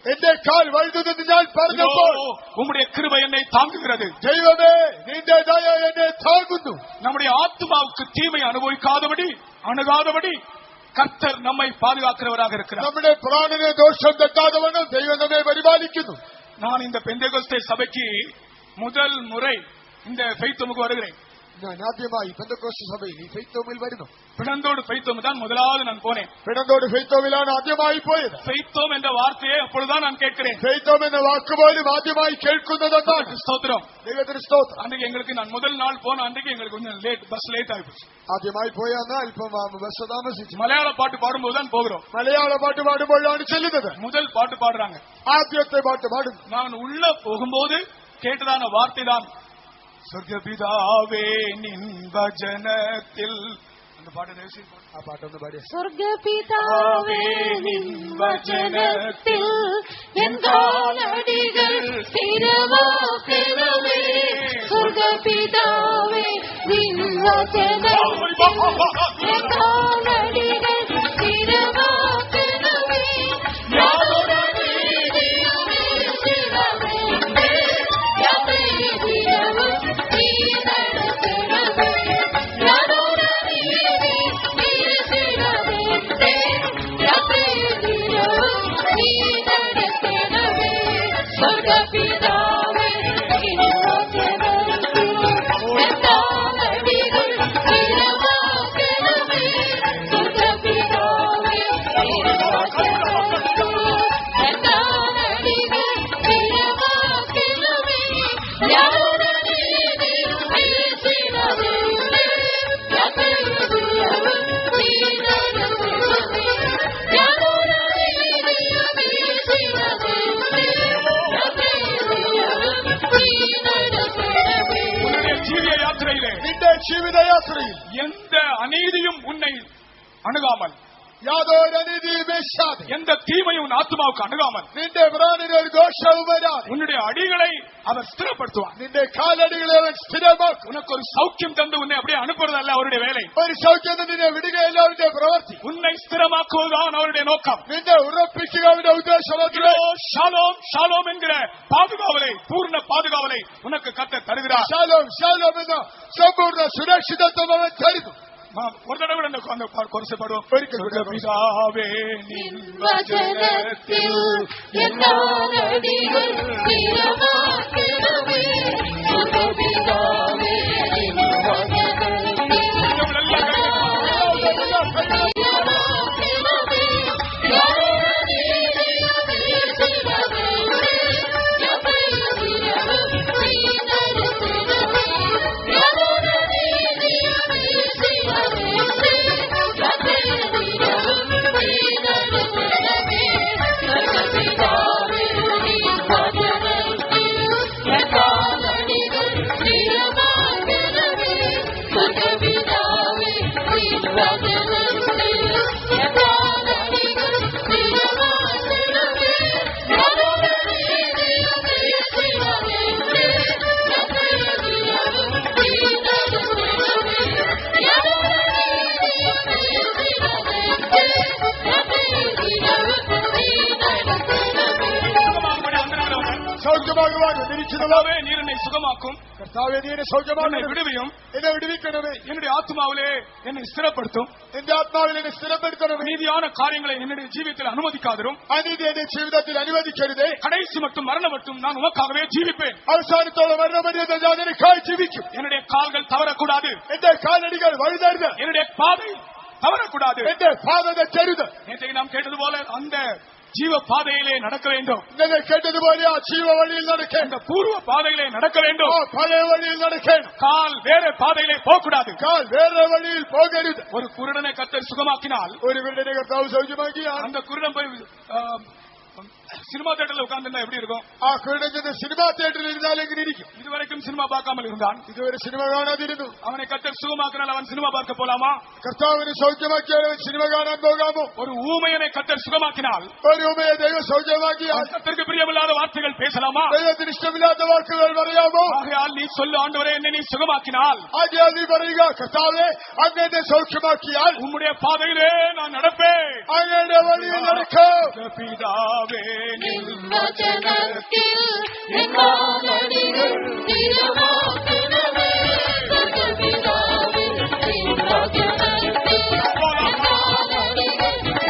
Speaker 1: എന്റെ കാൽ വഴുതുന്നെന്ന് ഞാൻ പറഞ്ഞപ്പോൾ,
Speaker 2: உம்முடைய கிருபை என்னை தாங்குகிறது.
Speaker 1: ദൈവമേ, നിന്റെ ദയ എന്നെ താങ്ങുന്നു.
Speaker 2: நம்முடைய ஆத்மாவுக்கு தீமை அனுபவிக்காதபடி, அணுகாதபடி கர்த்தர் நம்மை பாதுகாக்கிறவராக இருக்கிறார்.
Speaker 1: നമ്മുടെ പ്രാണനെ ദോഷം തെറ്റാതെ വണ്ണം ദൈവം നമ്മെ പരിപാലിക്കുന്നു.
Speaker 2: நான் இந்த பெந்தேகோஸ்தே சபைக்கு முதல் முறை இந்த ஃபெய்த்தோமுக்கு வருகிறேன்.
Speaker 1: ഞാൻ ആദ്യമായി പെന്തക്കോസ്ത് സഭയിൽ ഈ ഫെയ്ത്തോമിൽ വരുന്നു.
Speaker 2: பிடந்தோடு ஃபெய்த்தோம் தான் முதலாவது நான் போனேன்.
Speaker 1: പിടന്തോട് ഫെയ്ത്തോമിലാണ് ആദ്യമായി പോയത്.
Speaker 2: ஃபெய்த்தோம் என்ற வார்த்தையை அப்பொழுதுதான் நான் கேட்கிறேன்.
Speaker 1: ഫെയ്ത്തോം എന്ന വാക്ക് പോലും ആദ്യമായി കേൾക്കുന്നതെന്നാണ്.
Speaker 2: ஸ்தோத்திரம்.
Speaker 1: ദൈവത്തിന് സ്തോത്രം.
Speaker 2: அன்றைக்கு எங்களுக்கு நான் முதல் நாள் போன அன்றைக்கு எங்களுக்கு கொஞ்சம் பஸ் லேட் ஆயிடுச்சு.
Speaker 1: ആദ്യമായി പോയ അന്ന് അല്പം ബസ് താമസിച്ചു.
Speaker 2: மலையாள பாட்டு பாடும்போது தான் போகிறோம்.
Speaker 1: മലയാള പാട്ട് പാടുമ്പോഴാണ് ചെല്ലുന്നത്.
Speaker 2: முதல் பாட்டு பாடுறாங்க.
Speaker 1: ആദ്യത്തെ പാട്ട് പാടുന്നു.
Speaker 2: நான் உள்ள போகும்போது கேட்டதான வார்த்தை தான், சொர்க்கபிதாவே நின் வசனத்தில். அந்த பாட்டு
Speaker 1: ആ പാട്ടൊന്ന് പാടിയ.
Speaker 4: സ്വർഗപിതാവേ നിൻ വചനത്തിൽ എൻ കാലടികൾ സ്ഥിരമാക്കണമേ. സ്വർഗപിതാവേ നിൻ വചനത്തിൽ എൻ കാലടികൾ സ്ഥിരമാക്കണമേ. യാതൊരു നീതിയും നിരസിടമേ. യാതൊരു നീ നടത്തണമേ. യാതൊരു നീതി നിരസിടമേ. യാതൊരു നീ നടത്തണമേ. സ്വർഗപിതാവേ നിൻ വചനത്തിൽ എൻ കാലടികൾ സ്ഥിരമാക്കണമേ. സ്വർഗപിതാവേ നിൻ വചനത്തിൽ എൻ കാലടികൾ സ്ഥിരമാക്കണമേ. യാതൊരു നീതിയും നിരസിടമേ. യാതൊരു നീ നടത്തണമേ. യാതൊരു നീതിയും നിരസിടമേ.
Speaker 2: உன்னுடைய ஜீவிய யாத்திரையிலே
Speaker 1: നിന്റെ ജീവിതയാത്രയിൽ
Speaker 2: எந்த அநீதியும் உன்னை அணுகாமல்,
Speaker 1: യാതൊരു അനീതിയും വേശാതെ,
Speaker 2: எந்த தீமையும் உன் ஆத்மாவுக்கு அணுகாமல்,
Speaker 1: നിന്റെ പ്രാണന് ഒരു ദോഷവും വരാതെ
Speaker 2: உன்னுடைய அடிகளை அவர் ஸ்திரப்படுத்துவார்.
Speaker 1: നിന്റെ കാലടികളെ അവൻ സ്ഥിരമാക്കും.
Speaker 2: உனக்கு ஒரு சௌக்கியம் தந்து உன்னை அப்படியே அனுப்புறதல்ல அவருடைய வேலை.
Speaker 1: ഒരു സൗഖ്യം നിന്നെ വിടുകയല്ല അവന്റെ പ്രവൃത്തി.
Speaker 2: உன்னை ஸ்திரமாக்குவதுதான் அவருடைய நோக்கம்.
Speaker 1: നിന്നെ ഉറപ്പിക്കുക അവന്റെ ഉദ്ദേശമാത്രേ.
Speaker 2: ஷாலோம் ஷாலோம் என்கிற பாதுகாவலை, பூர்ண பாதுகாவலை உனக்கு கர்த்தர் தருகிறார்.
Speaker 1: ശാലോം ശാലോം എന്ന സമ്പൂർണ്ണ സുരക്ഷിതത്വം അവൻ തരുന്നു.
Speaker 2: ஒரு தடவை அந்த குறைச்சு பாடுவோம்.
Speaker 1: ഒരിക്കൽ കൂടെ
Speaker 2: பிதாவே நின்
Speaker 4: வசனத்தில் என்னோடடிகள் ஸ்திரமாக்கணுமே. சுகபிதாவே நின் வசனத்தில்
Speaker 1: സൗഖ്യമാകുവാൻ വന്നിരിക്കുന്നതാവേ
Speaker 2: நீர் என்னை சுகமாக்கும்,
Speaker 1: കർത്താവേ നീ എന്നെ
Speaker 2: என்னை
Speaker 1: സൗഖ്യമാക്കണം,
Speaker 2: விடுவியும்,
Speaker 1: എന്നെ വിടുവിക്കണമേ,
Speaker 2: என்னுடைய ஆத்மாவிலே என்னை ஸ்திரப்படுத்தும்,
Speaker 1: എന്റെ ആത്മാവിൽ എന്നെ സ്ഥിരപ്പെടുത്തണമേ,
Speaker 2: நீதியான காரியங்களை என்னுடைய ஜீவியத்தில் அனுமதிக்காதரும்,
Speaker 1: അനീതി എന്റെ ജീവിതത്തിൽ അനുവദിക്കരുതേ,
Speaker 2: கடைசி மட்டும் மரணம் மட்டும் நான் உமக்காகவே ஜீவிப்பேன்.
Speaker 1: അവസാനത്തോളം മരണപര്യന്തം ഞാൻ നിനക്കായി ജീവിക്കും,
Speaker 2: என்னுடைய கால்கள் தவறக்கூடாது,
Speaker 1: എന്റെ കാലടികൾ വഴുതരുത്,
Speaker 2: என்னுடைய பாதை தவறக்கூடாது.
Speaker 1: എന്റെ പാത തെറ്റരുത്.
Speaker 2: நேற்றைக்கு நாம் கேட்டது போல அந்த ஜீவ பாதையிலே நடக்க வேண்டும்,
Speaker 1: നിങ്ങൾ കേട്ടതുപോലെ ആ ജീവ വഴിയിൽ നടക്കേണ്ട,
Speaker 2: அந்த பூர்வ பாதையிலே நடக்க
Speaker 1: ആ
Speaker 2: வேண்டும்.
Speaker 1: പഴയ വഴിയിൽ നടക്കേണ്ട,
Speaker 2: கால் வேற பாதையிலே போகக்கூடாது.
Speaker 1: കാൽ വേറെ വഴിയിൽ പോകരുത്.
Speaker 2: ஒரு குருடனை கர்த்தர் சுகமாக்கினால்
Speaker 1: ഒരു വീടിനെ കർത്താവ് സൗഖ്യമാക്കിയാൽ
Speaker 2: அந்த குருடன் போய் சினிமா தியேட்டர்ல உட்கார்ந்துருந்தா எப்படி இருக்கும்?
Speaker 1: ആ കുരുടൻ ചെന്ന് സിനിമാ തിയേറ്ററിൽ ഇരുന്നാൽ എങ്ങനെ ഇരിക്കും?
Speaker 2: இதுவரைக்கும் சினிமா பார்க்காமல் இருந்தான்,
Speaker 1: ഇതുവരെ സിനിമ കാണാതിരുന്നു.
Speaker 2: அவனை கர்த்தர் சுகமாக்கினால் அவன் சினிமா பார்க்க போலாமா?
Speaker 1: കർത്താവിന് സൗഖ്യമാക്കിയാൽ അവൻ സിനിമ കാണാൻ പോകാമോ?
Speaker 2: ஒரு ஊமையனை கர்த்தர் சுகமாக்கினால்
Speaker 1: ഒരു ഉമ്മയെ ദൈവം സൗഖ്യമാക്കിയാൽ
Speaker 2: அவன் கர்த்தருக்கு பிரியமில்லாத வார்த்தைகள் பேசலாமா?
Speaker 1: ദൈവത്തിന് ഇഷ്ടമില്ലാത്ത വാക്കുകൾ പറയാമോ?
Speaker 2: ஆகையால் நீ சொல்லு, ஆண்டவரே என்னை நீ சுகமாக்கினால்
Speaker 1: ആദ്യം നീ പറയുക, കർത്താവേ അങ്ങ് എന്നെ സൗഖ്യമാക്കിയാൽ
Speaker 2: உம்முடைய பாதையிலே நான் நடப்பேன்.
Speaker 1: അങ്ങയുടെ വഴിയിൽ നടക്കും.
Speaker 2: பிதாவே
Speaker 4: വചനത്തിൽ എന്നോടടികൾ സ്ഥിരമാക്കണമേ. സുഖപിതാവേ നിൻ വചനത്തിൽ എന്നോടടികൾ സ്ഥിരമാക്കണമേ.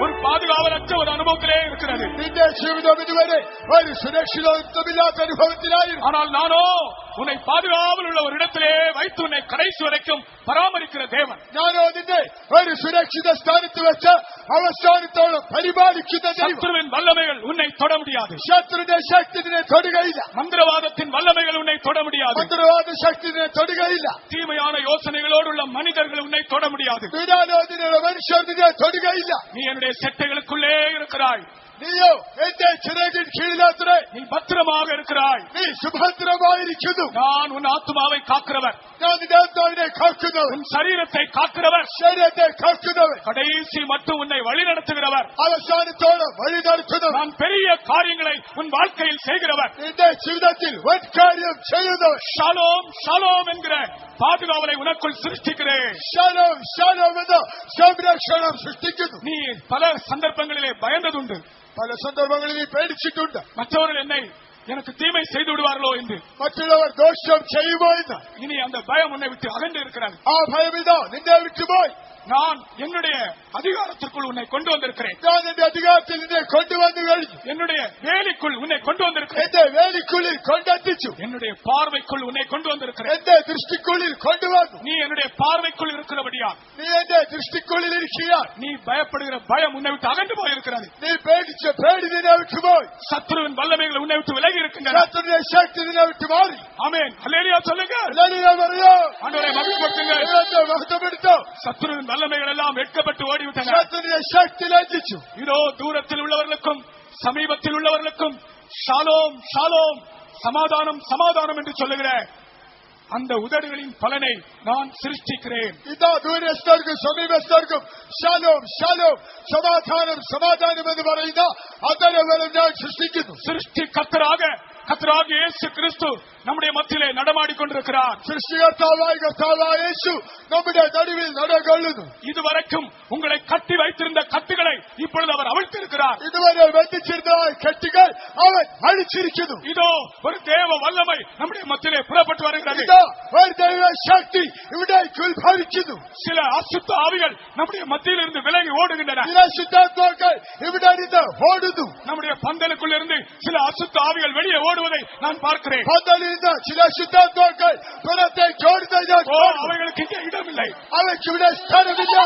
Speaker 2: ஒரு பாதுகாவலற்ற ஒரு அனுபவத்திலே இருக்கிறது.
Speaker 1: നിന്റെ ജീവിതം ഇതുവരെ ഒരു സുരക്ഷിതത്വമില്ലാത്ത അനുഭവത്തിലായിരുന്നു.
Speaker 2: ஆனால் நானோ உன்னை பாதுகாவல் உள்ள ஒரு இடத்திலே வைத்து உன்னை கடைசி வரைக்கும் பராமரிக்கிற தேவன்.
Speaker 1: ഞാനോ നിന്നെ ഒരു സുരക്ഷിത സ്ഥാനത്ത് വെച്ച് അവസാനത്തോളം പരിപാലിക്കുന്ന ദൈവം.
Speaker 2: சத்துருவின் வல்லமைகள் உன்னை தொட முடியாது.
Speaker 1: ശത്രുവിന്റെ ശക്തി നിന്നെ തൊടുകയില്ല.
Speaker 2: மந்திரவாதத்தின் வல்லமைகள் உன்னை தொட முடியாது.
Speaker 1: മന്ത്രവാദ ശക്തി നിന്നെ തൊടുകയില്ല.
Speaker 2: தீமையான யோசனைகளோடுள்ள மனிதர்கள் உன்னை தொட முடியாது.
Speaker 1: വിടാലോചനയുള്ള മനുഷ്യർ നിന്നെ തൊടുകയില്ല.
Speaker 2: நீ என்னுடைய செட்டைகளுக்குள்ளே இருக்கிறாய்.
Speaker 1: നീയോ എന്റെ ചിറകിൻ കീഴിലാത്രേ.
Speaker 2: நீ பத்திரமாக இருக்கிறாய்.
Speaker 1: നീ സുഭദ്രമായിരിക്കുന്നു.
Speaker 2: நான் உன் ஆத்துமாவை காக்கிறவர்.
Speaker 1: ഞാൻ നിന്റെ ആത്മാവിനെ കാക്കുന്നവൻ.
Speaker 2: உன் சரீரத்தை காக்கிறவர்.
Speaker 1: ശരീരത്തെ കാക്കുന്നവൻ.
Speaker 2: கடைசி மட்டும் உன்னை வழி நடத்துகிறவர்.
Speaker 1: അവസാനത്തോളം വഴി നടത്തുന്നവൻ.
Speaker 2: நான் பெரிய காரியங்களை உன் வாழ்க்கையில் செய்கிறவர்.
Speaker 1: നിന്റെ ജീവിതത്തിൽ വൻ കാര്യം ചെയ്യുന്നവൻ.
Speaker 2: ஷாலோம் ஷாலோம் என்கிற பாதுகாவலை உனக்குள் சிருஷ்டிக்கிறேன்.
Speaker 1: ശാലോം ശാലോം എന്ന സംരക്ഷണം സൃഷ്ടിക്കുന്നു.
Speaker 2: நீ பல சந்தர்ப்பங்களிலே பயந்ததுண்டு.
Speaker 1: പല സന്ദർഭങ്ങളിൽ നീ പേടിച്ചിട്ടുണ്ട്.
Speaker 2: மற்றவர்கள் என்னை எனக்கு தீமை செய்து விடுவார்களோ என்று.
Speaker 1: മറ്റുള്ളവർ ദോഷം ചെയ്യുമോ എന്ന്.
Speaker 2: இனி அந்த பயம் உன்னை விட்டு அகன்று இருக்கிறது.
Speaker 1: ആ ഭയം ഇതാ നിന്നെ വിട്ടുപോയി.
Speaker 2: நான் என்னுடைய அதிகாரத்திற்குள் உன்னை கொண்டு வந்திருக்கிறேன்.
Speaker 1: ഞാൻ എന്റെ അധികാരത്തിൽ നിന്നെ കൊണ്ടുവന്നു കഴിഞ്ഞു.
Speaker 2: என்னுடைய வேலிக்குள் உன்னை கொண்டு வந்திருக்கிறேன்.
Speaker 1: എന്റെ വേലിക്കുള്ളിൽ കൊണ്ടെത്തിച്ചു.
Speaker 2: என்னுடைய பார்வைக்குள் உன்னை கொண்டு வந்திருக்கிறேன்.
Speaker 1: എന്റെ ദൃഷ്ടിക്കുള്ളിൽ കൊണ്ടുവന്നു.
Speaker 2: நீ என்னுடைய பார்வைக்குள் இருக்கிறபடியா
Speaker 1: നീ എന്റെ ദൃഷ്ടിക്കുള്ളിൽ ഇരിക്കുകയാൽ
Speaker 2: நீ பயப்படுகிற பயம் உன்னை விட்டு அகன்று போயிருக்கிறது.
Speaker 1: നീ പേടിച്ച പേടി നിന്നെ വിട്ടുപോയി.
Speaker 2: சத்துருவின் வல்லமைகள் உன்னை விட்டு விலகி இருக்கின்றன.
Speaker 1: ശത്രുവിന്റെ ശക്തി നിന്നെ വിട്ടു മാറി.
Speaker 2: ஆமென் ஹல்லேலூயா சொல்லுங்க.
Speaker 1: ഹല്ലേലൂയ പറയോ.
Speaker 2: ஆண்டவரை மகிமைப்படுத்துங்க.
Speaker 1: ദൈവത്തെ മഹത്വപ്പെടുത്തോ.
Speaker 2: சத்துருவின் வல்லமைகள் எல்லாம் வெட்கப்பட்டு ஓடிவிட்டன.
Speaker 1: ശത്രുവിന്റെ ശക്തി ലജ്ജിച്ചു.
Speaker 2: இதோ தூரத்தில் உள்ளவர்களுக்கும் சமீபத்தில் உள்ளவர்களுக்கும் ஷாலோம் ஷாலோம் சமாதானம் சமாதானம் என்று சொல்லுகிற அந்த உதடுகளின் பலனை நான் சிருஷ்டிக்கிறேன்.
Speaker 1: ഇതാ ദൂരസ്ഥർക്കും സമീപസ്ഥർക്കും ശാലോം ശാലോം സമാധാനം സമാധാനം എന്ന് പറയുന്ന അതരവരം ഞാൻ സൃഷ്ടിക്കുന്നു.
Speaker 2: சிருஷ்டி கர்த்தராகிய இயேசு கிறிஸ்து நம்முடைய மத்தியிலே நடமாடிக்கொண்டிருக்கிறார்.
Speaker 1: സൃഷ്ടികർത്താവായ കർത്താവായ യേശു നമ്മുടെ നടുവിൽ നടകൊള്ളുന്നു.
Speaker 2: இதுவரைக்கும் உங்களை கட்டி வைத்திருந்த கட்டுகளை இப்பொழுது அவர் அவிழ்த்திருக்கிறார்.
Speaker 1: ഇതുവരെ ബന്ധിച്ചിരുന്ന കെട്ടുകൾ അവൻ അഴിച്ചിരിക്കുന്നു.
Speaker 2: இதோ ஒரு தேவ வல்லமை நம்முடைய மத்தியிலே புறப்பட்டு வருகிறது.
Speaker 1: ഇതാ ഒരു ദൈവ ശക്തി ഇവിടേക്ക് ഉത്ഭവിക്കുന്നു.
Speaker 2: சில அசுத்த ஆவிகள் நம்முடைய மத்தியில் இருந்து விலகி ஓடுகின்றன.
Speaker 1: ചില ശുദ്ധാത്മാക്കൾ ഇവിടെ നിന്ന് ഓടുന്നു.
Speaker 2: நம்முடைய பந்தலுக்குள் இருந்து சில அசுத்த ஆவிகள் வெளியே ஓடுவதை நான் பார்க்கிறேன்.
Speaker 1: പന്തലിൽ നിന്ന് ചില ശുദ്ധാത്മാക്കൾ പുറത്തേക്ക് ഓടുന്നത് ഞാൻ കാണുന്നു.
Speaker 2: அவைகளுக்கு இங்கே இடமில்லை.
Speaker 1: അവയ്ക്ക് ഇവിടെ സ്ഥാനമില്ല.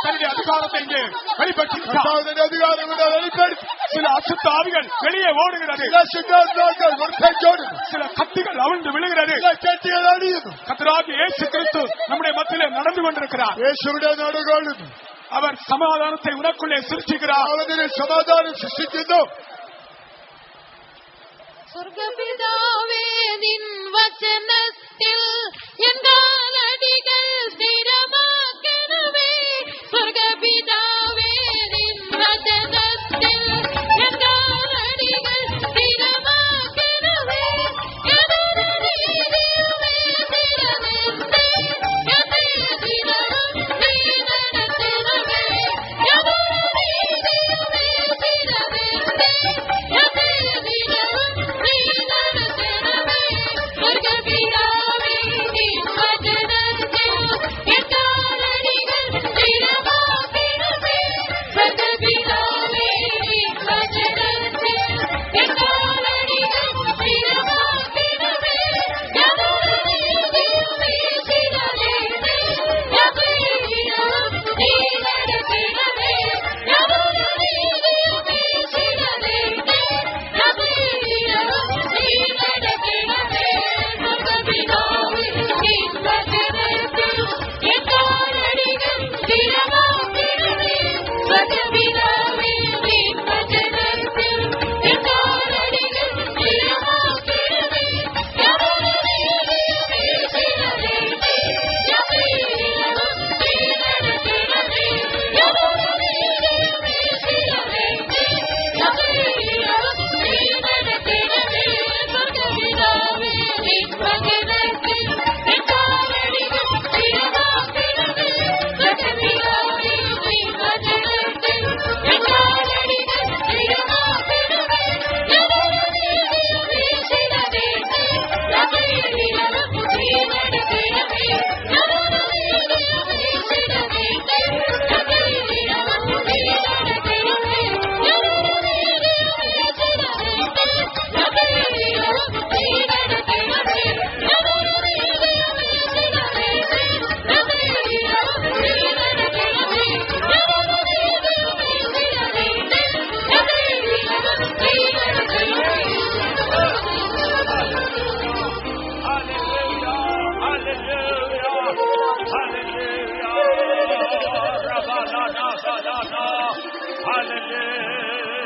Speaker 2: தன்னுடைய அதிகாரத்தை இங்கே வெளிப்படுத்தி
Speaker 1: കർത്താവിന്റെ അധികാരം ഇവിടെ വെളിപ്പെടുത്തി.
Speaker 2: சில அசுத்த ஆவிகள் வெளியே ஓடுகிறது.
Speaker 1: ചില ശുദ്ധാത്മാക്കൾ പുറത്തേക്ക് ഓടുന്നു.
Speaker 2: சில கத்திகள் அவிழ்ந்து விழுகிறது.
Speaker 1: ചില കെട്ടുകൾ അടിയുന്നു.
Speaker 2: கர்த்தராகிய இயேசு கிறிஸ்து நம்முடைய மத்தியிலே நடந்து கொண்டிருக்கிறார்.
Speaker 1: യേശുവിടെ നടകൊള്ളുന്നു.
Speaker 2: அவர் சமாதானத்தை உனக்குள்ளே சிருஷ்டிக்கிறார்.
Speaker 1: അവനൊരു സമാധാനം സൃഷ്ടിക്കുന്നു.
Speaker 3: സ്വർഗപിതാവേ നിൻ വചനത്തിൽ എൻ കാലടികൾ സ്ഥിരമാക്കണമേ. സ്വർഗപിതാവേ നിൻ വചനത്തിൽ എൻ കാലടികൾ സ്ഥിരമാക്കണമേ. യതൊരു നീതിയുമേ സ്ഥിരമെന്നേ യതേ ദിനവും നീ നടത്തണമേ. യതൊരു നീതിയുമേ സ്ഥിരമെന്നേ യതേ ദിനവും നീ നടത്തണമേ. സ്വർഗപിതാവേ നിൻ വചനത്തിൽ എൻ കാലടികൾ സ്ഥിരമാക്കണമേ. സ്വർഗപിതാവേ നിൻ വചനത്തിൽ എൻ കാലടികൾ സ്ഥിരമാക്കണമേ. യതൊരു നീതിയുമേ സ്ഥിരമെന്നേ യതേ ദിനവും നീ നടത്തണമേ. യതൊരു നീതിയുമേ സ്ഥിരമെന്നേ യതേ ദിനവും നീ നടത്തണമേ. സ്വർഗപിതാവേ നിൻ വചനത്തിൽ എൻ കാലടികൾ സ്ഥിരമാക്കണമേ. സ്വർഗപിതാവേ നിൻ വചനത്തിൽ എൻ കാലടികൾ സ്ഥിരമാക്കണമേ. യതൊരു നീതിയുമേ സ്ഥിരമെന്നേ യതേ ദിനവും നീ നടത്തണമേ. യതൊരു നീതിയുമേ സ്ഥിരമെന്നേ യതേ ദിനവും നീ നടത്തണമേ. സ്വർഗപിതാവേ നിൻ വചനത്തിൽ എൻ കാലടികൾ സ്ഥിരമാക്കണമേ. സ്വർഗപിതാവേ നിൻ വചനത്തിൽ എൻ കാലടികൾ സ്ഥിരമാക്കണമേ. യതൊരു നീതിയുമേ സ്ഥിരമെന്നേ യതേ ദിനവും നീ നടത്തണമേ. യതൊരു നീതിയുമേ സ്ഥിരമെന്നേ യതേ ദിനവും നീ നടത്തണമേ. യതൊരു നീതിയുമേ സ്ഥിരമെന്നേ യതേ ദിനവും നീ നടത്തണമേ. യതൊരു നീതിയുമേ സ്ഥിരമെന്നേ യതേ ദിനവും നീ നടത്തണമേ. യതൊരു നീതിയുമേ സ്ഥിരമെന്നേ യതേ ദിനവും നീ
Speaker 4: Hallelujah.